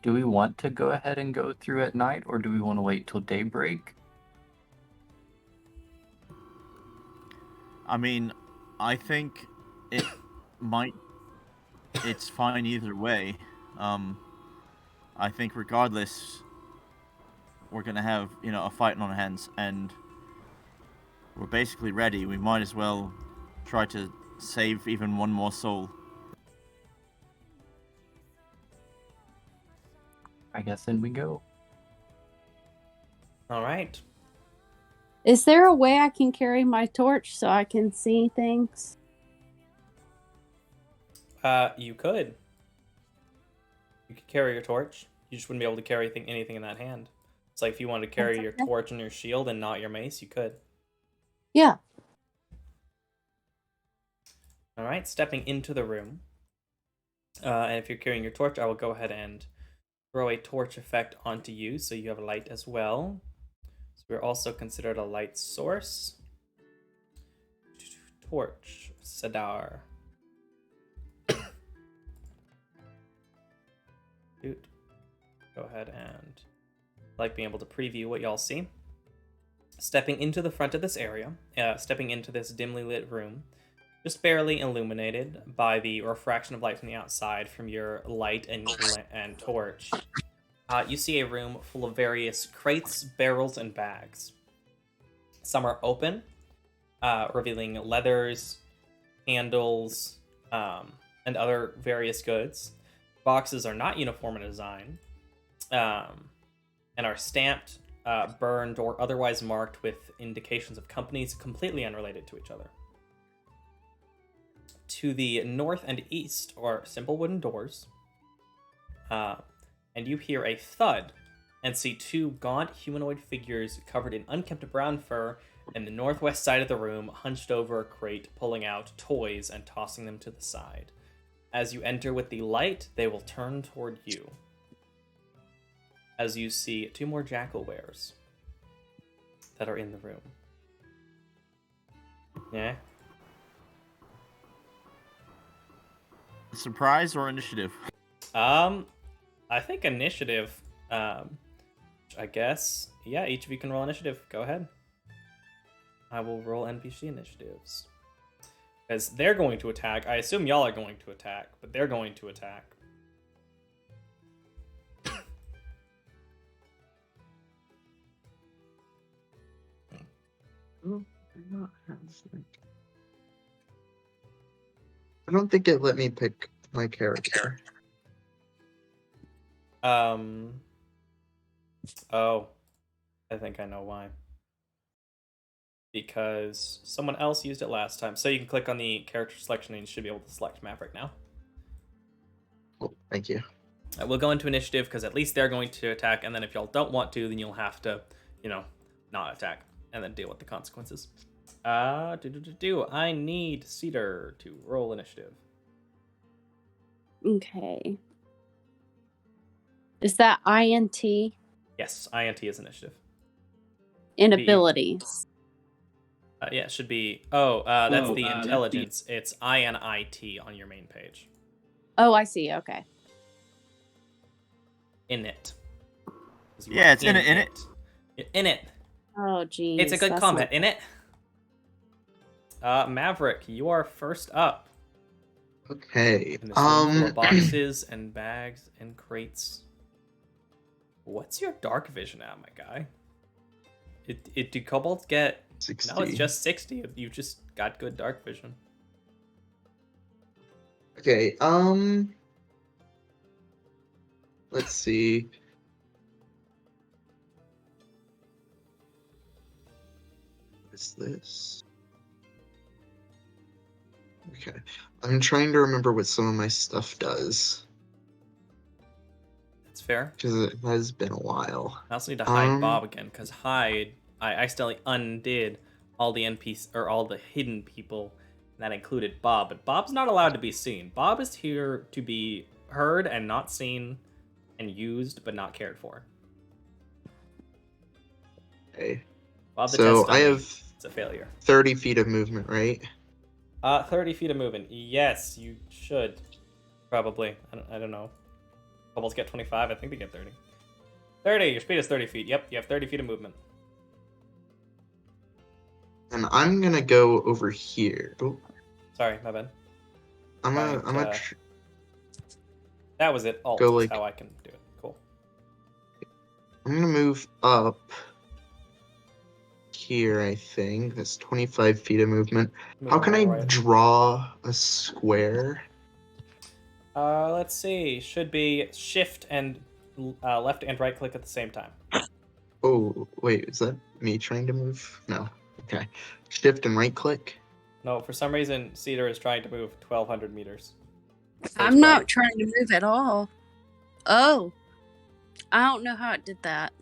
Do we want to go ahead and go through at night, or do we want to wait till daybreak? I mean, I think it might. It's fine either way. I think regardless, we're gonna have a fight on our hands, and we're basically ready. We might as well try to save even one more soul. I guess in we go. Alright. Is there a way I can carry my torch so I can see things? You could. You could carry your torch. You just wouldn't be able to carry anything in that hand. It's like if you wanted to carry your okay. torch and your shield and not your mace, you could. Yeah. Alright, stepping into the room. And if you're carrying your torch, I will go ahead and throw a torch effect onto you, so you have light as well. So we're also considered a light source. Torch, Sadar. Dude. Go ahead and like being able to preview what y'all see. Stepping into the front of this area, stepping into this dimly lit room, just barely illuminated by the refraction of light from the outside from your light and torch. You see a room full of various crates, barrels, and bags. Some are open, revealing leathers, handles, and other various goods. Boxes are not uniform in design, and are stamped, burned, or otherwise marked with indications of companies completely unrelated to each other. to the north and east are simple wooden doors. And you hear a thud and see two gaunt humanoid figures covered in unkempt brown fur in the northwest side of the room, hunched over a crate, pulling out toys and tossing them to the side. As you enter with the light, they will turn toward you. As you see two more jackal wares that are in the room. Yeah. Surprise or initiative? I think initiative. I guess. Yeah, each of you can roll initiative. Go ahead. I will roll NPC initiatives. Because they're going to attack. I assume y'all are going to attack, but they're going to attack. I don't think it let me pick my character. Oh. I think I know why. Because someone else used it last time. So you can click on the character selection and you should be able to select Maverick now. Cool, thank you. We'll go into initiative because at least they're going to attack, and then if y'all don't want to, then you'll have to, not attack and then deal with the consequences. I need Cedar to roll initiative. Okay. Is that INT? Yes, INT is initiative. Inabilities. Yeah, it should be. That's the intelligence. It's INIT on your main page. Oh, I see. Okay. In it. Yeah, it's in it. In it. Oh, geez. It's a good combat. In it. Maverick, you are first up. Okay. In this room full of boxes and bags and crates. What's your dark vision at, my guy? Do kobolds get 60. No, it's just 60. You just got good dark vision. Okay, let's see. What is this? Okay, I'm trying to remember what some of my stuff does. That's fair. Because it has been a while. I also need to hide Bob again, because I accidentally undid all the NPCs, or all the hidden people, and that included Bob. But Bob's not allowed to be seen. Bob is here to be heard and not seen, and used but not cared for. Okay. Bob the So test I dummy. have It's a failure. 30 feet of movement, right? 30 feet of movement. Yes, you should. Probably. I don't know. Kobolds get 25. I think they get 30. 30. Your speed is 30 feet. Yep, you have 30 feet of movement. And I'm gonna go over here. Oh, Sorry, my bad. I'm Right, gonna That was it. Alt Go is like- how I can do it. Cool. I'm gonna move up here, I think. That's 25 feet of movement. How can I Right. draw a square? Let's see. Should be shift and left and right click at the same time. Oh, wait, is that me trying to move? No. Okay. Shift and right click. No, for some reason, Cedar is trying to move 1,200 meters. I'm not trying to move at all. Oh. I don't know how it did that.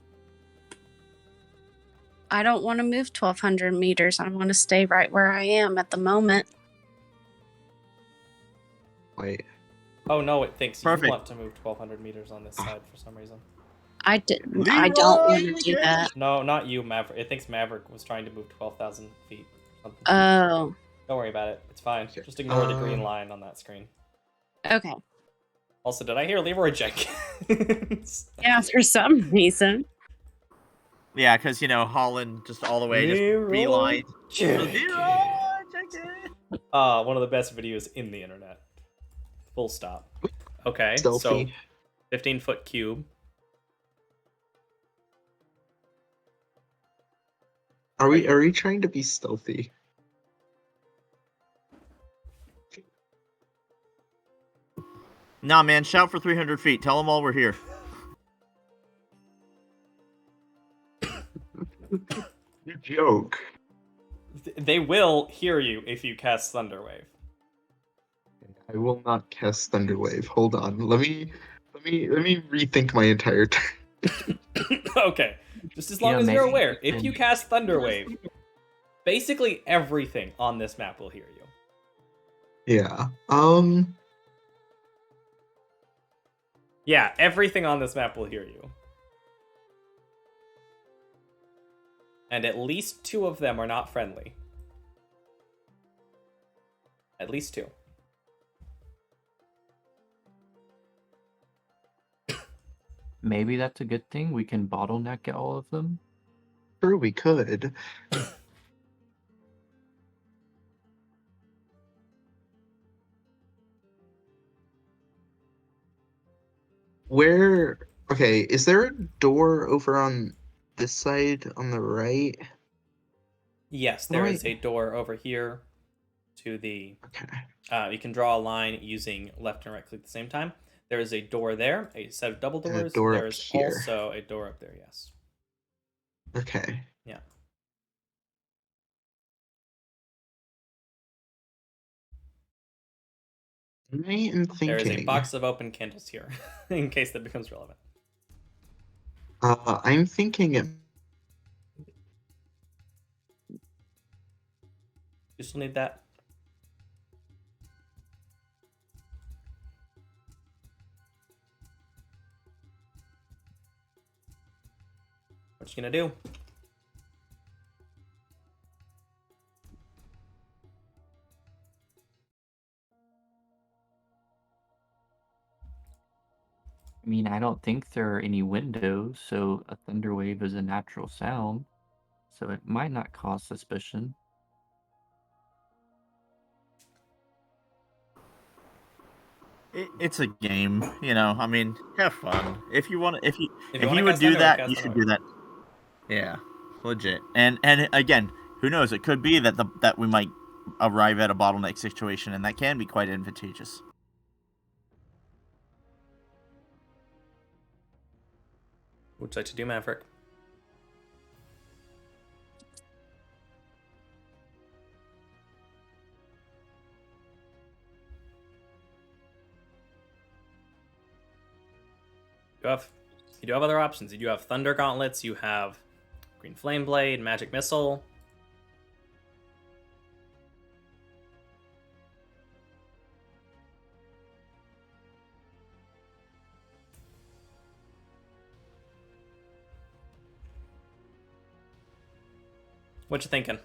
I don't want to move 1,200 meters. I want to stay right where I am at the moment. Wait. Oh no, it thinks Perfect. you want to move 1,200 meters on this side for some reason. I didn't. I don't want to do that. No, not you, Maverick. It thinks Maverick was trying to move 12,000 feet. Or something. Oh. Don't worry about it. It's fine. Just ignore the green line on that screen. Okay. Also, did I hear Leroy Jenkins? Yeah, for some reason. Yeah, because Holland just all the way just beeline. One of the best videos in the internet. Full stop. Okay, so Stealthy. 15-foot cube. Are we trying to be stealthy? Nah, man, shout for 300 feet. Tell them all we're here. You joke. They will hear you if you cast Thunderwave. I will not cast Thunderwave. Hold on. Let me rethink my entire turn. Okay, just as long Yeah, as you're maybe aware, you if you can- cast Thunderwave, basically everything on this map will hear you. Yeah. Yeah, everything on this map will hear you. And at least 2 of them are not friendly. At least 2. Maybe that's a good thing. We can bottleneck all of them. Sure, we could. Where? Okay, is there a door over on this side on the right? Yes, What do there I- is a door over here to the... Okay. you can draw a line using left and right click at the same time. There is a door there, a set of double And a doors. door There up is here. also a door up there, yes. Okay. Yeah. I am There is a thinking. box of open candles here, in case that becomes relevant. I'm thinking it. You still need that? What you gonna do? I mean, I don't think there are any windows, so a thunder wave is a natural sound, so it might not cause suspicion. It's a game, you know. I mean, have fun. If you want, if you wanna would cast do Thunderwave, that, cast you should Thunderwave. do that. Yeah, legit. And again, who knows? It could be that we might arrive at a bottleneck situation, and that can be quite advantageous. Would you like to do, Maverick? You do have other options. You do have Thunder Gauntlets, you have Green Flame Blade, Magic Missile. What you thinking?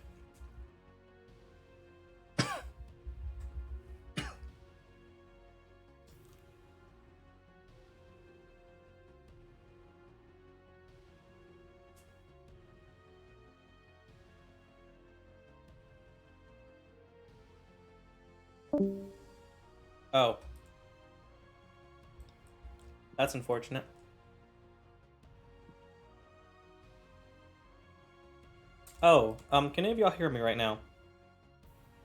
Oh. That's unfortunate. Oh, can any of y'all hear me right now?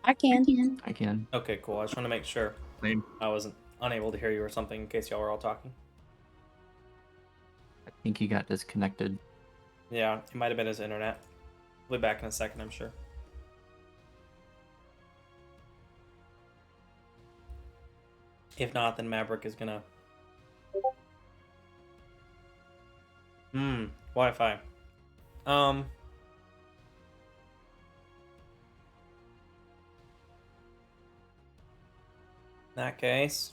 I can. I can. Okay, cool. I just want to make sure Same. I wasn't unable to hear you or something in case y'all were all talking. I think he got disconnected. Yeah, it might have been his internet. We'll be back in a second, I'm sure. If not, then Maverick is gonna... Wi-Fi. In that case...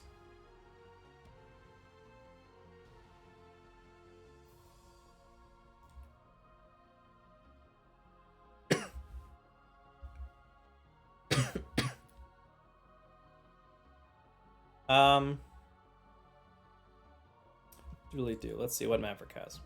Really do. Let's see what Maverick has.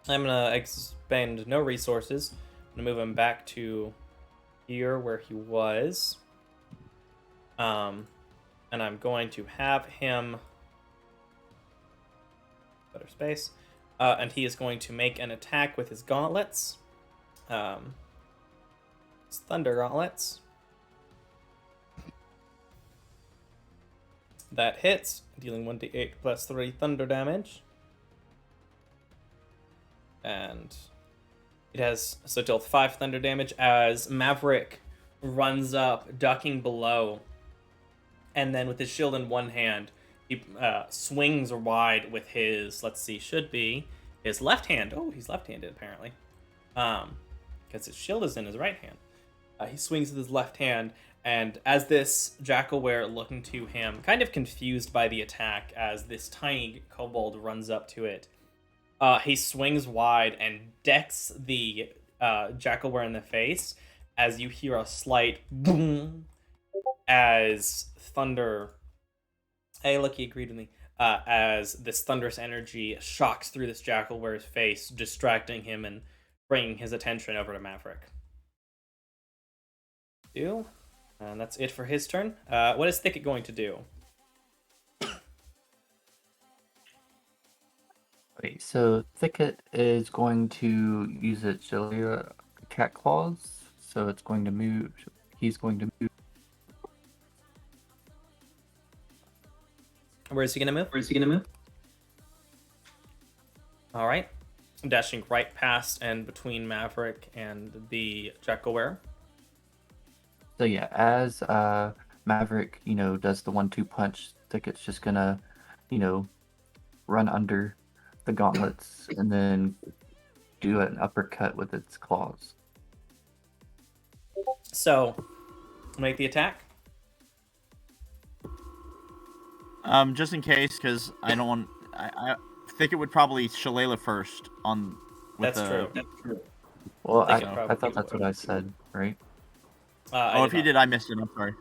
I'm gonna expend no resources. I'm gonna move him back to here where he was. And I'm going to have him better space. And he is going to make an attack with his gauntlets. His thunder gauntlets. That hits, dealing 1d8 plus 3 thunder damage. And it has so dealt 5 thunder damage as Maverick runs up, ducking below. And then with his shield in one hand, he swings wide with his, let's see, should be his left hand. Oh, he's left-handed apparently. Because his shield is in his right hand. He swings with his left hand, and as this Jackalware looking to him, kind of confused by the attack as this tiny kobold runs up to it, he swings wide and decks the Jackalware in the face as you hear a slight boom as thunder... Hey, look, he agreed with me. As this thunderous energy shocks through this Jackalware's face, distracting him and bringing his attention over to Maverick. And that's it for his turn. What is Thicket going to do? Okay, so Thicket is going to use its Jalea cat claws. So it's going to move. He's going to move. Where is he going to move? All right. Dashing right past and between Maverick and the Jackalware. So yeah, as Maverick, does the 1-2 punch, Thicket's just gonna, run under the gauntlets and then do an uppercut with its claws. So, make the attack. Just in case, because I don't want. I think it would probably Shillelagh first on. That's true. Well, I probably thought that's would. what I said, right? If you did, I missed it. I'm sorry.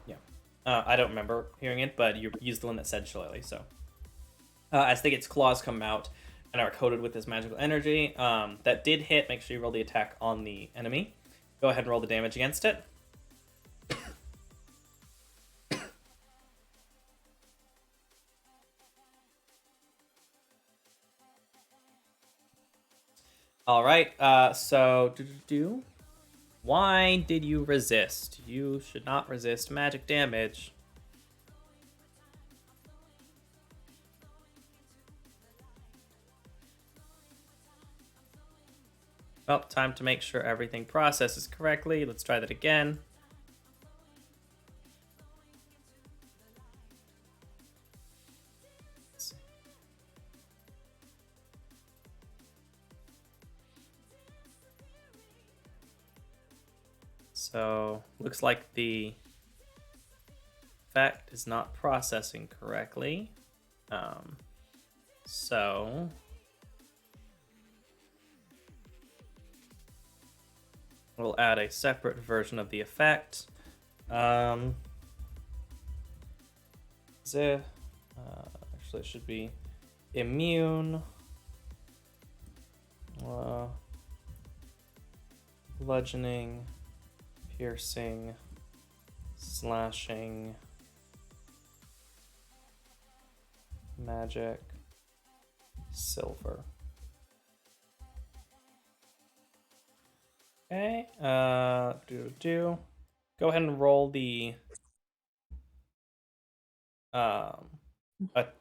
Yeah. I don't remember hearing it, but you used the one that said Shillelagh, so. As Thicket's claws come out and are coated with this magical energy, that did hit. Make sure you roll the attack on the enemy. Go ahead and roll the damage against it. All right. So, why did you resist? You should not resist magic damage. Well, time to make sure everything processes correctly. Let's try that again. So, looks like the effect is not processing correctly. So... we'll add a separate version of the effect. Actually, it should be immune. Bludgeoning, piercing, slashing, magic, silver. Okay, go ahead and roll the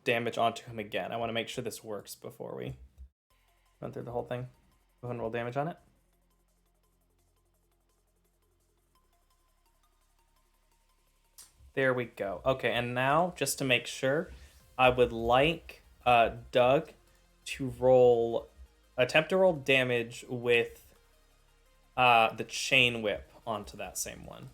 damage onto him again. I want to make sure this works before we run through the whole thing. Go ahead and roll damage on it. There we go. Okay, and now, just to make sure, I would like Doug to attempt to roll damage with the chain whip onto that same one.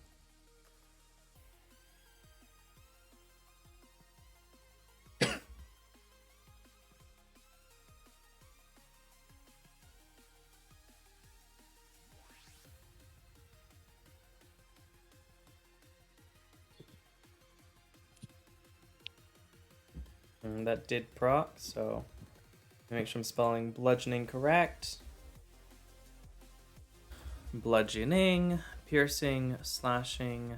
And that did proc, so make sure I'm spelling bludgeoning correct. Bludgeoning, piercing, slashing,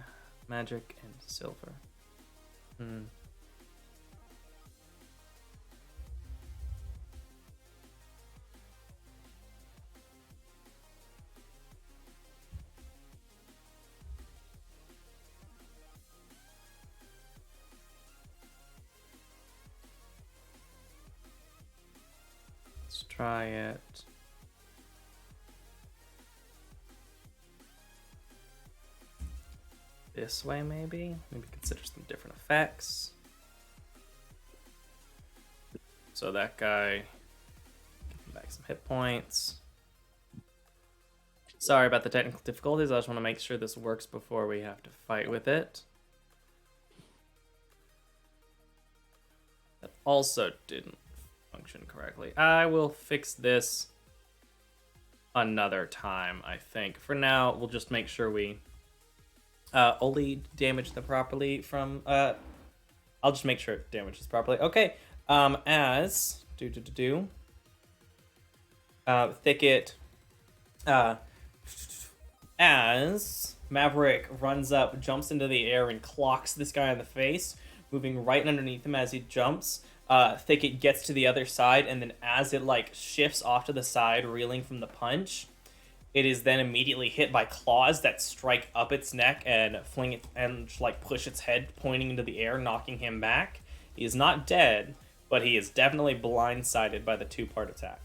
magic, and silver. Let's try it. This way, maybe? Maybe consider some different effects. So that guy, give him back some hit points. Sorry about the technical difficulties. I just want to make sure this works before we have to fight with it. That also didn't function correctly. I will fix this another time, I think. For now, we'll just make sure we only damage them properly from... I'll just make sure it damages properly. Okay, as... Thicket... as Maverick runs up, jumps into the air, and clocks this guy in the face, moving right underneath him as he jumps. Thicket gets to the other side, and then as it like shifts off to the side, reeling from the punch, it is then immediately hit by claws that strike up its neck and fling it and like push its head pointing into the air, knocking him back. He is not dead, but he is definitely blindsided by the two-part attack.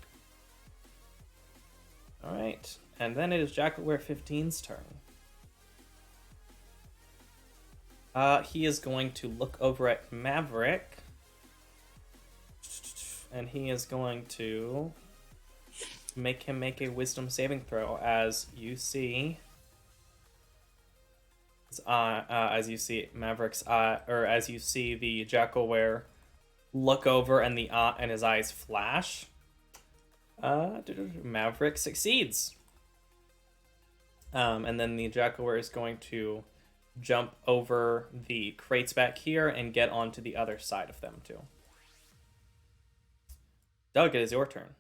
All right. And then it is Jackalware 15's turn. He is going to look over at Maverick. And he is going to make him make a wisdom saving throw as you see... as you see Maverick's or as you see the Jackalware look over and and his eyes flash. Maverick succeeds. And then the Jackalware is going to jump over the crates back here and get onto the other side of them too. Doug, it is your turn.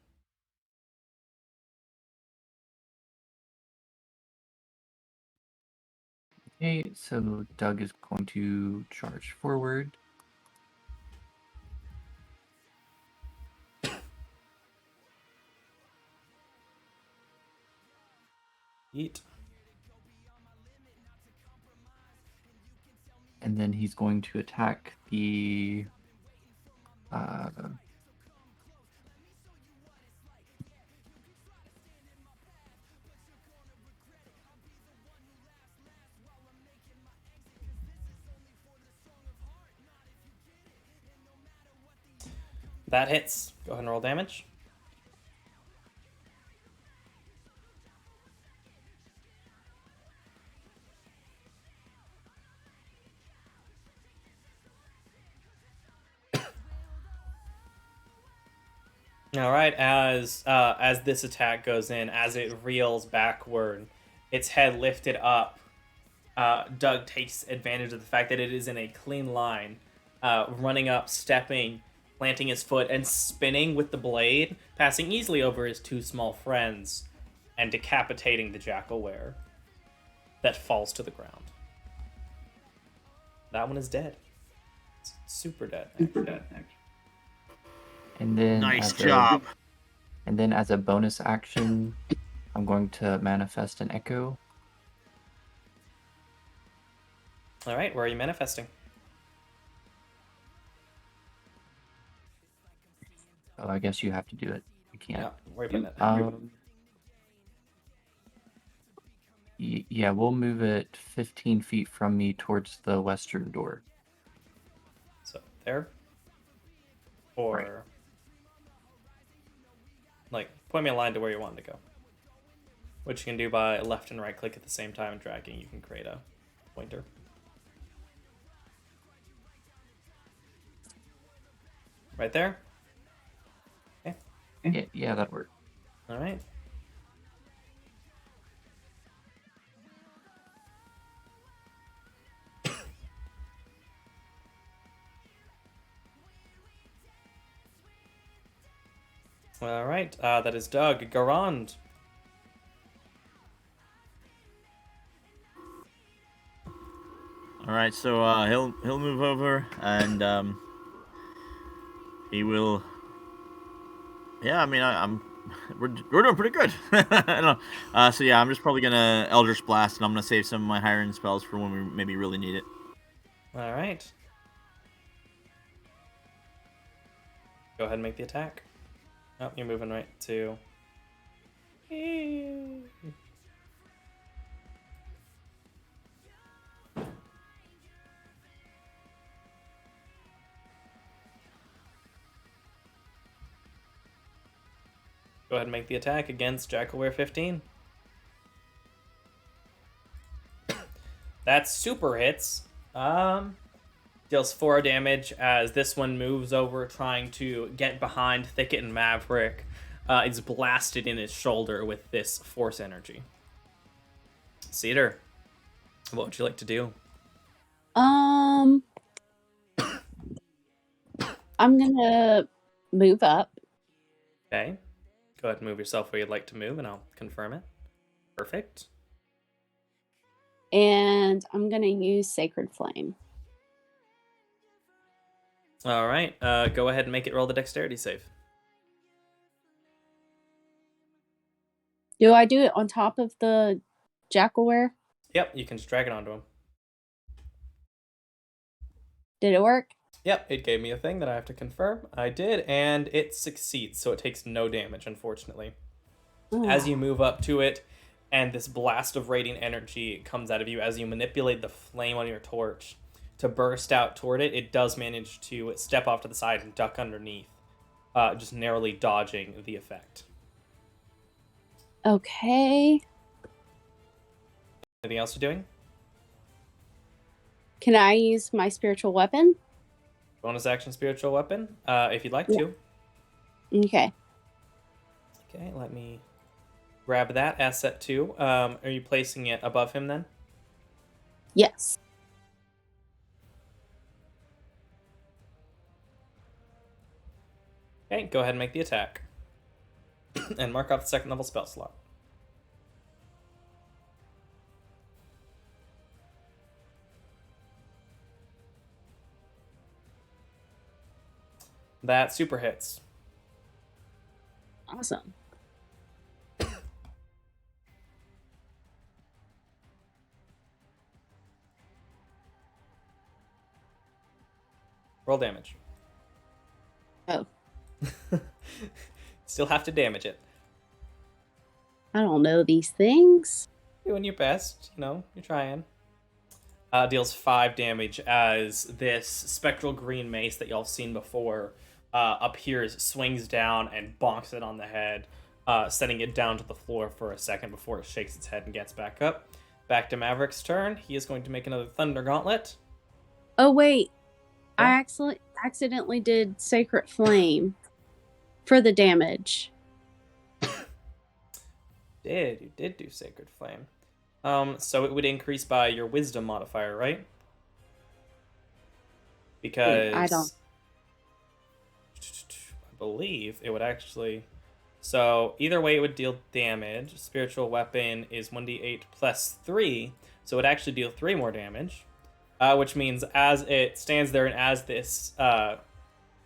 Okay, so Doug is going to charge forward. Yeet. And then he's going to attack the That hits. Go ahead and roll damage. All right, as this attack goes in, as it reels backward, its head lifted up, Doug takes advantage of the fact that it is in a clean line, running up, stepping, planting his foot, and spinning with the blade, passing easily over his two small friends, and decapitating the Jackalware that falls to the ground. That one is dead. It's super dead. Actually. And then Nice job. And then as a bonus action, I'm going to manifest an echo. All right, where are you manifesting? Oh, I guess you have to do it. You can't. Yeah, where are you putting it? Yeah, we'll move it 15 feet from me towards the western door. So there? Or... Right. Like, point me a line to where you want it to go. Which you can do by left and right click at the same time and dragging. You can create a pointer. Right there? Okay. Yeah, that worked. All right. All right, that is Doug. Garand. All right, so he'll move over and he will. Yeah, I mean we're doing pretty good. I don't know. So yeah, I'm just probably gonna Eldritch Blast, and I'm gonna save some of my higher end spells for when we maybe really need it. All right. Go ahead and make the attack. Oh, you're moving right to. Go ahead and make the attack against Jackalware 15. That super hits. Deals 4 damage as this one moves over trying to get behind Thicket and Maverick. It's blasted in his shoulder with this force energy. Cedar, what would you like to do? I'm gonna move up. Okay. Go ahead and move yourself where you'd like to move, and I'll confirm it. Perfect. And I'm gonna use Sacred Flame. All right. Go ahead and make it roll the dexterity save. Do I do it on top of the Jackalware? Yep, you can just drag it onto him. Did it work? Yep, it gave me a thing that I have to confirm. I did, and it succeeds, so it takes no damage, unfortunately. As you move up to it, and this blast of radiant energy comes out of you as you manipulate the flame on your torch to burst out toward it, it does manage to step off to the side and duck underneath, just narrowly dodging the effect. Okay. Anything else you're doing? Can I use my spiritual weapon? Bonus action spiritual weapon, if you'd like to. Okay. Okay, let me grab that asset too. Are you placing it above him then? Yes. Okay, go ahead and make the attack. And mark off the second level spell slot. That super hits. Awesome. Roll damage. Oh. Still have to damage it. I don't know these things. Doing your best, you're trying. Deals 5 damage as this spectral green mace that y'all have seen before appears, swings down, and bonks it on the head, sending it down to the floor for a second before it shakes its head and gets back up. Back to Maverick's turn. He is going to make another Thunder Gauntlet. Oh, wait. Yeah. I accidentally did Sacred Flame for the damage. You did do Sacred Flame. So it would increase by your Wisdom modifier, right? Because I don't. I believe it would actually. So either way, it would deal damage. Spiritual weapon is 1d8 plus 3, so it would actually deal 3 more damage. Which means as it stands there and as this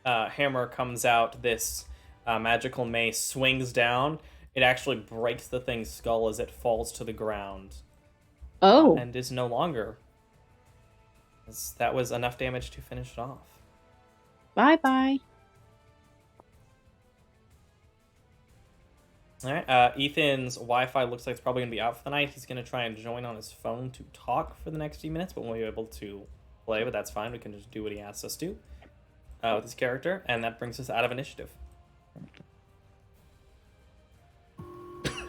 hammer comes out, this magical mace swings down. It actually breaks the thing's skull as it falls to the ground. Oh. And is no longer. That was enough damage to finish it off. Bye-bye. All right. Ethan's Wi-Fi looks like it's probably going to be out for the night. He's going to try and join on his phone to talk for the next few minutes, but won't be able to play, but that's fine. We can just do what he asks us to with his character, and that brings us out of initiative.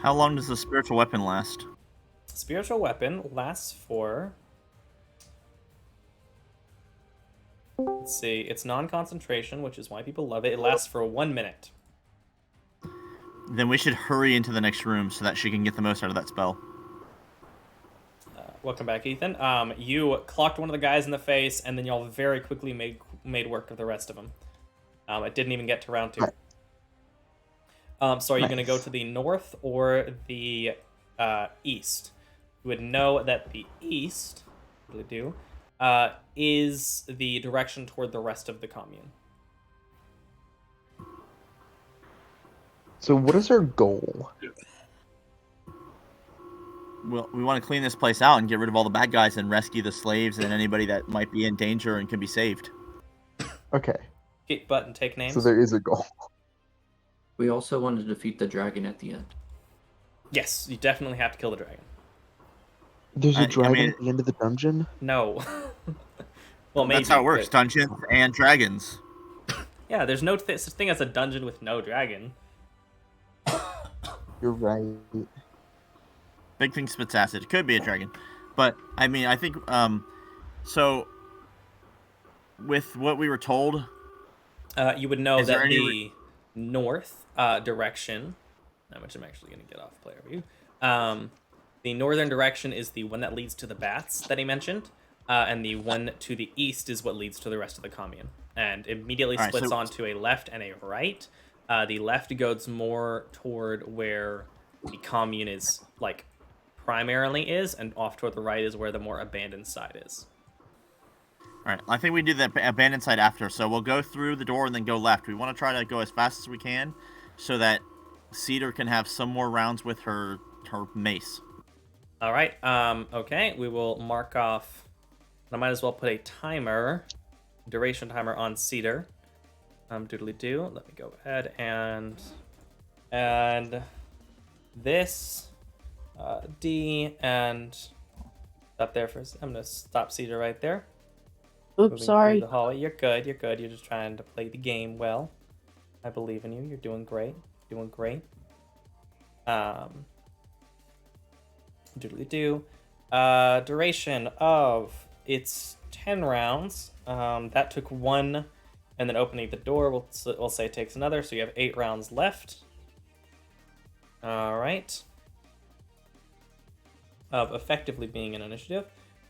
How long does the spiritual weapon last? Spiritual weapon lasts for... Let's see. It's non-concentration, which is why people love it. It lasts for 1 minute. Then we should hurry into the next room so that she can get the most out of that spell. Welcome back, Ethan. You clocked one of the guys in the face, and then y'all very quickly made work of the rest of them. It didn't even get to round 2. So are you going to go to the north or the east? You would know that the east, really do, is the direction toward the rest of the commune. So what is our goal? Well, we want to clean this place out and get rid of all the bad guys and rescue the slaves and anybody that might be in danger and can be saved. Okay. Hit button, take names. So there is a goal. We also want to defeat the dragon at the end. Yes, you definitely have to kill the dragon. There's a I dragon mean, at the end of the dungeon? No. Well, maybe. that's how it works. But Dungeons and Dragons. yeah, there's no such thing as a dungeon with no dragon. You're right. Big Thing spits acid. It could be a dragon, but I mean, I think so. With what we were told, You would know Is there that any the north direction, which I'm actually going to get off player view. The northern direction is the one that leads to the baths that he mentioned, and the one to the east is what leads to the rest of the commune, and immediately All right, splits so- onto a left and a right. The left goes more toward where the commune is, like, primarily is, and off toward the right is where the more abandoned side is. all right, I think we do the abandoned side after. So we'll go through the door and then go left. We want to try to go as fast as we can, so that Cedar can have some more rounds with her mace. All right. Okay. We will mark off. I might as well put a timer, duration timer on Cedar. Doodly do. Let me go ahead and this D and up there first. I'm gonna stop Cedar right there. Oops, Moving sorry. through the hallway. You're good. You're good. You're just trying to play the game well. I believe in you. You're doing great. Doing great. Doodly do. Duration of it's 10 rounds. That took 1, and then opening the door we'll say it takes another. So you have 8 rounds left. All right. Of effectively being an initiative.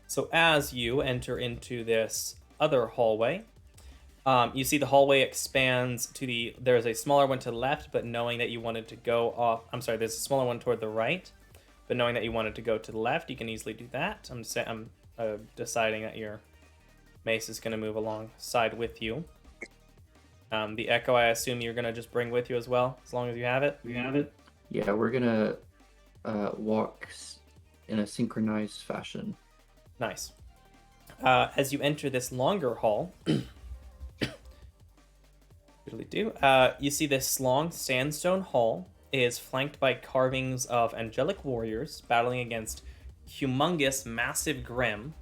So as you enter into this other hallway, you see the hallway expands to there's a smaller one to the left, but knowing that you wanted to go off, I'm sorry, there's a smaller one toward the right, but knowing that you wanted to go to the left, you can easily do that. I'm deciding that your mace is going to move alongside with you. The echo, I assume you're going to just bring with you as well, as long as you have it. Yeah, we're gonna walk in a synchronized fashion. Nice. As you enter this longer hall, you see this long sandstone hall is flanked by carvings of angelic warriors battling against humongous, massive grim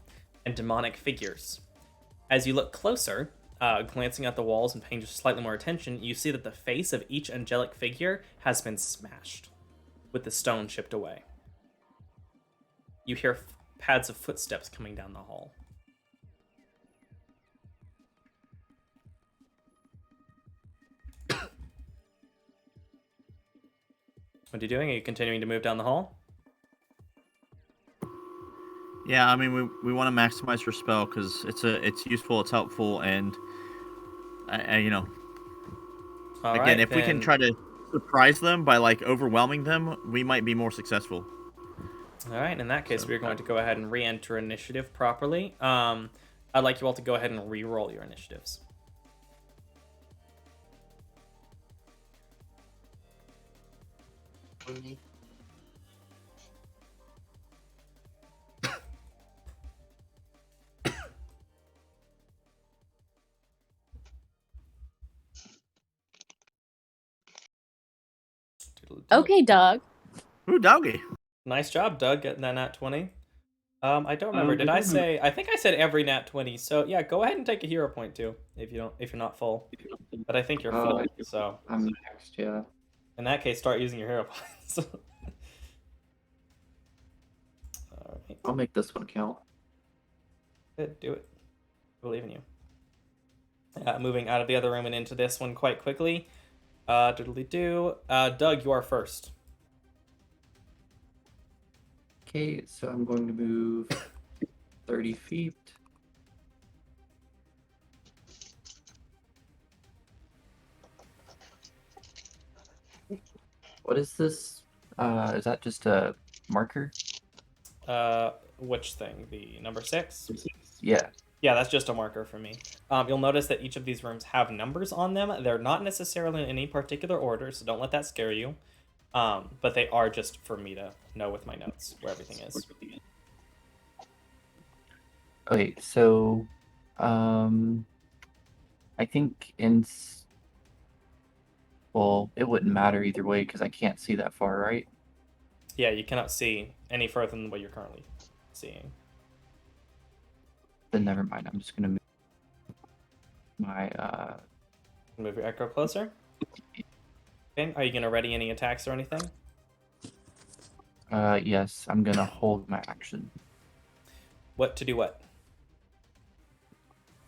and demonic figures. As you look closer, glancing at the walls and paying just slightly more attention, you see that the face of each angelic figure has been smashed, with the stone chipped away. You hear pads of footsteps coming down the hall. What are you doing? Are you continuing to move down the hall? Yeah, I mean, we want to maximize her spell because it's useful, it's helpful, and you know, All again, right, if we can then- try to surprise them by like overwhelming them, we might be more successful. All right, in that case, we're going to go ahead and re-enter initiative properly. I'd like you all to go ahead and re-roll your initiatives. Okay, Doug. Ooh, doggy. Nice job, Doug, getting that nat 20. I don't remember. Did I say? I think I said every nat 20. So yeah, go ahead and take a hero point too, if you're not full. But I think you're full. So I'm next, yeah. in that case, start using your hero points. All right, I'll make this one count. good. Do it. I believe in you. Moving out of the other room and into this one quite quickly. Doodly-doo. Doug, you are first. Okay, so I'm going to move 30 feet. What is this? Is that just a marker? Which thing? The number 6? Yeah. Yeah, that's just a marker for me. You'll notice that each of these rooms have numbers on them. They're not necessarily in any particular order, so don't let that scare you. But they are just for me to know with my notes where everything is. Okay, so I think Well, it wouldn't matter either way because I can't see that far, right? Yeah, you cannot see any further than what you're currently seeing. Then never mind. I'm just gonna move my Move your echo closer. Okay, are you gonna ready any attacks or anything? yes, I'm gonna hold my action What to do what?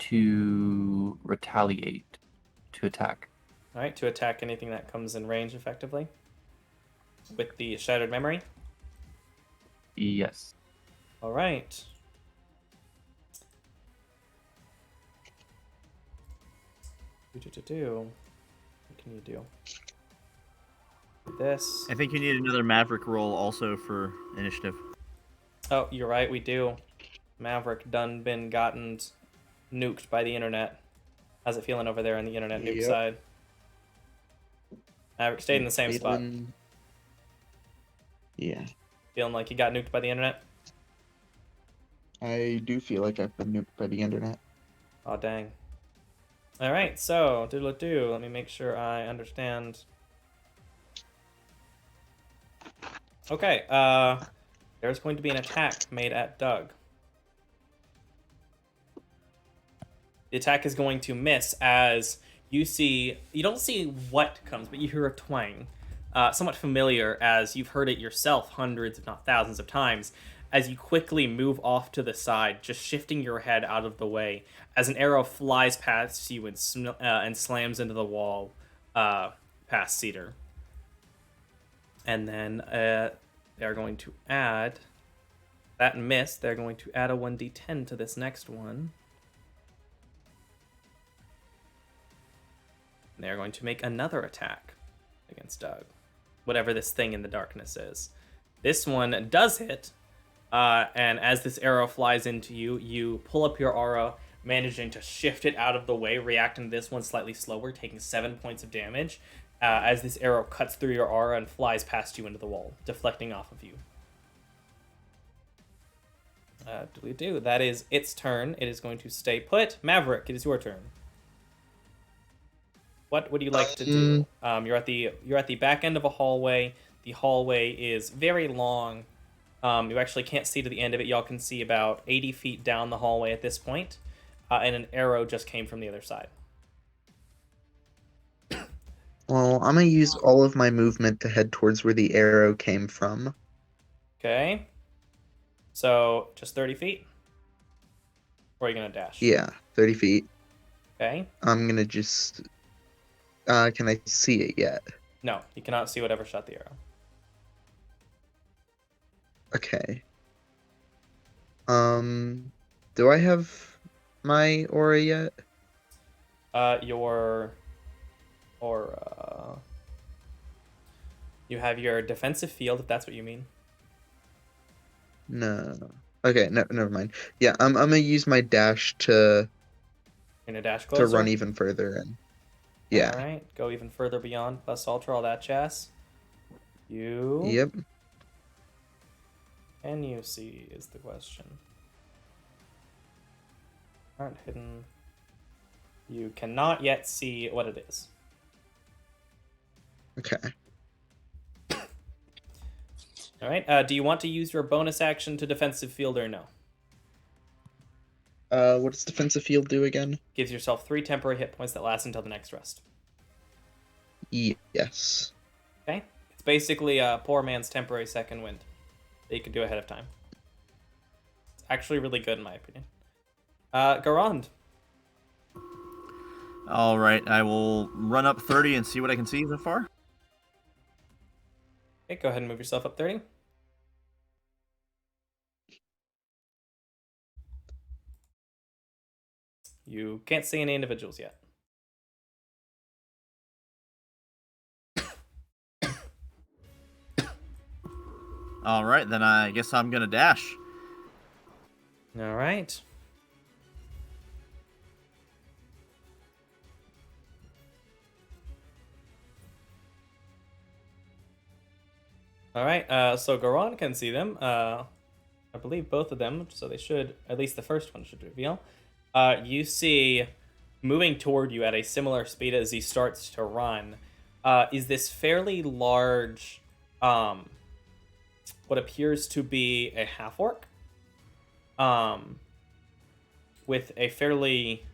to retaliate, to attack. All right, to attack anything that comes in range effectively. With the Shattered Memory. Yes. All right. What can you do? This. I think you need another Maverick roll also for initiative. Oh, you're right, we do. Maverick done been gotten nuked by the internet. How's it feeling over there on the internet nuke Yep. side? Maverick stayed in the same spot. Yeah. Feeling like you got nuked by the internet? I do feel like I've been nuked by the internet. Oh, dang. Alright, so, doodle-doo, let me make sure I understand. Okay, there's going to be an attack made at Doug. The attack is going to miss as you don't see what comes, but you hear a twang. Somewhat familiar as you've heard it yourself hundreds, if not thousands of times, as you quickly move off to the side, just shifting your head out of the way, as an arrow flies past you and slams into the wall past Cedar. And then they're going to add that miss. They're going to add a 1d10 to this next one. And they're going to make another attack against Doug, whatever this thing in the darkness is. This one does hit, and as this arrow flies into you, you pull up your aura, managing to shift it out of the way, reacting to this one slightly slower, taking 7 points of damage, as this arrow cuts through your aura and flies past you into the wall, deflecting off of you. That is its turn. It is going to stay put. Maverick, it is your turn. What would you like to do? You're at the back end of a hallway. The hallway is very long. You actually can't see to the end of it. Y'all can see about 80 feet down the hallway at this point, and an arrow just came from the other side. Well, I'm gonna use all of my movement to head towards where the arrow came from. Okay. So just 30 feet? Or are you gonna dash? Yeah, 30 feet. Okay. I'm gonna just... can I see it yet? No, you cannot see whatever shot the arrow. Okay. Do I have my aura yet? You have your defensive field, if that's what you mean. No. Okay, no, never mind. Yeah, I'm gonna use my dash to You're gonna dash closer? run even further and yeah. Alright, go even further beyond plus ultra, all that jazz. Yep. Can you see is the question. Aren't hidden. You cannot yet see what it is. Okay. Alright, do you want to use your bonus action to defensive field or no? What does defensive field do again? Gives yourself 3 temporary hit points that last until the next rest. Yes. Okay? It's basically a poor man's temporary second wind that you can do ahead of time. It's actually really good in my opinion. Garand. All right, I will run up 30 and see what I can see so far. Okay, go ahead and move yourself up 30. You can't see any individuals yet. All right, then I guess I'm gonna dash. All right. All right. So Garon can see them. I believe both of them. So they should, at least the first one should reveal. You see, moving toward you at a similar speed as he starts to run, is this fairly large, what appears to be a half-orc, with a fairly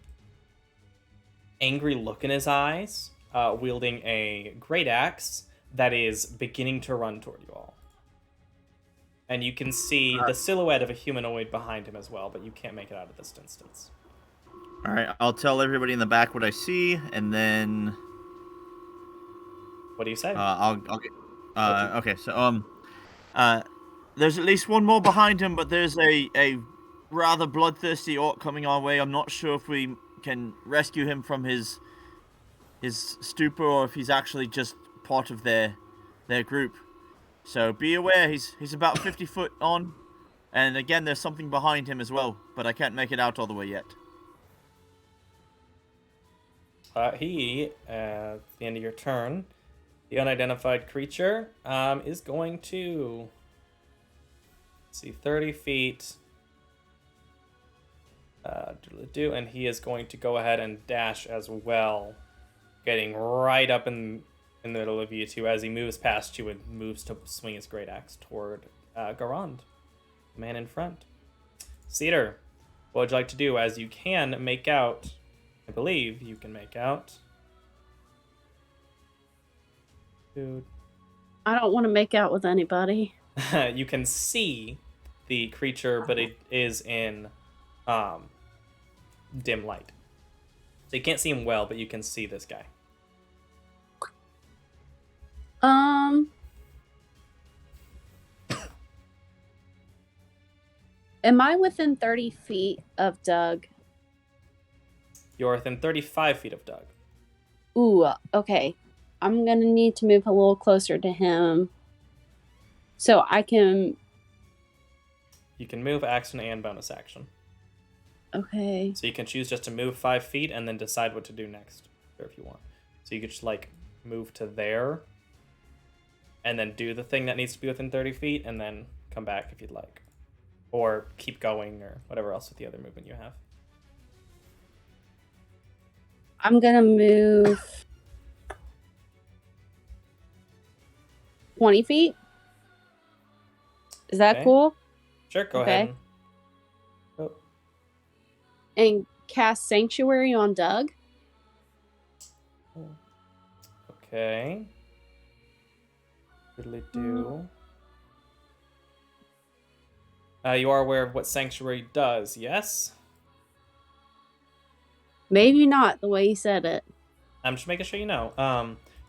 angry look in his eyes, wielding a great axe that is beginning to run toward you all. And you can see the silhouette of a humanoid behind him as well, but you can't make it out at this distance. All right, I'll tell everybody in the back what I see, and then What do you say? I'll get. Okay, so there's at least one more behind him, but there's a rather bloodthirsty orc coming our way. I'm not sure if we can rescue him from his stupor or if he's actually just part of their group. So be aware, he's about 50 foot on, and again there's something behind him as well, but I can't make it out all the way yet. He, at the end of your turn, the unidentified creature, is going to, let's see, 30 feet, and he is going to go ahead and dash as well, getting right up in the middle of you two as he moves past you and moves to swing his great axe toward Garand, the man in front. Cedar, what would you like to do? As you can make out, I believe you can make out. Dude. I don't want to make out with anybody. You can see the creature, but it is in dim light. So you can't see him well, but you can see this guy. Am I within 30 feet of Doug? You're within 35 feet of Doug. Ooh, okay. I'm gonna need to move a little closer to him so I can... You can move action and bonus action. Okay. So you can choose just to move 5 feet and then decide what to do next, or if you want. So you could just like move to there and then do the thing that needs to be within 30 feet and then come back if you'd like. Or keep going or whatever else with the other movement you have. I'm gonna move 20 feet. Is that Okay. cool? Sure, go Okay. ahead. Oh. And cast Sanctuary on Doug? Okay. Fiddly do. You are aware of what Sanctuary does, yes? Maybe not the way he said it. I'm just making sure you know.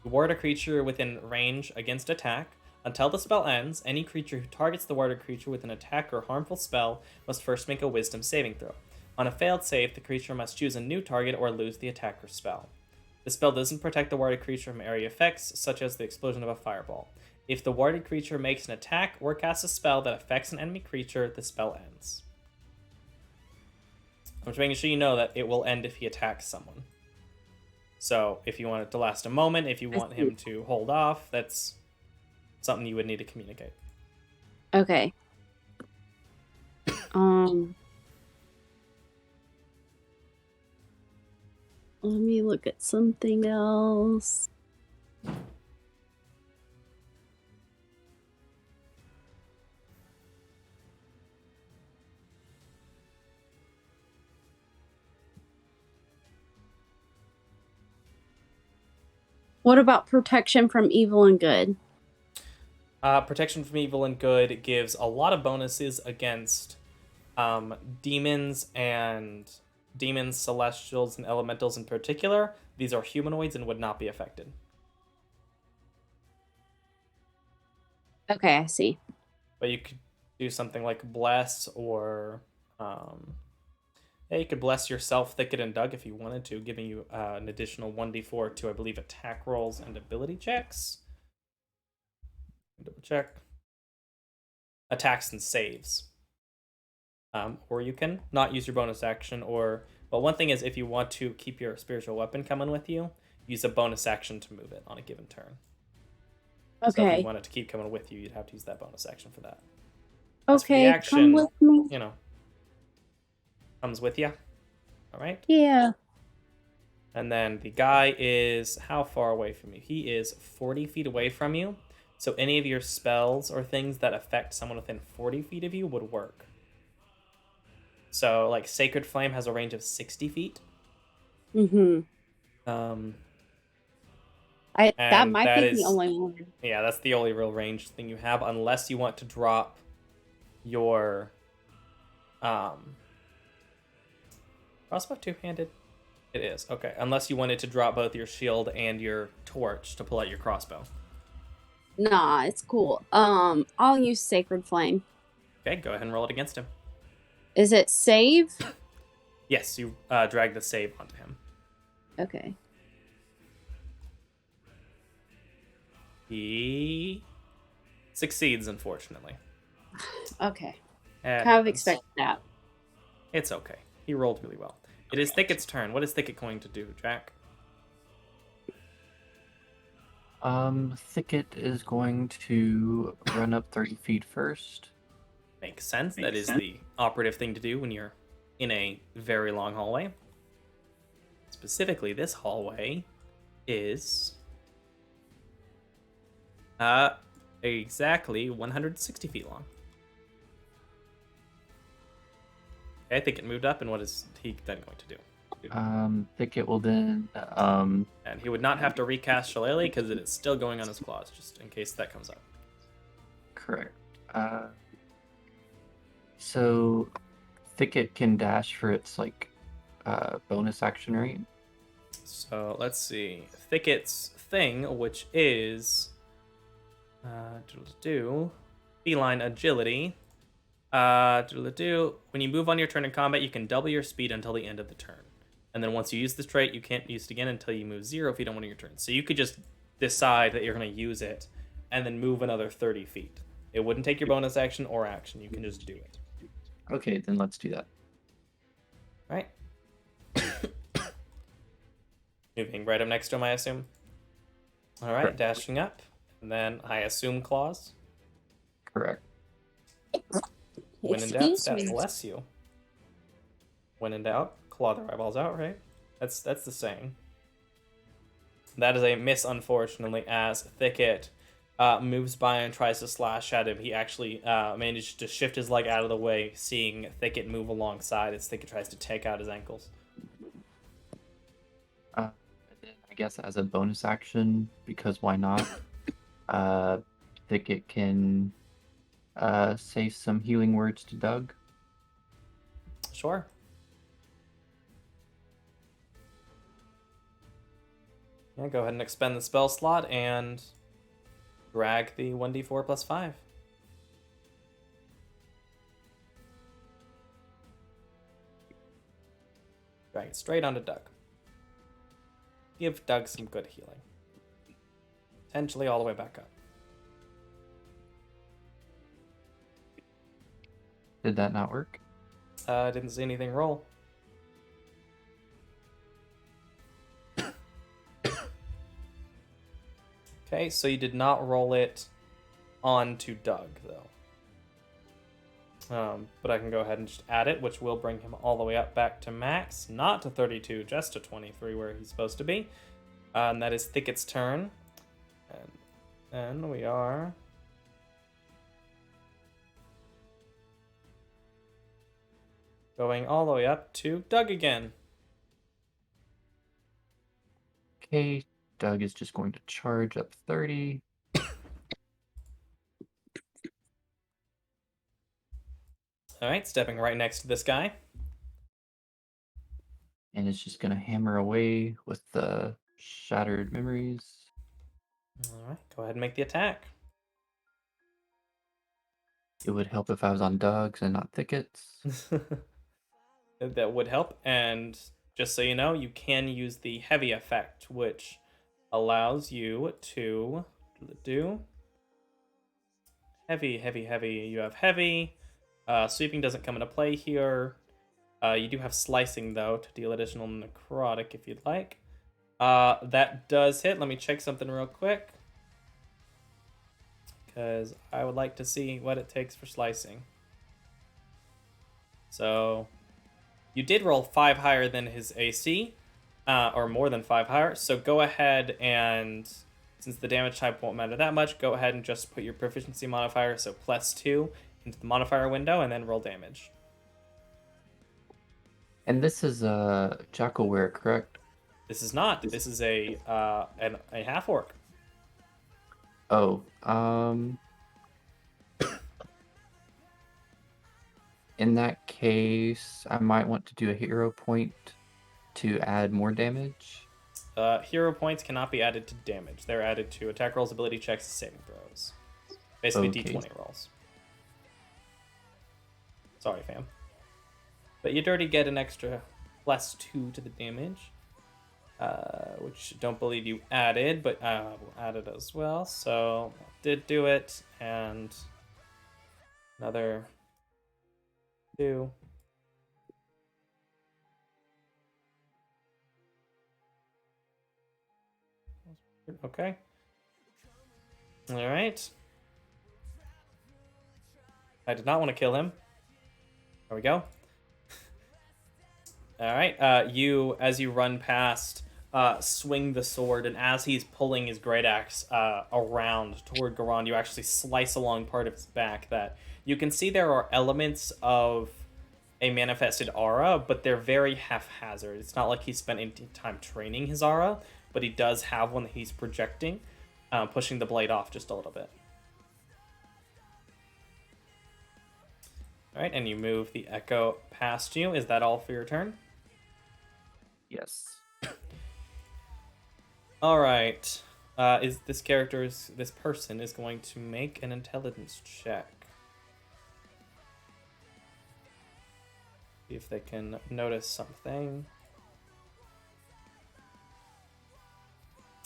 You ward a creature within range against attack. Until the spell ends, any creature who targets the warded creature with an attack or harmful spell must first make a wisdom saving throw. On a failed save, the creature must choose a new target or lose the attack or spell. The spell doesn't protect the warded creature from area effects, such as the explosion of a fireball. If the warded creature makes an attack or casts a spell that affects an enemy creature, the spell ends. I'm just making sure you know that it will end if he attacks someone. So if you want it to last a moment, if you want him to hold off, that's something you would need to communicate. Okay. Let me look at something else. What about protection from evil and good? Protection from evil and good gives a lot of bonuses against demons, celestials, and elementals in particular. These are humanoids and would not be affected. Okay, I see. But you could do something like bless, or you could bless yourself, Thicket and Doug, if you wanted to, giving you an additional 1d4 to, I believe, attack rolls and ability checks. Double check. Attacks and saves. Or you can not use your bonus action, but one thing is, if you want to keep your spiritual weapon coming with you, use a bonus action to move it on a given turn. Okay. So if you want it to keep coming with you, you'd have to use that bonus action for that. As for the Okay, action, come with me. comes with you. All right. Yeah. And then the guy is how far away from you? He is 40 feet away from you. So any of your spells or things that affect someone within 40 feet of you would work. So, like, Sacred Flame has a range of 60 feet. Mm-hmm. Um, That and might that be the is, only one. yeah, that's the only real range thing you have, unless you want to drop your crossbow two-handed. It is okay, unless you wanted to drop both your shield and your torch to pull out your crossbow. Nah, it's cool. I'll use Sacred Flame. Okay, go ahead and roll it against him. Is it save? Yes, you drag the save onto him. Okay. He succeeds, unfortunately. Okay. And Kind of expect that. it's okay. He rolled really well. It is Thicket's turn. What is Thicket going to do, Jack? Thicket is going to run up 30 feet first. Makes sense. That is the operative thing to do when you're in a very long hallway. Specifically, this hallway is exactly 160 feet long. Okay, I think it moved up, and what is he then going to do? Thicket will then And he would not have to recast Shillelagh because it is still going on his claws, just in case that comes up. correct. So Thicket can dash for its bonus action, right? So let's see. Thicket's thing, which is feline agility. When you move on your turn in combat, you can double your speed until the end of the turn. And then once you use this trait, you can't use it again until you move 0 feet on one of your turns. So you could just decide that you're going to use it and then move another 30 feet. It wouldn't take your bonus action or action. You can just do it. Okay, then let's do that. Right? Moving right up next to him, I assume. All right, Correct. dashing up. And then I assume claws. Correct. When in doubt, Excuse stat me. bless you. When in doubt, claw their eyeballs out, right? That's the saying. That is a miss, unfortunately, as Thicket moves by and tries to slash at him. He actually managed to shift his leg out of the way, seeing Thicket move alongside as Thicket tries to take out his ankles. Then I guess as a bonus action, because why not? Thicket can say some healing words to Doug. Sure. Yeah, go ahead and expend the spell slot and drag the 1d4 plus 5. Drag it straight onto Doug. Give Doug some good healing. Potentially all the way back up. Did that not work? Didn't see anything roll. Okay, so you did not roll it onto Doug, though. But I can go ahead and just add it, which will bring him all the way up back to max. Not to 32, just to 23, where he's supposed to be. And that is Thicket's turn. And then we are... going all the way up to Doug again. Okay, Doug is just going to charge up 30. Alright, stepping right next to this guy. And is just going to hammer away with the shattered memories. Alright, go ahead and make the attack. It would help if I was on Doug's and not Thicket's. That would help, and just so you know, you can use the heavy effect, which allows you to do heavy. You have heavy. Sweeping doesn't come into play here. You do have slicing, though, to deal additional necrotic if you'd like. That does hit. Let me check something real quick, because I would like to see what it takes for slicing. So... you did roll 5 higher than his AC, or more than 5 higher. So go ahead and, since the damage type won't matter that much, go ahead and just put your proficiency modifier, so +2, into the modifier window, and then roll damage. And this is a Jackalware, correct? This is not. This is a half orc. Oh, in that case, I might want to do a hero point to add more damage. Hero points cannot be added to damage. They're added to attack rolls, ability checks, and saving throws. Basically, Okay. D20 rolls. Sorry, fam. But you'd already get an extra +2 to the damage, which I don't believe you added, but we'll add it as well. So did do it, and another 2. Okay. All right. I did not want to kill him. There we go. All right. You, as you run past, swing the sword, and as he's pulling his great axe around toward Garon, you actually slice along part of his back. That you can see there are elements of a manifested aura, but they're very haphazard. It's not like he spent any time training his aura, but he does have one that he's projecting, pushing the blade off just a little bit. All right, and you move the echo past you. Is that all for your turn? Yes. All right. This person is going to make an intelligence check. See if they can notice something.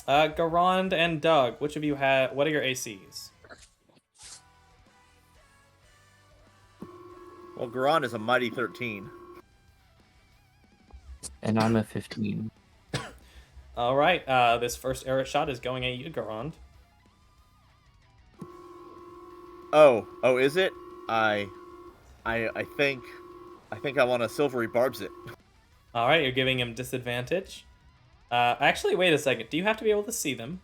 Garand and Doug, which of you what are your ACs? Well, Garon is a mighty 13. And I'm a 15. All right. This first arrow shot is going at you, Garand. Oh, is it? I think I want to silvery barbs it. All right, you're giving him disadvantage. Actually, wait a second. Do you have to be able to see them?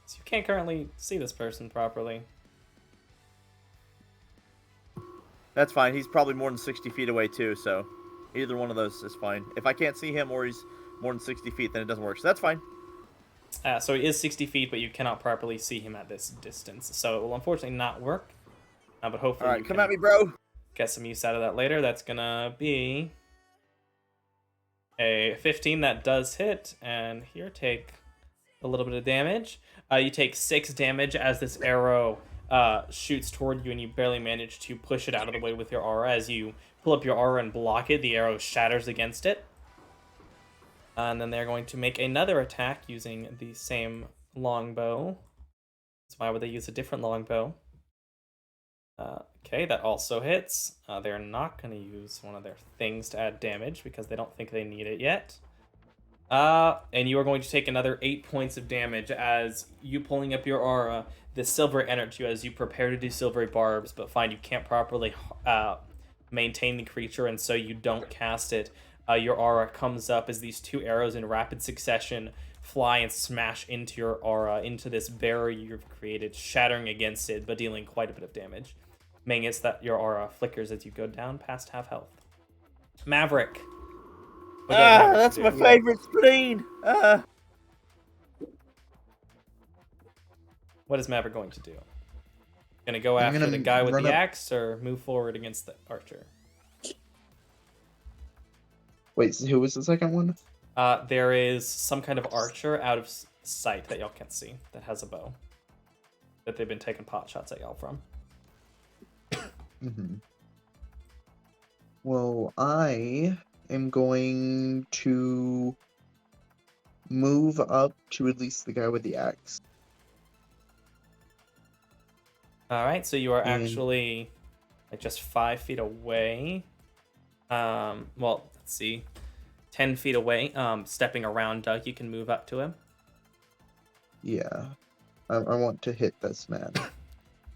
So you can't currently see this person properly. That's fine. He's probably more than 60 feet away too, so either one of those is fine. If I can't see him or he's more than 60 feet, then it doesn't work. So that's fine. So he is 60 feet, but you cannot properly see him at this distance. So it will unfortunately not work. But hopefully, All right, come at me, bro. Get some use out of that later. That's gonna be a 15 that does hit, and here, take a little bit of damage. You take 6 damage as this arrow shoots toward you, and you barely manage to push it out of the way with your aura. As you pull up your aura and block it, the arrow shatters against it. And then they're going to make another attack using the same longbow. So why would they use a different longbow? Okay, that also hits. They're not going to use one of their things to add damage because they don't think they need it yet. And you are going to take another 8 points of damage as you pulling up your aura. This silver enters you as you prepare to do silvery barbs, but find you can't properly maintain the creature, and so you don't cast it. Your aura comes up as these 2 arrows in rapid succession fly and smash into your aura, into this barrier you've created, shattering against it, but dealing quite a bit of damage. Making it that your aura flickers as you go down past half health. Maverick. That's my favorite screen. What is Maverick going to do? Gonna go after the guy with the axe, or move forward against the archer? Wait, so who was the second one? There is some kind of archer out of sight that y'all can't see that has a bow that they've been taking pot shots at y'all from. Mm-hmm. Well, I am going to move up to release the guy with the axe. Alright, so you are actually like just 5 feet away. Well, let's see. 10 feet away. Stepping around Doug, you can move up to him. Yeah. I want to hit this man.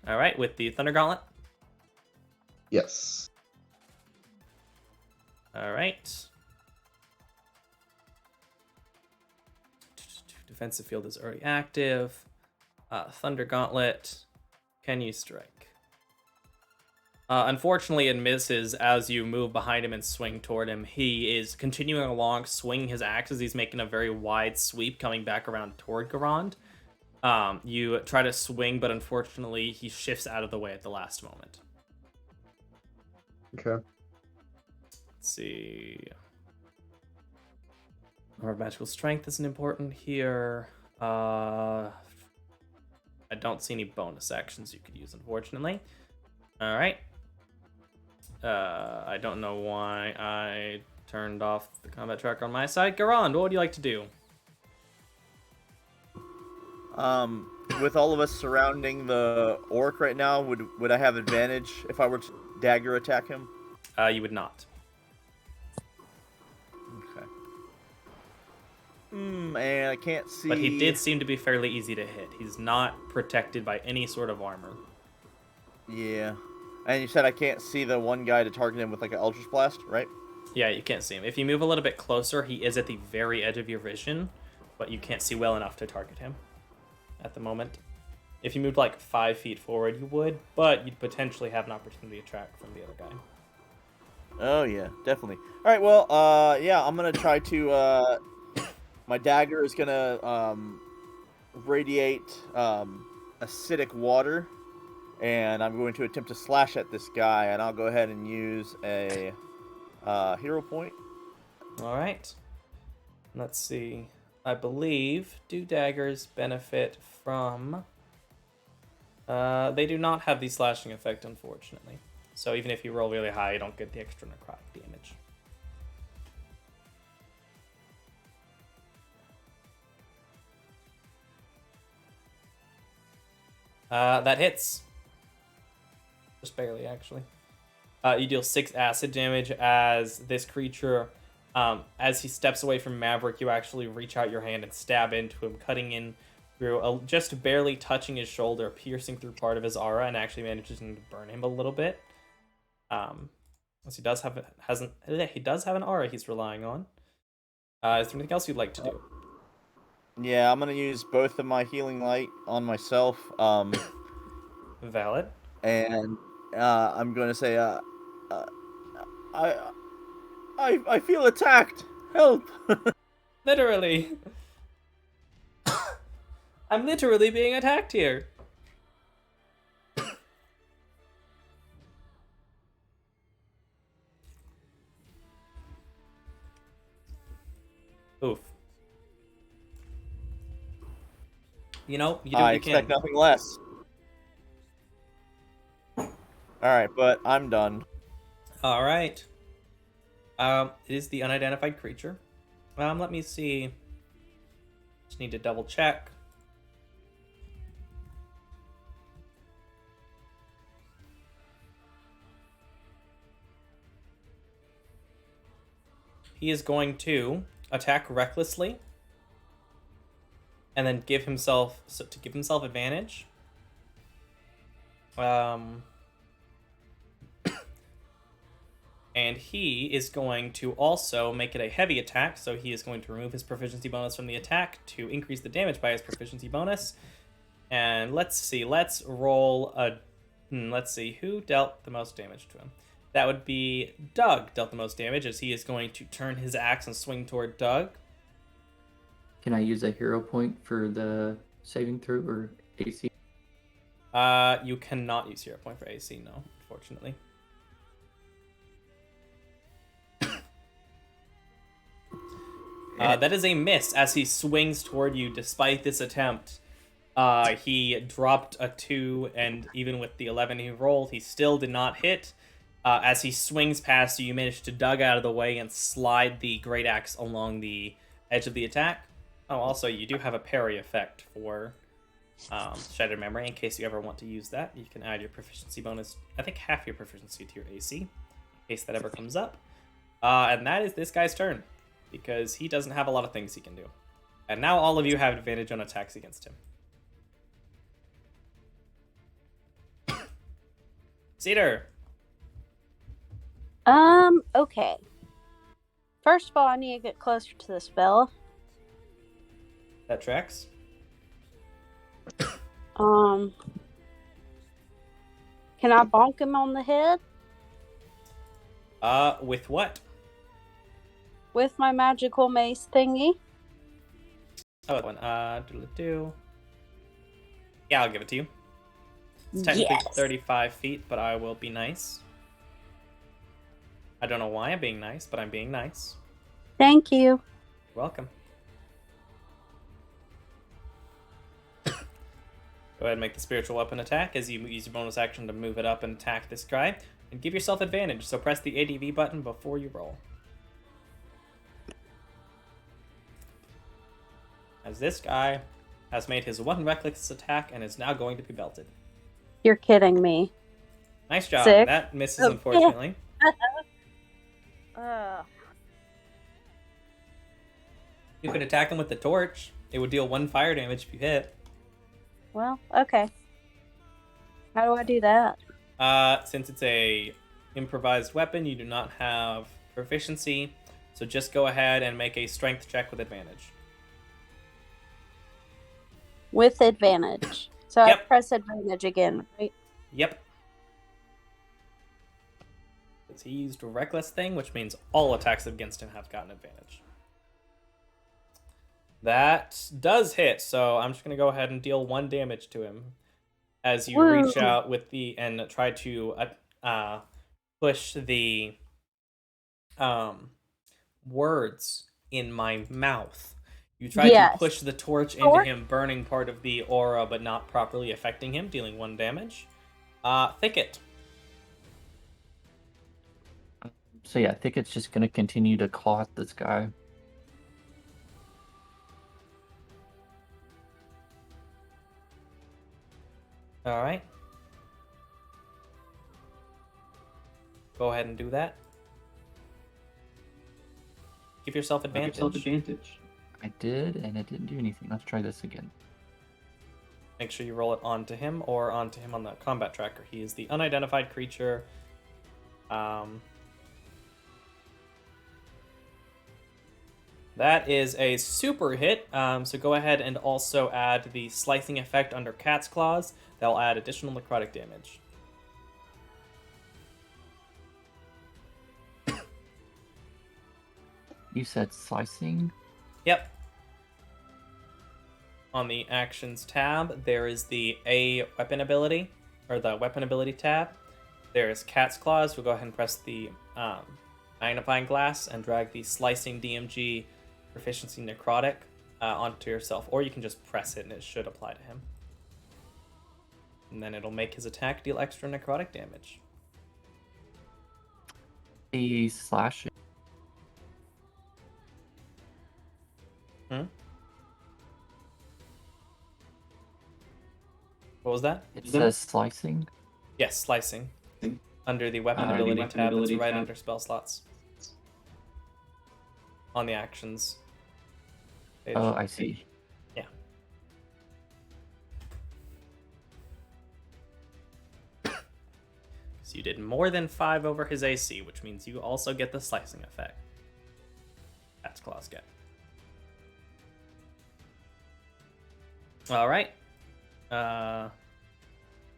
Alright, with the Thunder Gauntlet. Yes. Alright. defensive field is already active. Thunder Gauntlet. Can you strike? Unfortunately, it misses as you move behind him and swing toward him. He is continuing along, swinging his axe as he's making a very wide sweep coming back around toward Garand. You try to swing, but unfortunately, he shifts out of the way at the last moment. Okay. Let's see. Our magical strength isn't important here. I don't see any bonus actions you could use, unfortunately. All right. I don't know why I turned off the combat tracker on my side. Garand, what would you like to do? With all of us surrounding the orc right now, would I have advantage if I were to dagger attack him? You would not. Okay. And I can't see. But he did seem to be fairly easy to hit. He's not protected by any sort of armor. Yeah. And you said I can't see the one guy to target him with like an Eldritch Blast, right? Yeah, you can't see him. If you move a little bit closer, he is at the very edge of your vision, but you can't see well enough to target him at the moment. If you moved like 5 feet forward, you would, but you'd potentially have an opportunity to track from the other guy. Oh yeah, definitely. All right, well, yeah, I'm gonna try to. My dagger is gonna radiate acidic water, and I'm going to attempt to slash at this guy, and I'll go ahead and use a hero point. All right. Let's see. I believe do daggers benefit from... they do not have the slashing effect, unfortunately. So even if you roll really high, you don't get the extra necrotic damage. That hits. Just barely, actually. You deal 6 acid damage as this creature, as he steps away from Maverick, you actually reach out your hand and stab into him, cutting in through, just barely touching his shoulder, piercing through part of his aura, and actually managing to burn him a little bit. As he does have an aura he's relying on. Is there anything else you'd like to do? Yeah, I'm gonna use both of my healing light on myself. Valid. And I'm going to say, I feel attacked. Help! Literally. I'm literally being attacked here. Oof. You know, you do what I you expect can. nothing less. Alright, but I'm done. Alright. It is the unidentified creature. Let me see. Just need to double check. He is going to attack recklessly, and then give himself advantage. And he is going to also make it a heavy attack, so he is going to remove his proficiency bonus from the attack to increase the damage by his proficiency bonus. And let's see, let's roll a... let's see, who dealt the most damage to him? That would be Doug dealt the most damage, as he is going to turn his axe and swing toward Doug. Can I use a hero point for the saving throw or AC? You cannot use hero point for AC, no, unfortunately. That is a miss as he swings toward you despite this attempt. He dropped a 2, and even with the 11 he rolled, he still did not hit. As he swings past you, you manage to dug out of the way and slide the great axe along the edge of the attack. Oh, also, you do have a parry effect for Shattered Memory. In case you ever want to use that, you can add your proficiency bonus, I think half your proficiency to your AC, in case that ever comes up. And that is this guy's turn, because he doesn't have a lot of things he can do. And now all of you have advantage on attacks against him. Cedar. Okay. First of all, I need to get closer to this fella. That tracks. Can I bonk him on the head With what? with my magical mace thingy? Oh, that one. Do. Yeah, I'll give it to you. It's technically Yes. 35 feet, but I will be nice. I don't know why I'm being nice, but I'm being nice. Thank you. You're welcome. Go ahead and make the spiritual weapon attack as you use your bonus action to move it up and attack this guy. And give yourself advantage, so press the ADV button before you roll. As this guy has made his one reckless attack and is now going to be belted. You're kidding me. Nice job. 6. That misses, Oh, unfortunately. You could attack him with the torch. It would deal 1 fire damage if you hit. Well, okay. How do I do that? Since it's a improvised weapon, you do not have proficiency, so just go ahead and make a strength check with advantage. With advantage. So Yep. I press advantage again, right? Yep. Because he used a reckless thing, which means all attacks against him have gotten advantage. That does hit, so I'm just going to go ahead and deal 1 damage to him as you reach out with the and try to push the words in my mouth. You try to push the torch into him, burning part of the aura, but not properly affecting him, dealing 1 damage. Thicket. So yeah, Thicket's just gonna continue to claw at this guy. All right. Go ahead and do that. Give yourself advantage. I did, and it didn't do anything. Let's try this again. Make sure you roll it onto him or onto him on the combat tracker. He is the unidentified creature. That is a super hit, so go ahead and also add the slicing effect under Cat's Claws. That'll add additional necrotic damage. You said slicing? Yep. On the Actions tab, there is the A weapon ability, or the weapon ability tab. There is Cat's Claws. We'll go ahead and press the magnifying glass and drag the Slicing DMG Proficiency Necrotic onto yourself. Or you can just press it and it should apply to him. And then it'll make his attack deal extra necrotic damage. The slashing. What was that? It says slicing? Yes, slicing. Under the weapon ability tab, it's right under spell slots. On the actions page. Oh, I see. Yeah. So you did more than 5 over his AC, which means you also get the slicing effect. That's Claws get. Alright.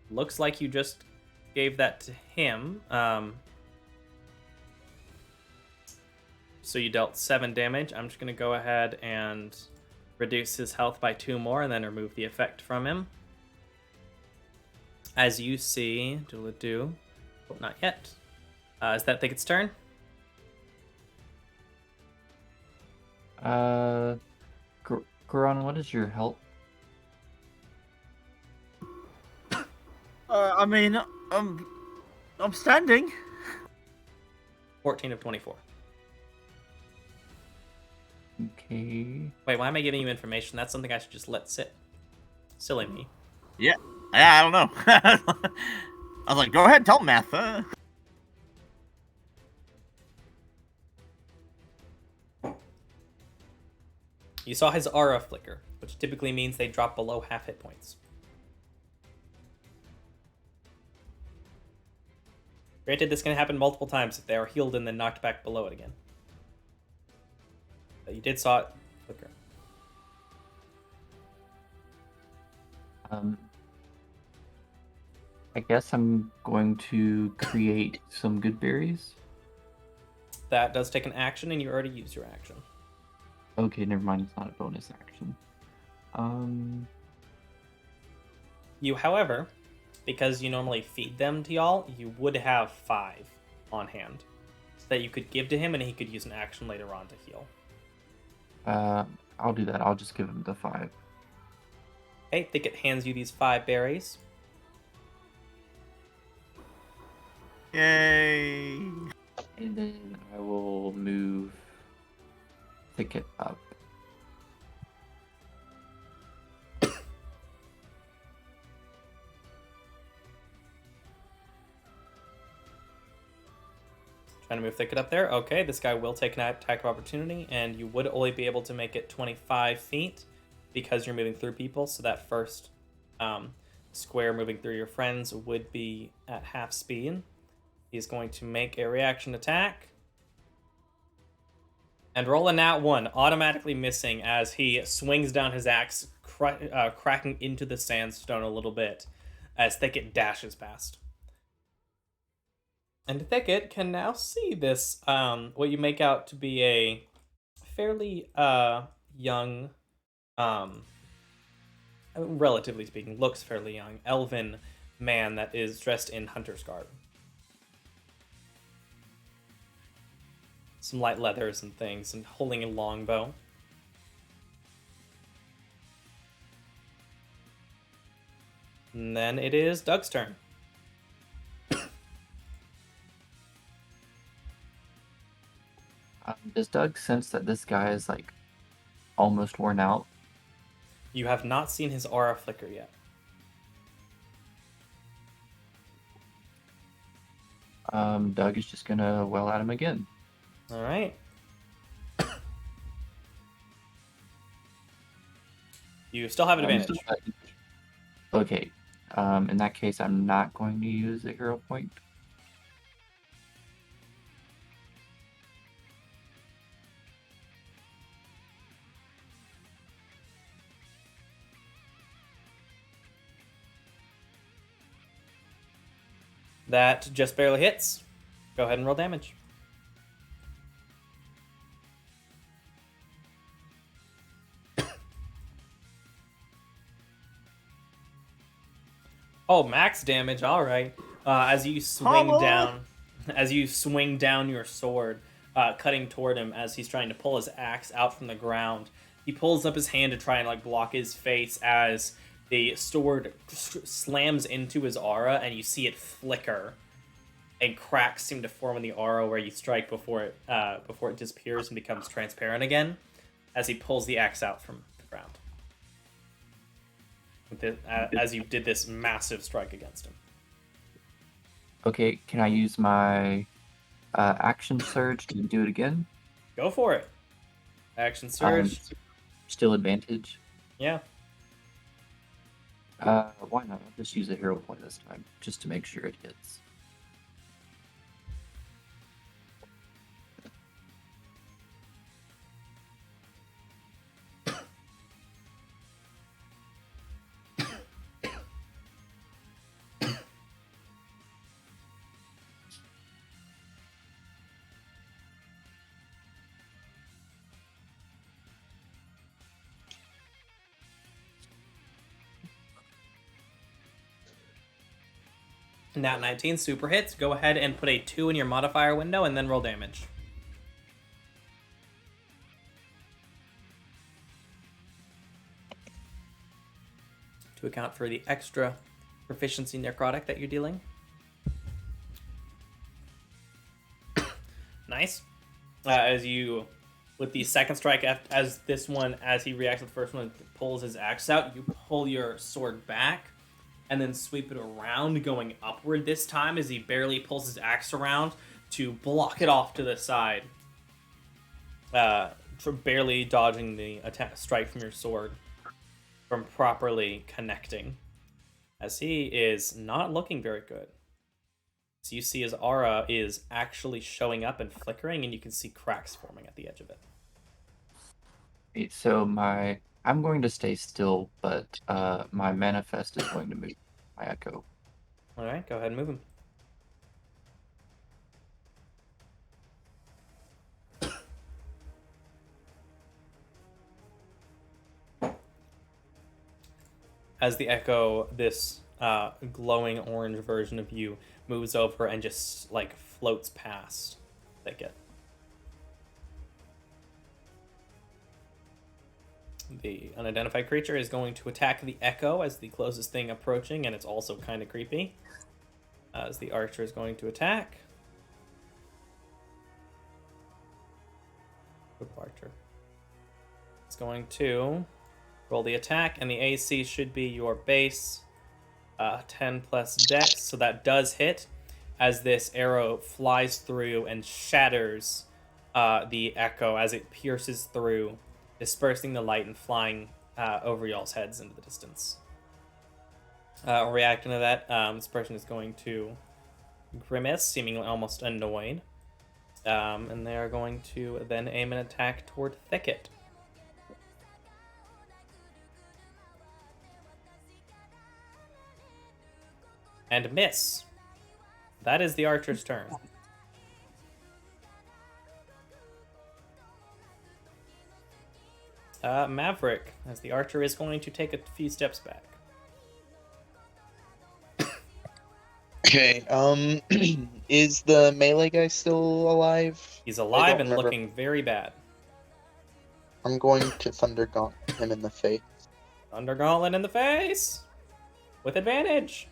Looks like you just gave that to him. So you dealt 7 damage. I'm just going to go ahead and reduce his health by 2 more and then remove the effect from him. As you see, do not yet. Is that Thicket's turn? Goran, what is your health? I mean, I'm standing. 14 of 24. Okay. Wait, why am I giving you information? That's something I should just let sit. Silly me. Yeah, I don't know. I was like, go ahead, tell him math. You saw his aura flicker, which typically means they drop below half hit points. Granted, this can happen multiple times if they are healed and then knocked back below it again. But you did saw it flicker. I guess I'm going to create some good berries. That does take an action, and you already used your action. Okay, never mind. It's not a bonus action. You, however, because you normally feed them to y'all, you would have 5 on hand that you could give to him, and he could use an action later on to heal. I'll do that. I'll just give him the 5. Okay, Thicket hands you these 5 berries. Yay! And then I will move Thicket up. Trying to move Thicket up there. Okay, this guy will take an attack of opportunity, and you would only be able to make it 25 feet because you're moving through people, so that first square moving through your friends would be at half speed. He's going to make a reaction attack. And roll a nat 1, automatically missing as he swings down his axe, cracking into the sandstone a little bit as Thicket dashes past. And Thicket can now see this, what you make out to be a fairly young, relatively speaking, looks fairly young, elven man that is dressed in hunter's garb. Some light leathers and things, and holding a longbow. And then it is Doug's turn. Does Doug sense that this guy is like almost worn out? You have not seen his aura flicker yet. Doug is just gonna well at him again. All right. You still have an advantage. Okay. In that case, I'm not going to use a hero point. That just barely hits. Go ahead and roll damage. Oh, max damage. All right. As you swing down your sword, cutting toward him as he's trying to pull his axe out from the ground, he pulls up his hand to try and like block his face as the sword slams into his aura, and you see it flicker, and cracks seem to form in the aura where you strike before it disappears and becomes transparent again, as he pulls the axe out from the ground. As you did this massive strike against him. Okay, can I use my action surge to do it again? Go for it. Action surge. Still advantage. Yeah. Why not? I'll just use a hero point this time, just to make sure it hits. Nat 19 super hits. Go ahead and put a 2 in your modifier window and then roll damage. To account for the extra proficiency necrotic that you're dealing. Nice. As you, with the second strike, as he reacts to the first one, pulls his axe out, you pull your sword back and then sweep it around, going upward this time as he barely pulls his axe around to block it off to the side. For barely dodging the strike from your sword from properly connecting, as he is not looking very good. So you see his aura is actually showing up and flickering, and you can see cracks forming at the edge of it. So my I'm going to stay still, but my manifest is going to move my echo. All right, go ahead and move him. As the echo, this glowing orange version of you moves over and just like floats past Thicket. The unidentified creature is going to attack the echo as the closest thing approaching, and it's also kind of creepy. As the archer is going to attack. Good archer. It's going to roll the attack, and the AC should be your base 10 plus dex, so that does hit as this arrow flies through and shatters the echo as it pierces through, dispersing the light and flying over y'all's heads into the distance. Reacting to that, this person is going to grimace, seemingly almost annoyed. And they are going to then aim an attack toward Thicket. And miss. That is the archer's turn. Maverick, as the archer is going to take a few steps back. Okay, is the melee guy still alive? He's alive and remember. looking very bad. I'm going to Thunder Gauntlet him in the face. Thunder Gauntlet in the face! With advantage!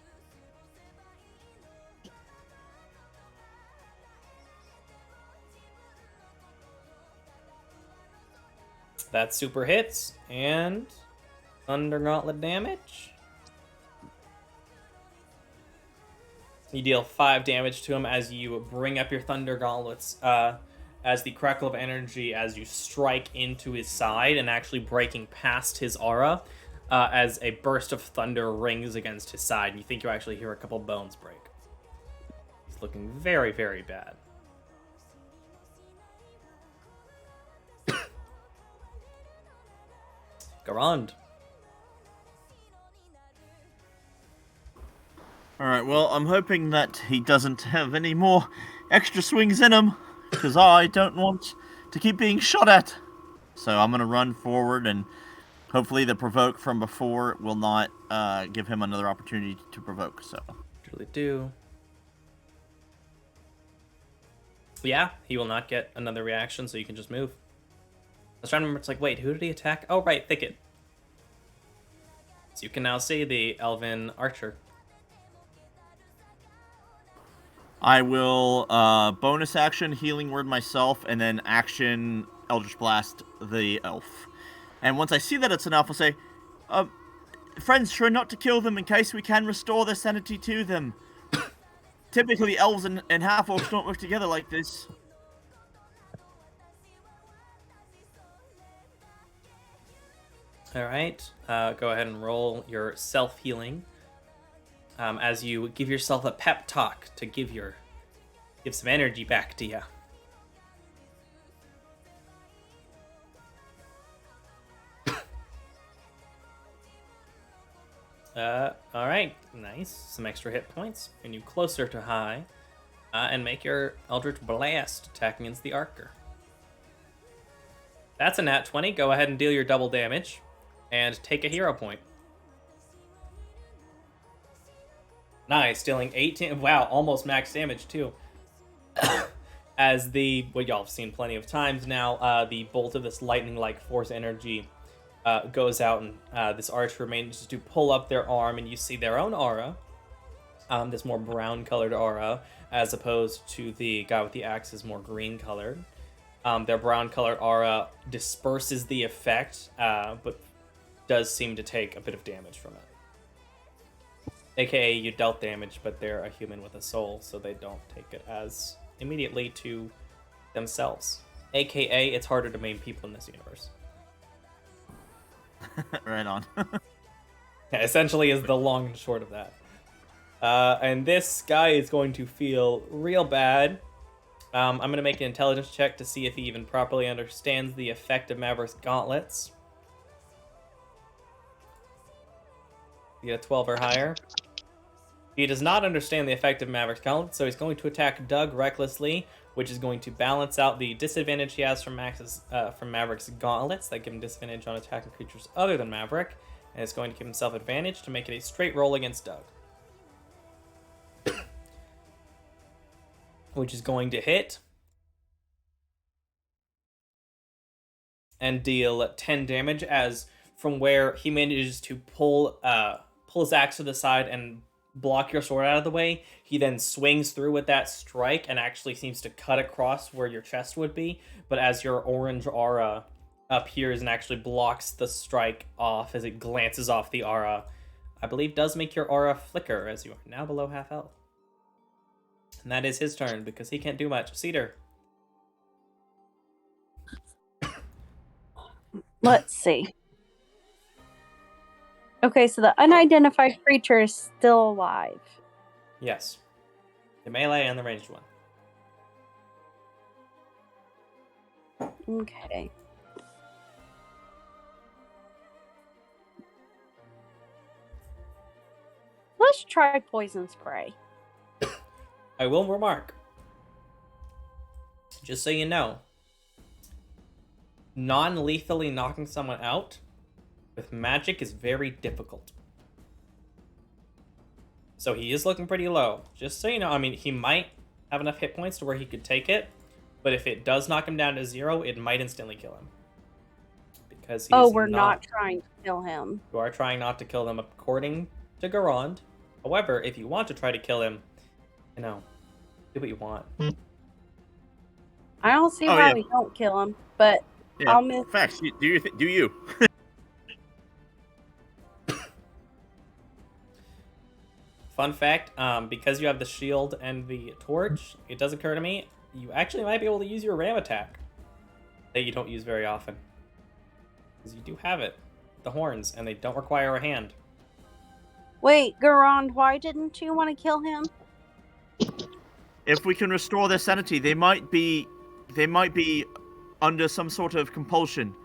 That super hits, and Thunder Gauntlet damage. You deal 5 damage to him as you bring up your Thunder Gauntlets as the crackle of energy as you strike into his side and actually breaking past his aura as a burst of thunder rings against his side. You think you actually hear a couple bones break. He's looking very, very bad. Garand. Alright, well, I'm hoping that he doesn't have any more extra swings in him, because I don't want to keep being shot at. So I'm going to run forward, and hopefully the provoke from before will not give him another opportunity to provoke. So Really do. Yeah, he will not get another reaction, so you can just move. I was trying to remember, it's like, wait, who did he attack? Oh, right, Thicket. So you can now see the Elven Archer. I will bonus action Healing Word myself, and then action Eldritch Blast the elf. And once I see that it's an elf, I'll say, friends, try not to kill them in case we can restore their sanity to them. Typically, elves and half-orcs don't work together like this. Alright, go ahead and roll your self-healing. As you give yourself a pep talk to give some energy back to you. Alright, nice. Some extra hit points. Bring you closer to high. And make your Eldritch Blast attacking against the Archer. That's a nat 20. Go ahead and deal your double damage. And take a hero point. Nice, dealing 18. Wow, almost max damage too. As what y'all have seen plenty of times now, the bolt of this lightning-like force energy goes out, and this archer manages to pull up their arm, and you see their own aura, this more brown-colored aura, as opposed to the guy with the axe is more green-colored. Their brown-colored aura disperses the effect, but does seem to take a bit of damage from it. AKA, you dealt damage, but they're a human with a soul, so they don't take it as immediately to themselves. AKA, it's harder to maim people in this universe. Right on. Yeah, essentially is the long and short of that. And this guy is going to feel real bad. I'm going to make an intelligence check to see if he even properly understands the effect of Maverick's gauntlets. You get a 12 or higher. He does not understand the effect of Maverick's Gauntlet, so he's going to attack Doug recklessly, which is going to balance out the disadvantage he has from Maverick's Gauntlets that give him disadvantage on attacking creatures other than Maverick, and it's going to give himself advantage to make it a straight roll against Doug. Which is going to hit and deal 10 damage, as from where he manages to pull his axe to the side and block your sword out of the way, he then swings through with that strike and actually seems to cut across where your chest would be, but as your orange aura appears and actually blocks the strike off as it glances off the aura, I believe does make your aura flicker as you are now below half health. And that is his turn because he can't do much. Cedar. Let's see. Okay, so the unidentified creature is still alive. Yes. The melee and the ranged one. Okay. Let's try poison spray. I will remark, just so you know, non-lethally knocking someone out with magic is very difficult. So he is looking pretty low. Just so you know, I mean, he might have enough hit points to where he could take it, but if it does knock him down to 0, it might instantly kill him. Because he's we're not trying to kill him. You are trying not to kill them according to Garand. However, if you want to try to kill him, you know, do what you want. I don't see why we don't kill him, but Yeah, I'll miss. facts. Do you? Fun fact, because you have the shield and the torch, it does occur to me, you actually might be able to use your ram attack that you don't use very often. Because you do have it, the horns, and they don't require a hand. Wait, Garand, why didn't you want to kill him? If we can restore their sanity, they might be under some sort of compulsion.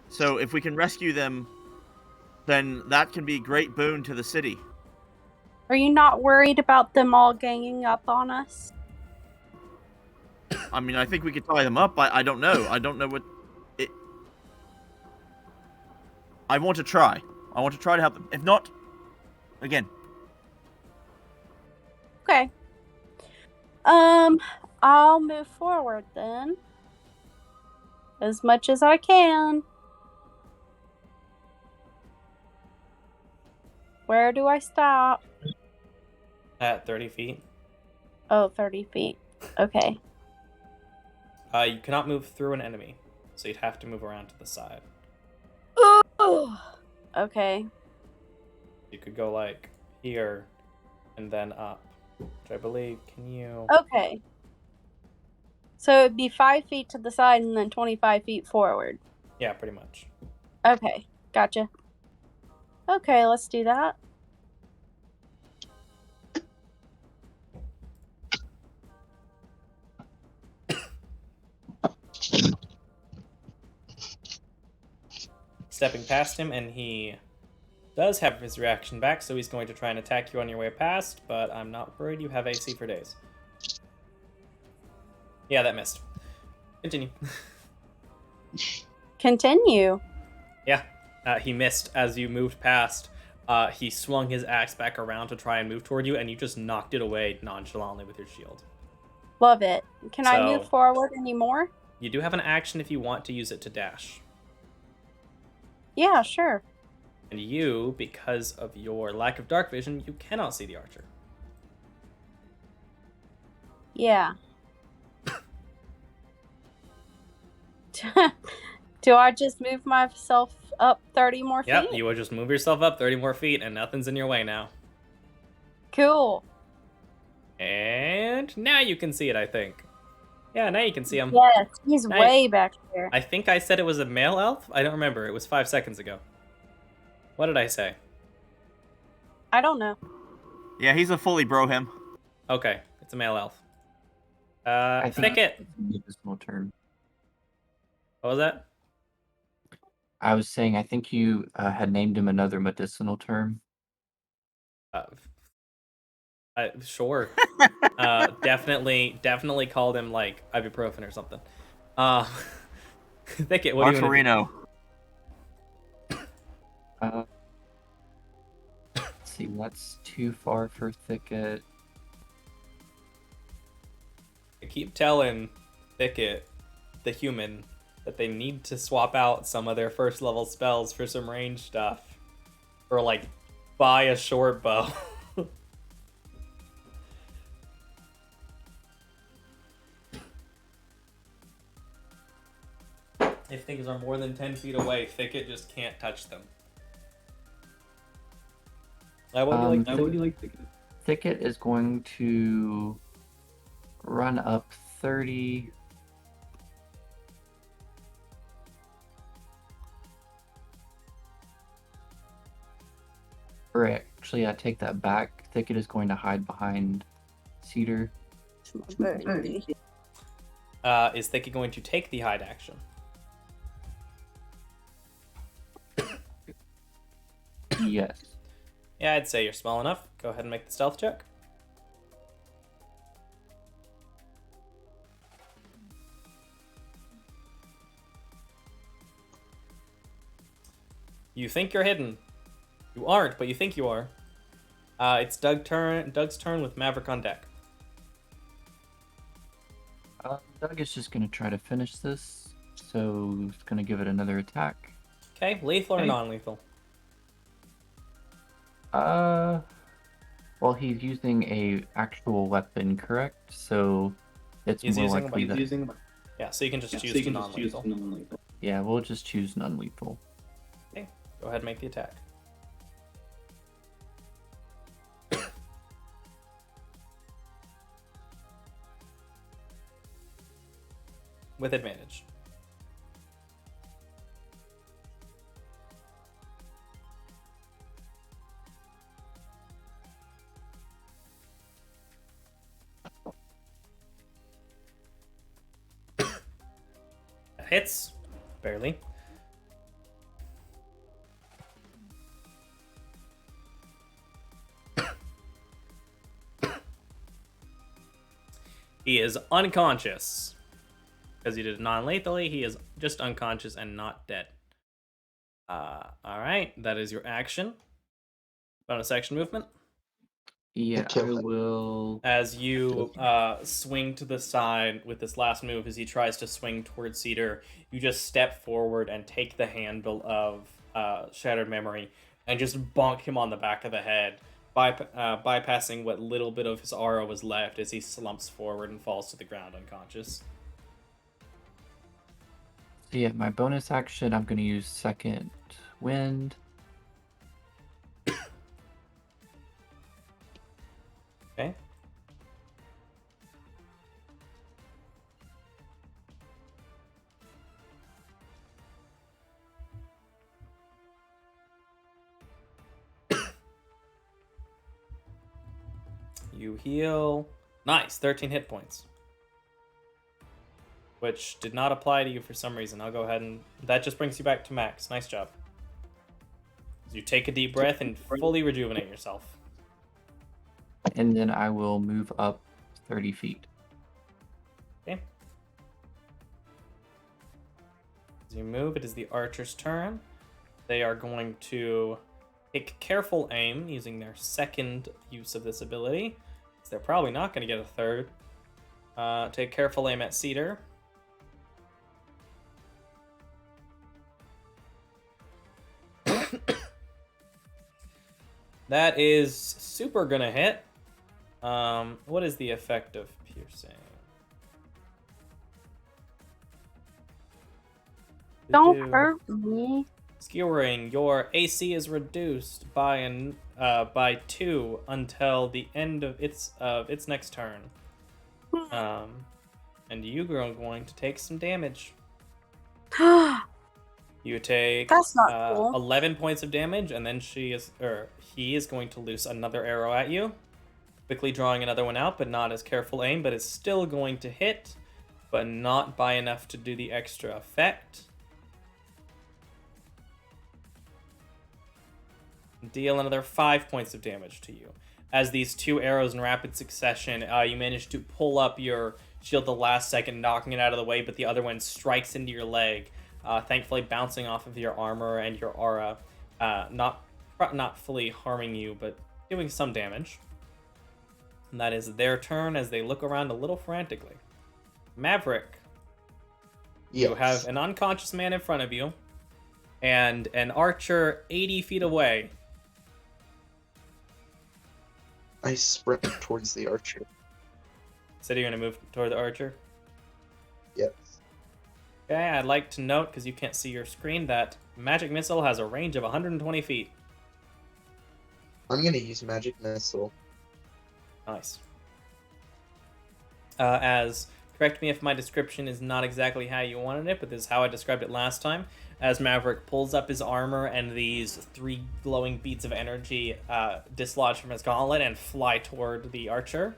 So if we can rescue them, then that can be a great boon to the city. Are you not worried about them all ganging up on us? I mean, I think we could tie them up. I don't know. I don't know what it. I want to try. I want to try to help them. If not, again. Okay. I'll move forward then. As much as I can. Where do I stop? At 30 feet. Oh, 30 feet. Okay. You cannot move through an enemy, so you'd have to move around to the side. Ooh. Okay. You could go like here and then up, which I believe, can you... Okay. So it'd be 5 feet to the side and then 25 feet forward. Yeah, pretty much. Okay. Gotcha. Okay, let's do that. Stepping past him, and he does have his reaction back, so he's going to try and attack you on your way past, but I'm not worried, you have AC for days. Yeah, that missed. Continue. Continue. Yeah, he missed as you moved past. He swung his axe back around to try and move toward you, and you just knocked it away nonchalantly with your shield. Love it. Can I So- move forward anymore? You do have an action if you want to use it to dash. Yeah, sure. And you, because of your lack of dark vision, you cannot see the archer. Yeah. Do I just move myself up 30 more feet? Yep, you will just move yourself up 30 more feet, and nothing's in your way now. Cool. And now you can see it, I think. Yeah, now you can see him. Yes, he's Nice. way back there. I think I said it was a male elf. I don't remember. It was 5 seconds ago. What did I say? I don't know. Yeah, he's a fully bro him. Okay, it's a male elf. I think Thicket. it's a medicinal term. What was that? I was saying, I think you had named him another medicinal term. Sure. Definitely called him like ibuprofen or something. Thicket, what do you want to do? Let's see, that's too far for Thicket. I keep telling Thicket, the human, that they need to swap out some of their first level spells for some range stuff. Or like buy a short bow. If things are more than 10 feet away, Thicket just can't touch them. What would you like Thicket? Thicket is going to run up 30. Or actually, I take that back. Thicket is going to hide behind Cedar. Is Thicket going to take the hide action? Yes. Yeah, I'd say you're small enough. Go ahead and make the stealth check. You think you're hidden. You aren't, but you think you are. It's Doug's turn with Maverick on deck. Doug is just going to try to finish this, so he's going to give it another attack. Okay, lethal or non-lethal? Well, he's using a actual weapon, correct? So it's more likely that... Yeah, so you can just choose non-lethal. Yeah, we'll just choose non-lethal. Okay, go ahead and make the attack. With advantage. That hits. Barely. He is unconscious. Because he did it non-lethally, he is just unconscious and not dead. Alright, that is your action. Bonus action movement. Yeah, I will... As you swing to the side with this last move, as he tries to swing towards Cedar, you just step forward and take the handle of Shattered Memory and just bonk him on the back of the head, bypassing what little bit of his aura was left as he slumps forward and falls to the ground unconscious. So yeah, my bonus action, I'm going to use Second Wind. Okay. You heal. Nice, 13 hit points. Which did not apply to you for some reason. I'll go ahead and... That just brings you back to max. Nice job. You take a deep breath and fully rejuvenate yourself. And then I will move up 30 feet. Okay. As you move, it is the archer's turn. They are going to take careful aim using their second use of this ability. So they're probably not going to get a third. Take careful aim at Cedar. That is super gonna hit. What is the effect of piercing? Don't hurt me. Skewering, your AC is reduced by 2 until the end of its next turn. And you are going to take some damage. You take That's not cool. 11 points of damage, and then he is going to loose another arrow at you, quickly drawing another one out, but not as careful aim, but it's still going to hit, but not by enough to do the extra effect. Deal another 5 points of damage to you. As these 2 arrows in rapid succession, you manage to pull up your shield the last second, knocking it out of the way, but the other one strikes into your leg, thankfully bouncing off of your armor and your aura, not fully harming you, but doing some damage. And that is their turn as they look around a little frantically. Maverick, Yes. you have an unconscious man in front of you, and an archer 80 feet away. I sprint towards the archer. So you're going to move toward the archer? Yes. Okay, I'd like to note, because you can't see your screen, that magic missile has a range of 120 feet. I'm gonna use magic missile. Nice. Correct me if my description is not exactly how you wanted it, but this is how I described it last time. As Maverick pulls up his armor and these 3 glowing beads of energy dislodge from his gauntlet and fly toward the archer.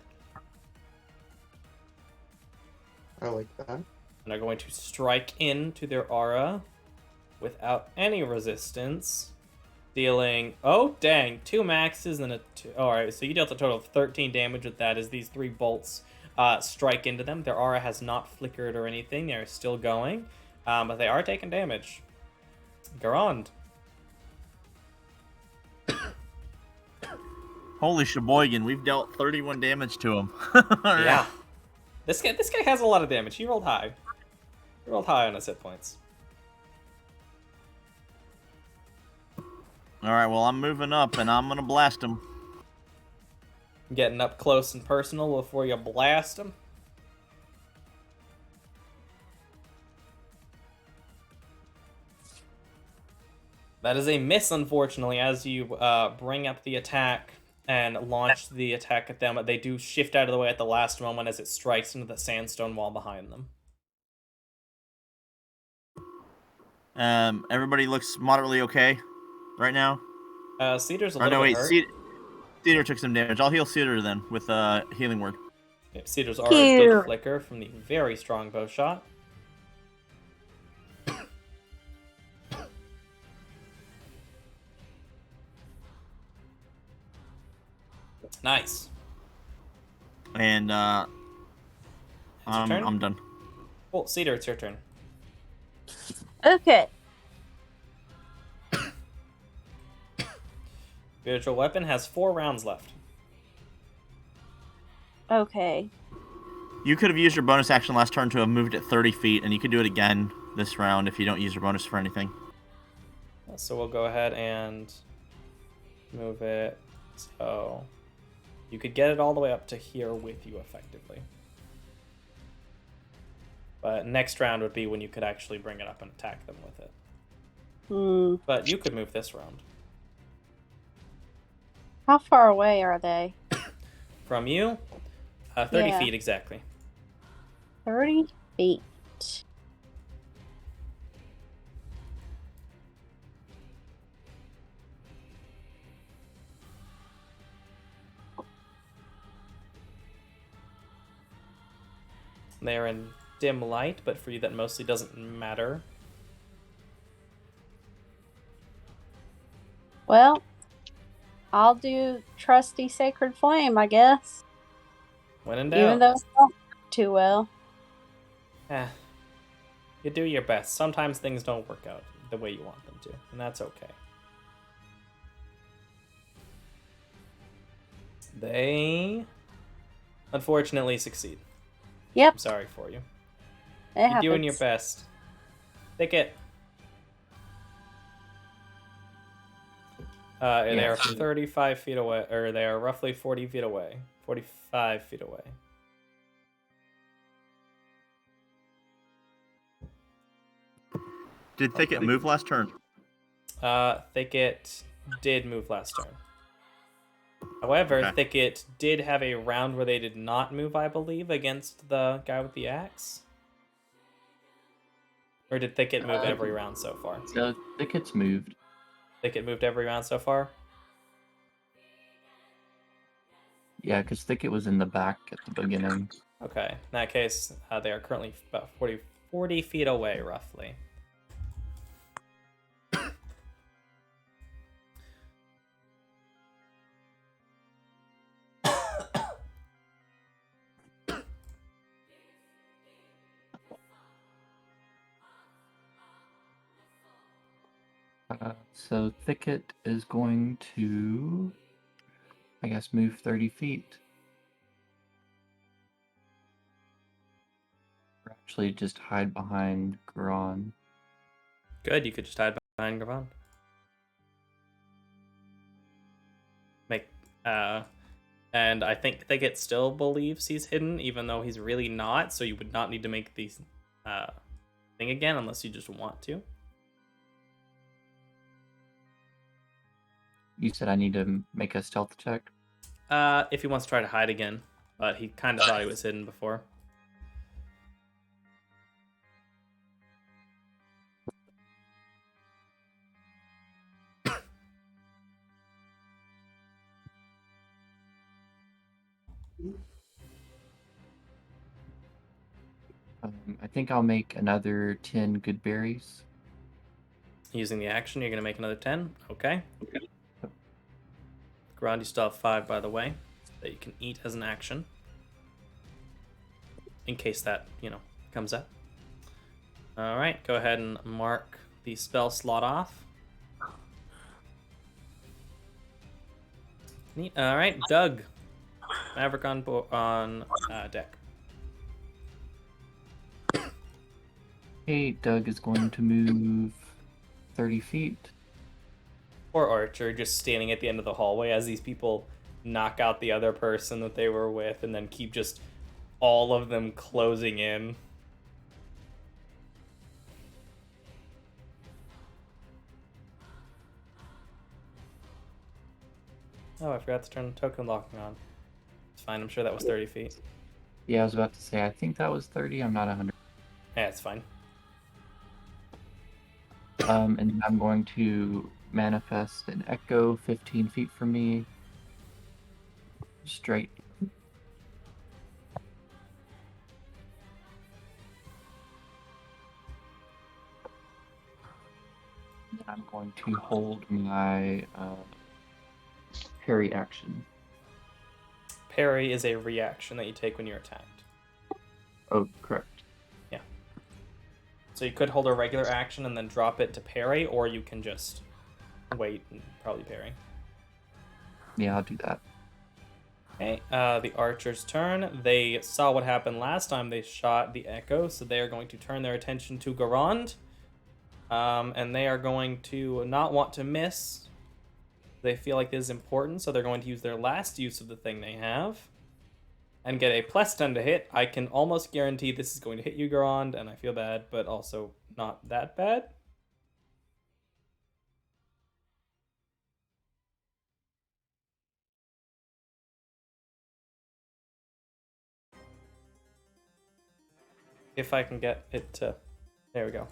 I like that. And they're going to strike into their aura without any resistance, dealing, oh dang, 2 maxes and a 2. Alright, so you dealt a total of 13 damage with that as these 3 bolts strike into them. Their aura has not flickered or anything. They're still going, but they are taking damage. Garand. Holy sheboygan, we've dealt 31 damage to him. Yeah. This guy has a lot of damage. He rolled high. He rolled high on his hit points. Alright, well, I'm moving up, and I'm gonna blast him. Getting up close and personal before you blast him. That is a miss, unfortunately, as you bring up the attack and launch the attack at them. They do shift out of the way at the last moment as it strikes into the sandstone wall behind them. Everybody looks moderately okay right now. Cedar's a Or little no, bit wait, hurt. Cedar took some damage. I'll heal Cedar then with healing word. Yep, Cedar's aura did flicker from the very strong bow shot. Nice. And turn? I'm done. Well, Cedar, it's your turn. Okay. Spiritual weapon has 4 rounds left. Okay. You could have used your bonus action last turn to have moved it 30 feet, and you could do it again this round if you don't use your bonus for anything. So we'll go ahead and move it. So you could get it all the way up to here with you effectively. But next round would be when you could actually bring it up and attack them with it. But you could move this round. How far away are they? From you? 30 Yeah. feet exactly. 30 feet. They're in dim light, but for you that mostly doesn't matter. Well, I'll do trusty sacred flame, I guess. When in doubt. Even though it's not too well. You do your best. Sometimes things don't work out the way you want them to, and that's okay. They unfortunately succeed. Yep. I'm sorry for you. It You're doing happens. your best. Thicket. They are 35 feet away, or they are roughly 40 feet away. 45 feet away. Did Thicket move last turn? Thicket did move last turn. However, Okay. Thicket did have a round where they did not move, I believe, against the guy with the axe. Or did Thicket move every round so far? So Thicket's moved. Thicket moved every round so far? Yeah, because Thicket was in the back at the beginning. Okay. In that case, they are currently about 40 feet away, roughly. So Thicket is going to, I guess, move 30 feet. Or actually just hide behind Garon. Good, you could just hide behind Gravon. And I think Thicket still believes he's hidden, even though he's really not, so you would not need to make these thing again unless you just want to. You said I need to make a stealth check? If he wants to try to hide again, but he kind of thought he was hidden before. I think I'll make another 10 good berries. Using the action, you're going to make another 10. Okay. Grand, you still have 5, by the way, that you can eat as an action. In case that, comes up. Alright, go ahead and mark the spell slot off. Neat. Alright, Doug. Maverick on deck. Hey, Doug is going to move 30 feet. Poor Archer just standing at the end of the hallway as these people knock out the other person that they were with and then keep just all of them closing in. Oh, I forgot to turn token locking on. It's fine, I'm sure that was 30 feet. Yeah, I was about to say, I think that was 30. I'm not 100. Yeah, it's fine. And then I'm going to manifest an echo 15 feet from me. Straight. And I'm going to hold my parry action. Parry is a reaction that you take when you're attacked. Oh, correct. Yeah. So you could hold a regular action and then drop it to parry, or you can just wait and probably parry. Yeah, I'll do that. Okay, the archer's turn. They saw what happened last time they shot the echo, so they are going to turn their attention to Garand. And they are going to not want to miss. They feel like this is important, so they're going to use their last use of the thing they have and get a +10 to hit. I can almost guarantee this is going to hit you, Garand, and I feel bad, but also not that bad. If I can get it to... There we go.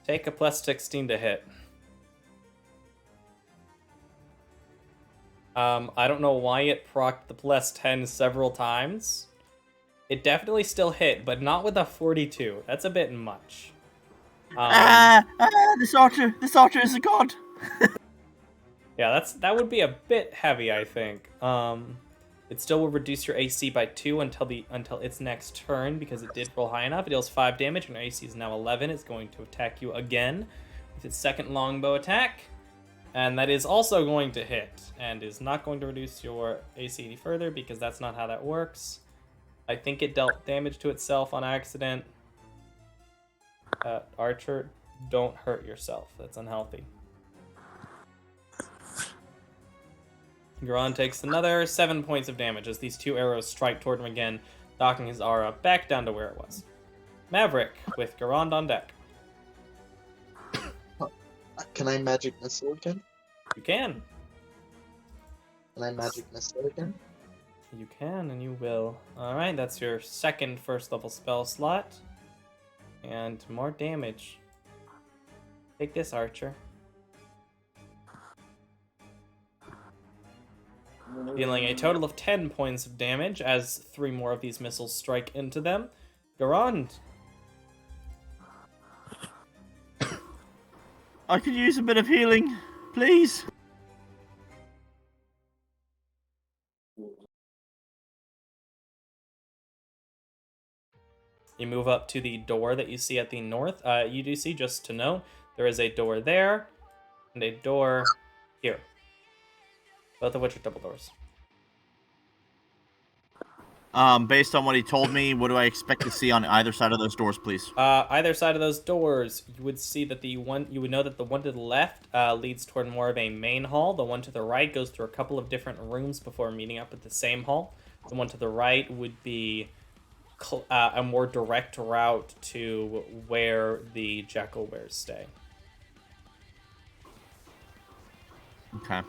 Take a +16 to hit. I don't know why it procced the +10 several times. It definitely still hit, but not with a 42. That's a bit much. This archer is a god. Yeah, that would be a bit heavy, I think. It still will reduce your AC by 2 until its next turn because it did roll high enough. It deals 5 damage, and your AC is now 11. It's going to attack you again with its second longbow attack, and that is also going to hit and is not going to reduce your AC any further because that's not how that works. I think it dealt damage to itself on accident. Archer, don't hurt yourself. That's unhealthy. Garon takes another 7 points of damage as these 2 arrows strike toward him again, knocking his aura back down to where it was. Maverick, with Garand on deck. Can I magic missile again? You can. Can I magic missile again? You can, and you will. Alright, that's your second first level spell slot. And more damage. Take this, Archer. Dealing a total of 10 points of damage as 3 more of these missiles strike into them. Garand. I could use a bit of healing, please. You move up to the door that you see at the north. You do see, just to know, there is a door there. and a door here. Both of which are double doors. Based on what he told me, what do I expect to see on either side of those doors, please? Either side of those doors, you would see that you would know that the one to the left leads toward more of a main hall. The one to the right goes through a couple of different rooms before meeting up at the same hall. The one to the right would be a more direct route to where the Jackalwares stay. Okay.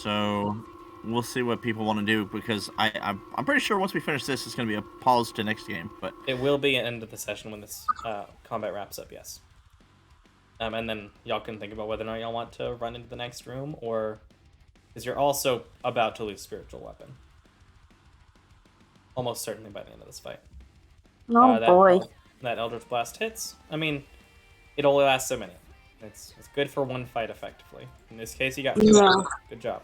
So we'll see what people want to do, because I'm pretty sure once we finish this, it's going to be a pause to next game. But it will be an end of the session when this combat wraps up. Yes. And then y'all can think about whether or not y'all want to run into the next room, or because you're also about to lose spiritual weapon. Almost certainly by the end of this fight. Oh boy. That Eldritch Blast hits. I mean, it only lasts so many. It's good for one fight, effectively. In this case, you got 2. Yeah. Good job.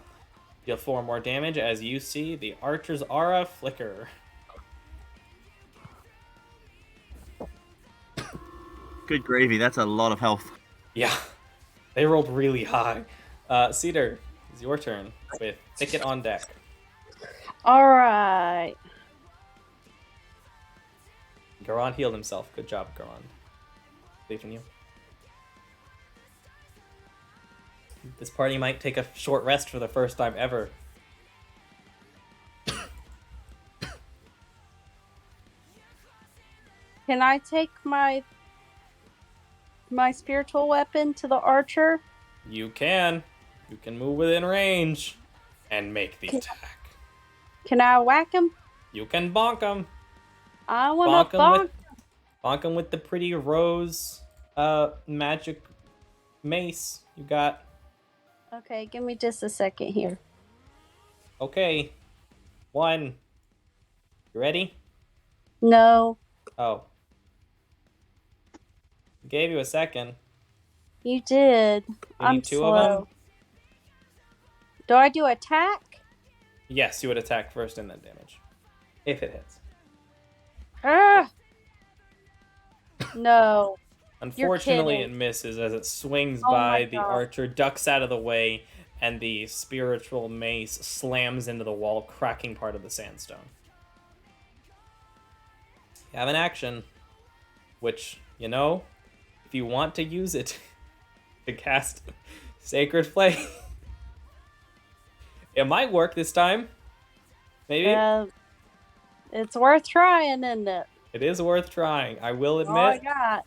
Deal 4 more damage as you see the Archer's aura flicker. good gravy, that's a lot of health. Yeah, they rolled really high. Cedar, it's your turn with Thicket on deck. All right. Garon healed himself. Good job, Garon. Believe in you. This party might take a short rest for the first time ever. Can I take my spiritual weapon to the archer? You can. You can move within range and make the attack. Can I whack him? You can bonk him. I want to bonk. Bonk him with the pretty rose magic mace you got. Okay, give me just a second here. Okay. 1. You ready? No. Oh. Gave you a second. You did. We need 2 of them? Do I do attack? Yes, you would attack first and then damage. If it hits. No. Unfortunately, it misses as it swings by. The archer ducks out of the way, and the spiritual mace slams into the wall, cracking part of the sandstone. You have an action, which, you know, if you want to use it to cast Sacred Flame, it might work this time. Maybe. It's worth trying, isn't it? It is worth trying. I will admit. All I got.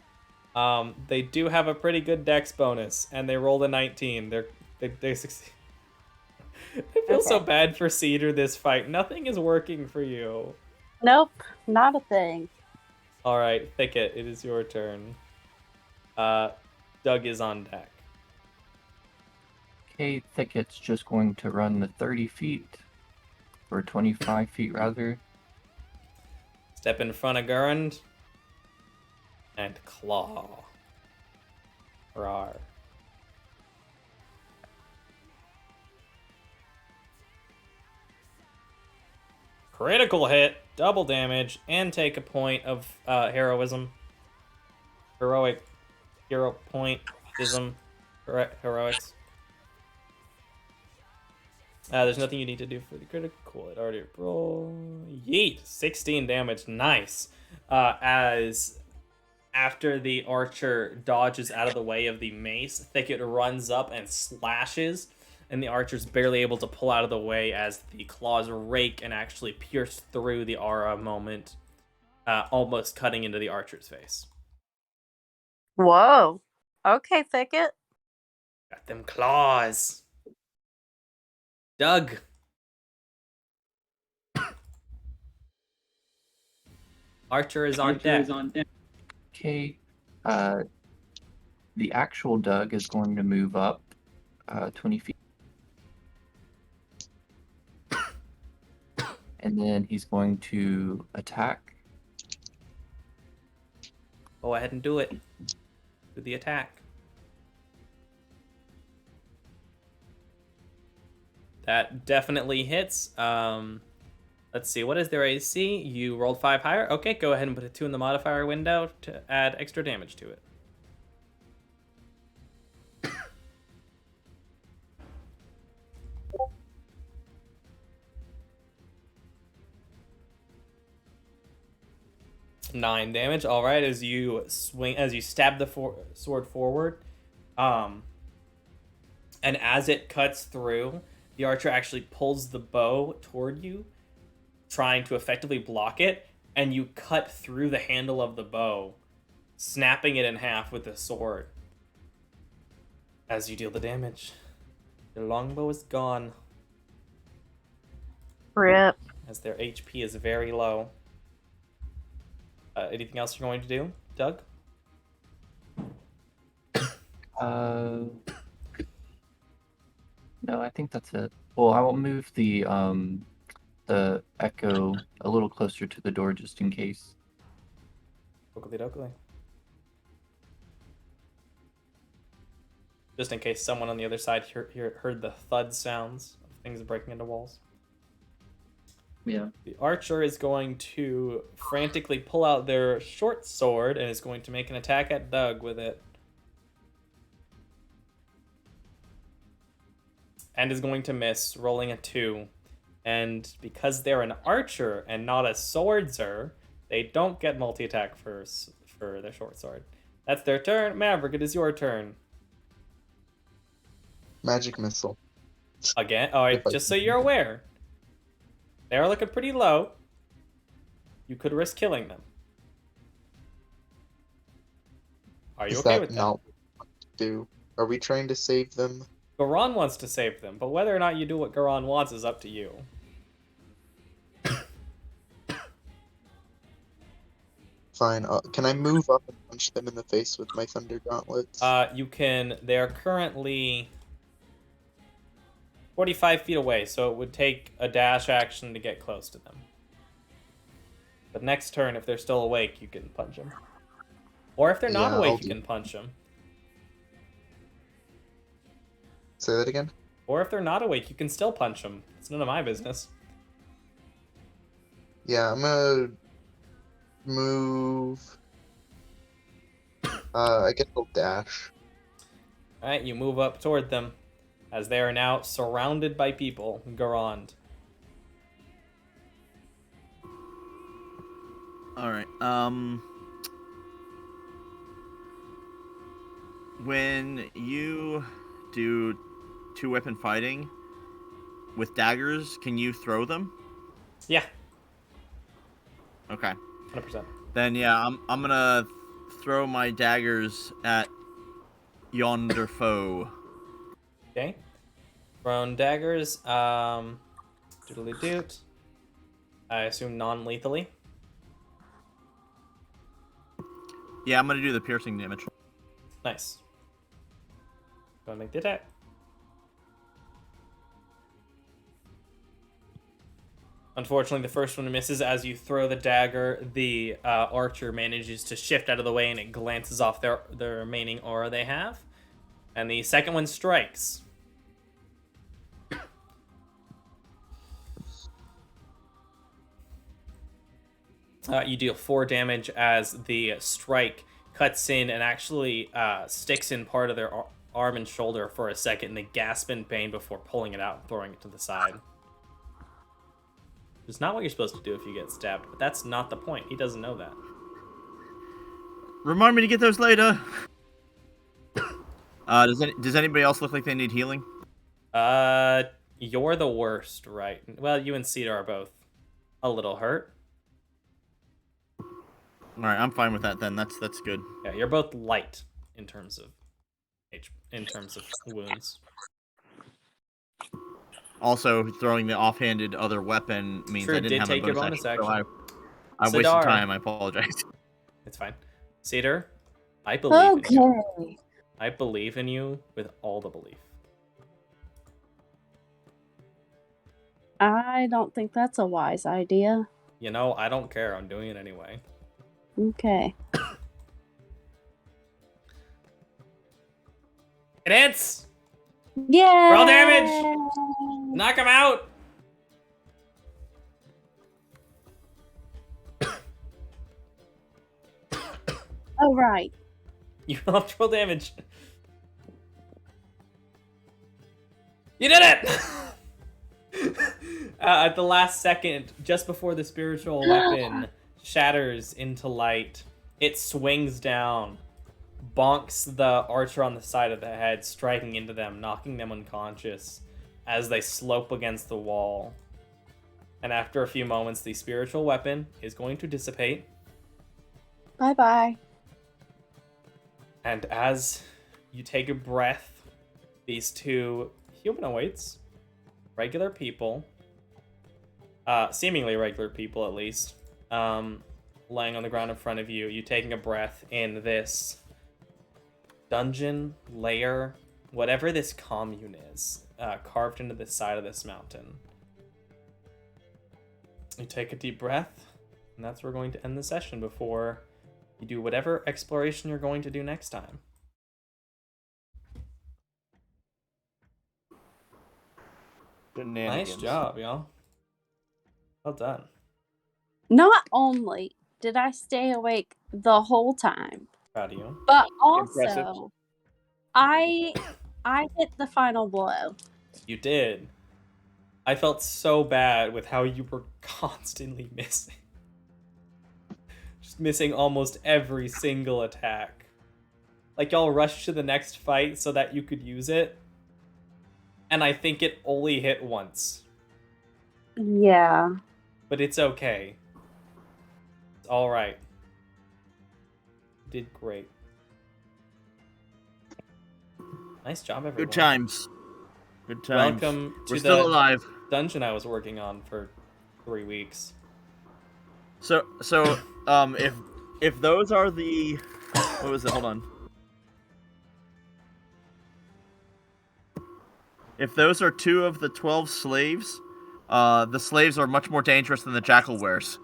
They do have a pretty good dex bonus, and they rolled a 19. They succeed. I feel so bad for Cedar this fight. Nothing is working for you. Nope, not a thing. All right, Thicket, it is your turn. Doug is on deck. Okay, Thicket's just going to run the 30 feet, or 25 feet rather. Step in front of Gurund. And claw. Rawr. Critical hit, double damage, and take a point of heroism. Hero point-ism. Heroics. There's nothing you need to do for the critical. It already rolled. Yeet! 16 damage. Nice. As after the archer dodges out of the way of the mace, Thicket runs up and slashes, and the archer's barely able to pull out of the way as the claws rake and actually pierce through the aura moment, almost cutting into the archer's face. Whoa. Okay, Thicket. Got them claws. Doug. Archer is on deck. Okay, the actual Doug is going to move up 20 feet. And then he's going to attack. Go ahead and do it. Do the attack. That definitely hits. Let's see, what is their AC? You rolled 5 higher? Okay, go ahead and put a 2 in the modifier window to add extra damage to it. 9 damage. All right, as you stab the sword forward, and as it cuts through, the archer actually pulls the bow toward you, trying to effectively block it, and you cut through the handle of the bow, snapping it in half with the sword. As you deal the damage, your longbow is gone. Rip. As their HP is very low. Anything else you're going to do, Doug? No, I think that's it. Well, I will move the echo a little closer to the door just in case. Oakley dokley. Just in case someone on the other side heard the thud sounds of things breaking into walls. Yeah. The archer is going to frantically pull out their short sword and is going to make an attack at Doug with it. And is going to miss, rolling a 2. And because they're an archer and not a swordzer, they don't get multi-attack for their short sword. That's their turn. Maverick, it is your turn. Magic missile. Again? Alright, just so you're aware. They're looking pretty low. You could risk killing them. Are you okay with that? Not what to do? Are we trying to save them? Garon wants to save them, but whether or not you do what Garon wants is up to you. Fine. Can I move up and punch them in the face with my thunder gauntlets? You can. They are currently 45 feet away, so it would take a dash action to get close to them. But next turn, if they're still awake, you can punch them. Or if they're not awake, you can punch them. Say that again? Or if they're not awake, you can still punch them. It's none of my business. Yeah, I'm gonna move. I guess I'll dash. Alright, you move up toward them, as they are now surrounded by people. Garand. Alright, when you do two-weapon fighting with daggers, can you throw them? Yeah. Okay. 100%. Then yeah, I'm gonna throw my daggers at yonder foe. Okay. Thrown daggers. Doodly doot. I assume non-lethally. Yeah, I'm gonna do the piercing damage. Nice. Go and make the attack. Unfortunately, the first one misses. As you throw the dagger, the archer manages to shift out of the way and it glances off the remaining aura they have. And the second one strikes. You deal 4 damage as the strike cuts in and actually sticks in part of their arm and shoulder for a second, and they gasp in pain before pulling it out and throwing it to the side. It's not what you're supposed to do if you get stabbed, but that's not the point. He doesn't know that. Remind me to get those later. Does anybody else look like they need healing? You're the worst, right? Well, you and Cedar are both a little hurt. All right, I'm fine with that then. That's good. Yeah, you're both light in terms of wounds. Also, throwing the offhanded other weapon means True, I didn't have take a your bonus action. action. I wasted Sidar. time. I apologize. It's fine. Cedar, I believe in you. Okay. I believe in you with all the belief. I don't think that's a wise idea. You know, I don't care. I'm doing it anyway. Okay. It hits! Yeah. Roll damage! Knock him out! Oh, right. You have to roll damage. You did it! At the last second, just before the spiritual weapon shatters into light. It swings down, bonks the archer on the side of the head, striking into them, knocking them unconscious as they slope against the wall. And after a few moments, the spiritual weapon is going to dissipate. Bye-bye. And as you take a breath, these two humanoids, regular people, seemingly regular people at least, laying on the ground in front of you, you taking a breath in this dungeon, lair, whatever this commune is, carved into the side of this mountain. You take a deep breath, and that's where we're going to end the session before you do whatever exploration you're going to do next time. Nice job, y'all. Well done. Not only did I stay awake the whole time, Proud of you. but Impressive. also I hit the final blow. You did. I felt so bad with how you were constantly missing. Just missing almost every single attack. Like, y'all rushed to the next fight so that you could use it. And I think it only hit once. Yeah. But it's okay. It's alright. You did great. Nice job, everyone. Good times. Good times. Welcome to We're still the alive. dungeon I was working on for 3 weeks. So if those are the what was it? Hold on. If those are 2 of the 12 slaves, the slaves are much more dangerous than the jackal wares.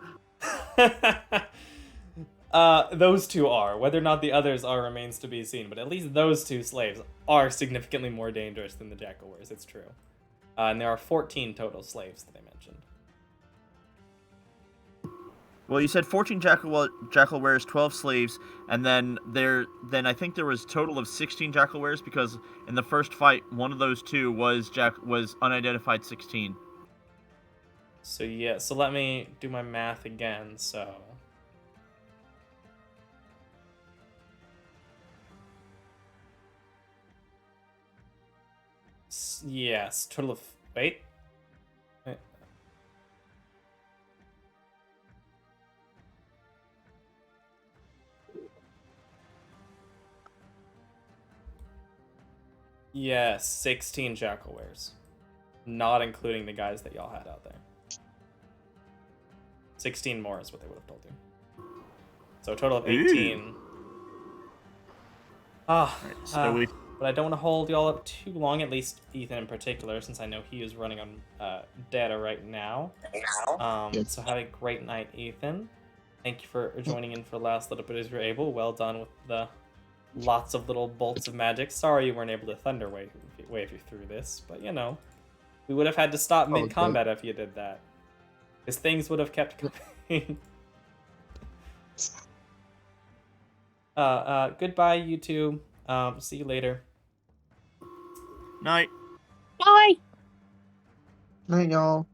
Those 2 are. Whether or not the others are remains to be seen, but at least those 2 slaves are significantly more dangerous than the jackal wares. It's true. And there are 14 total slaves that I mentioned. Well, you said 14 jackal wares, 12 slaves, and then I think there was a total of 16 jackal wares because in the first fight, one of those 2 was unidentified 16. So yeah, so let me do my math again. So yes, total of wait. Yes, 16 jackal wares. Not including the guys that y'all had out there. 16 more is what they would have told you. So a total of 18. But I don't want to hold y'all up too long, at least Ethan in particular, since I know he is running on data right now. So have a great night, Ethan. Thank you for joining in for the last little bit as you're able. Well done with the lots of little bolts of magic. Sorry you weren't able to thunder wave you through this, but you know, we would have had to stop mid-combat if you did that. Because things would have kept coming. Goodbye, you two. See you later. Night. Bye. Night, y'all.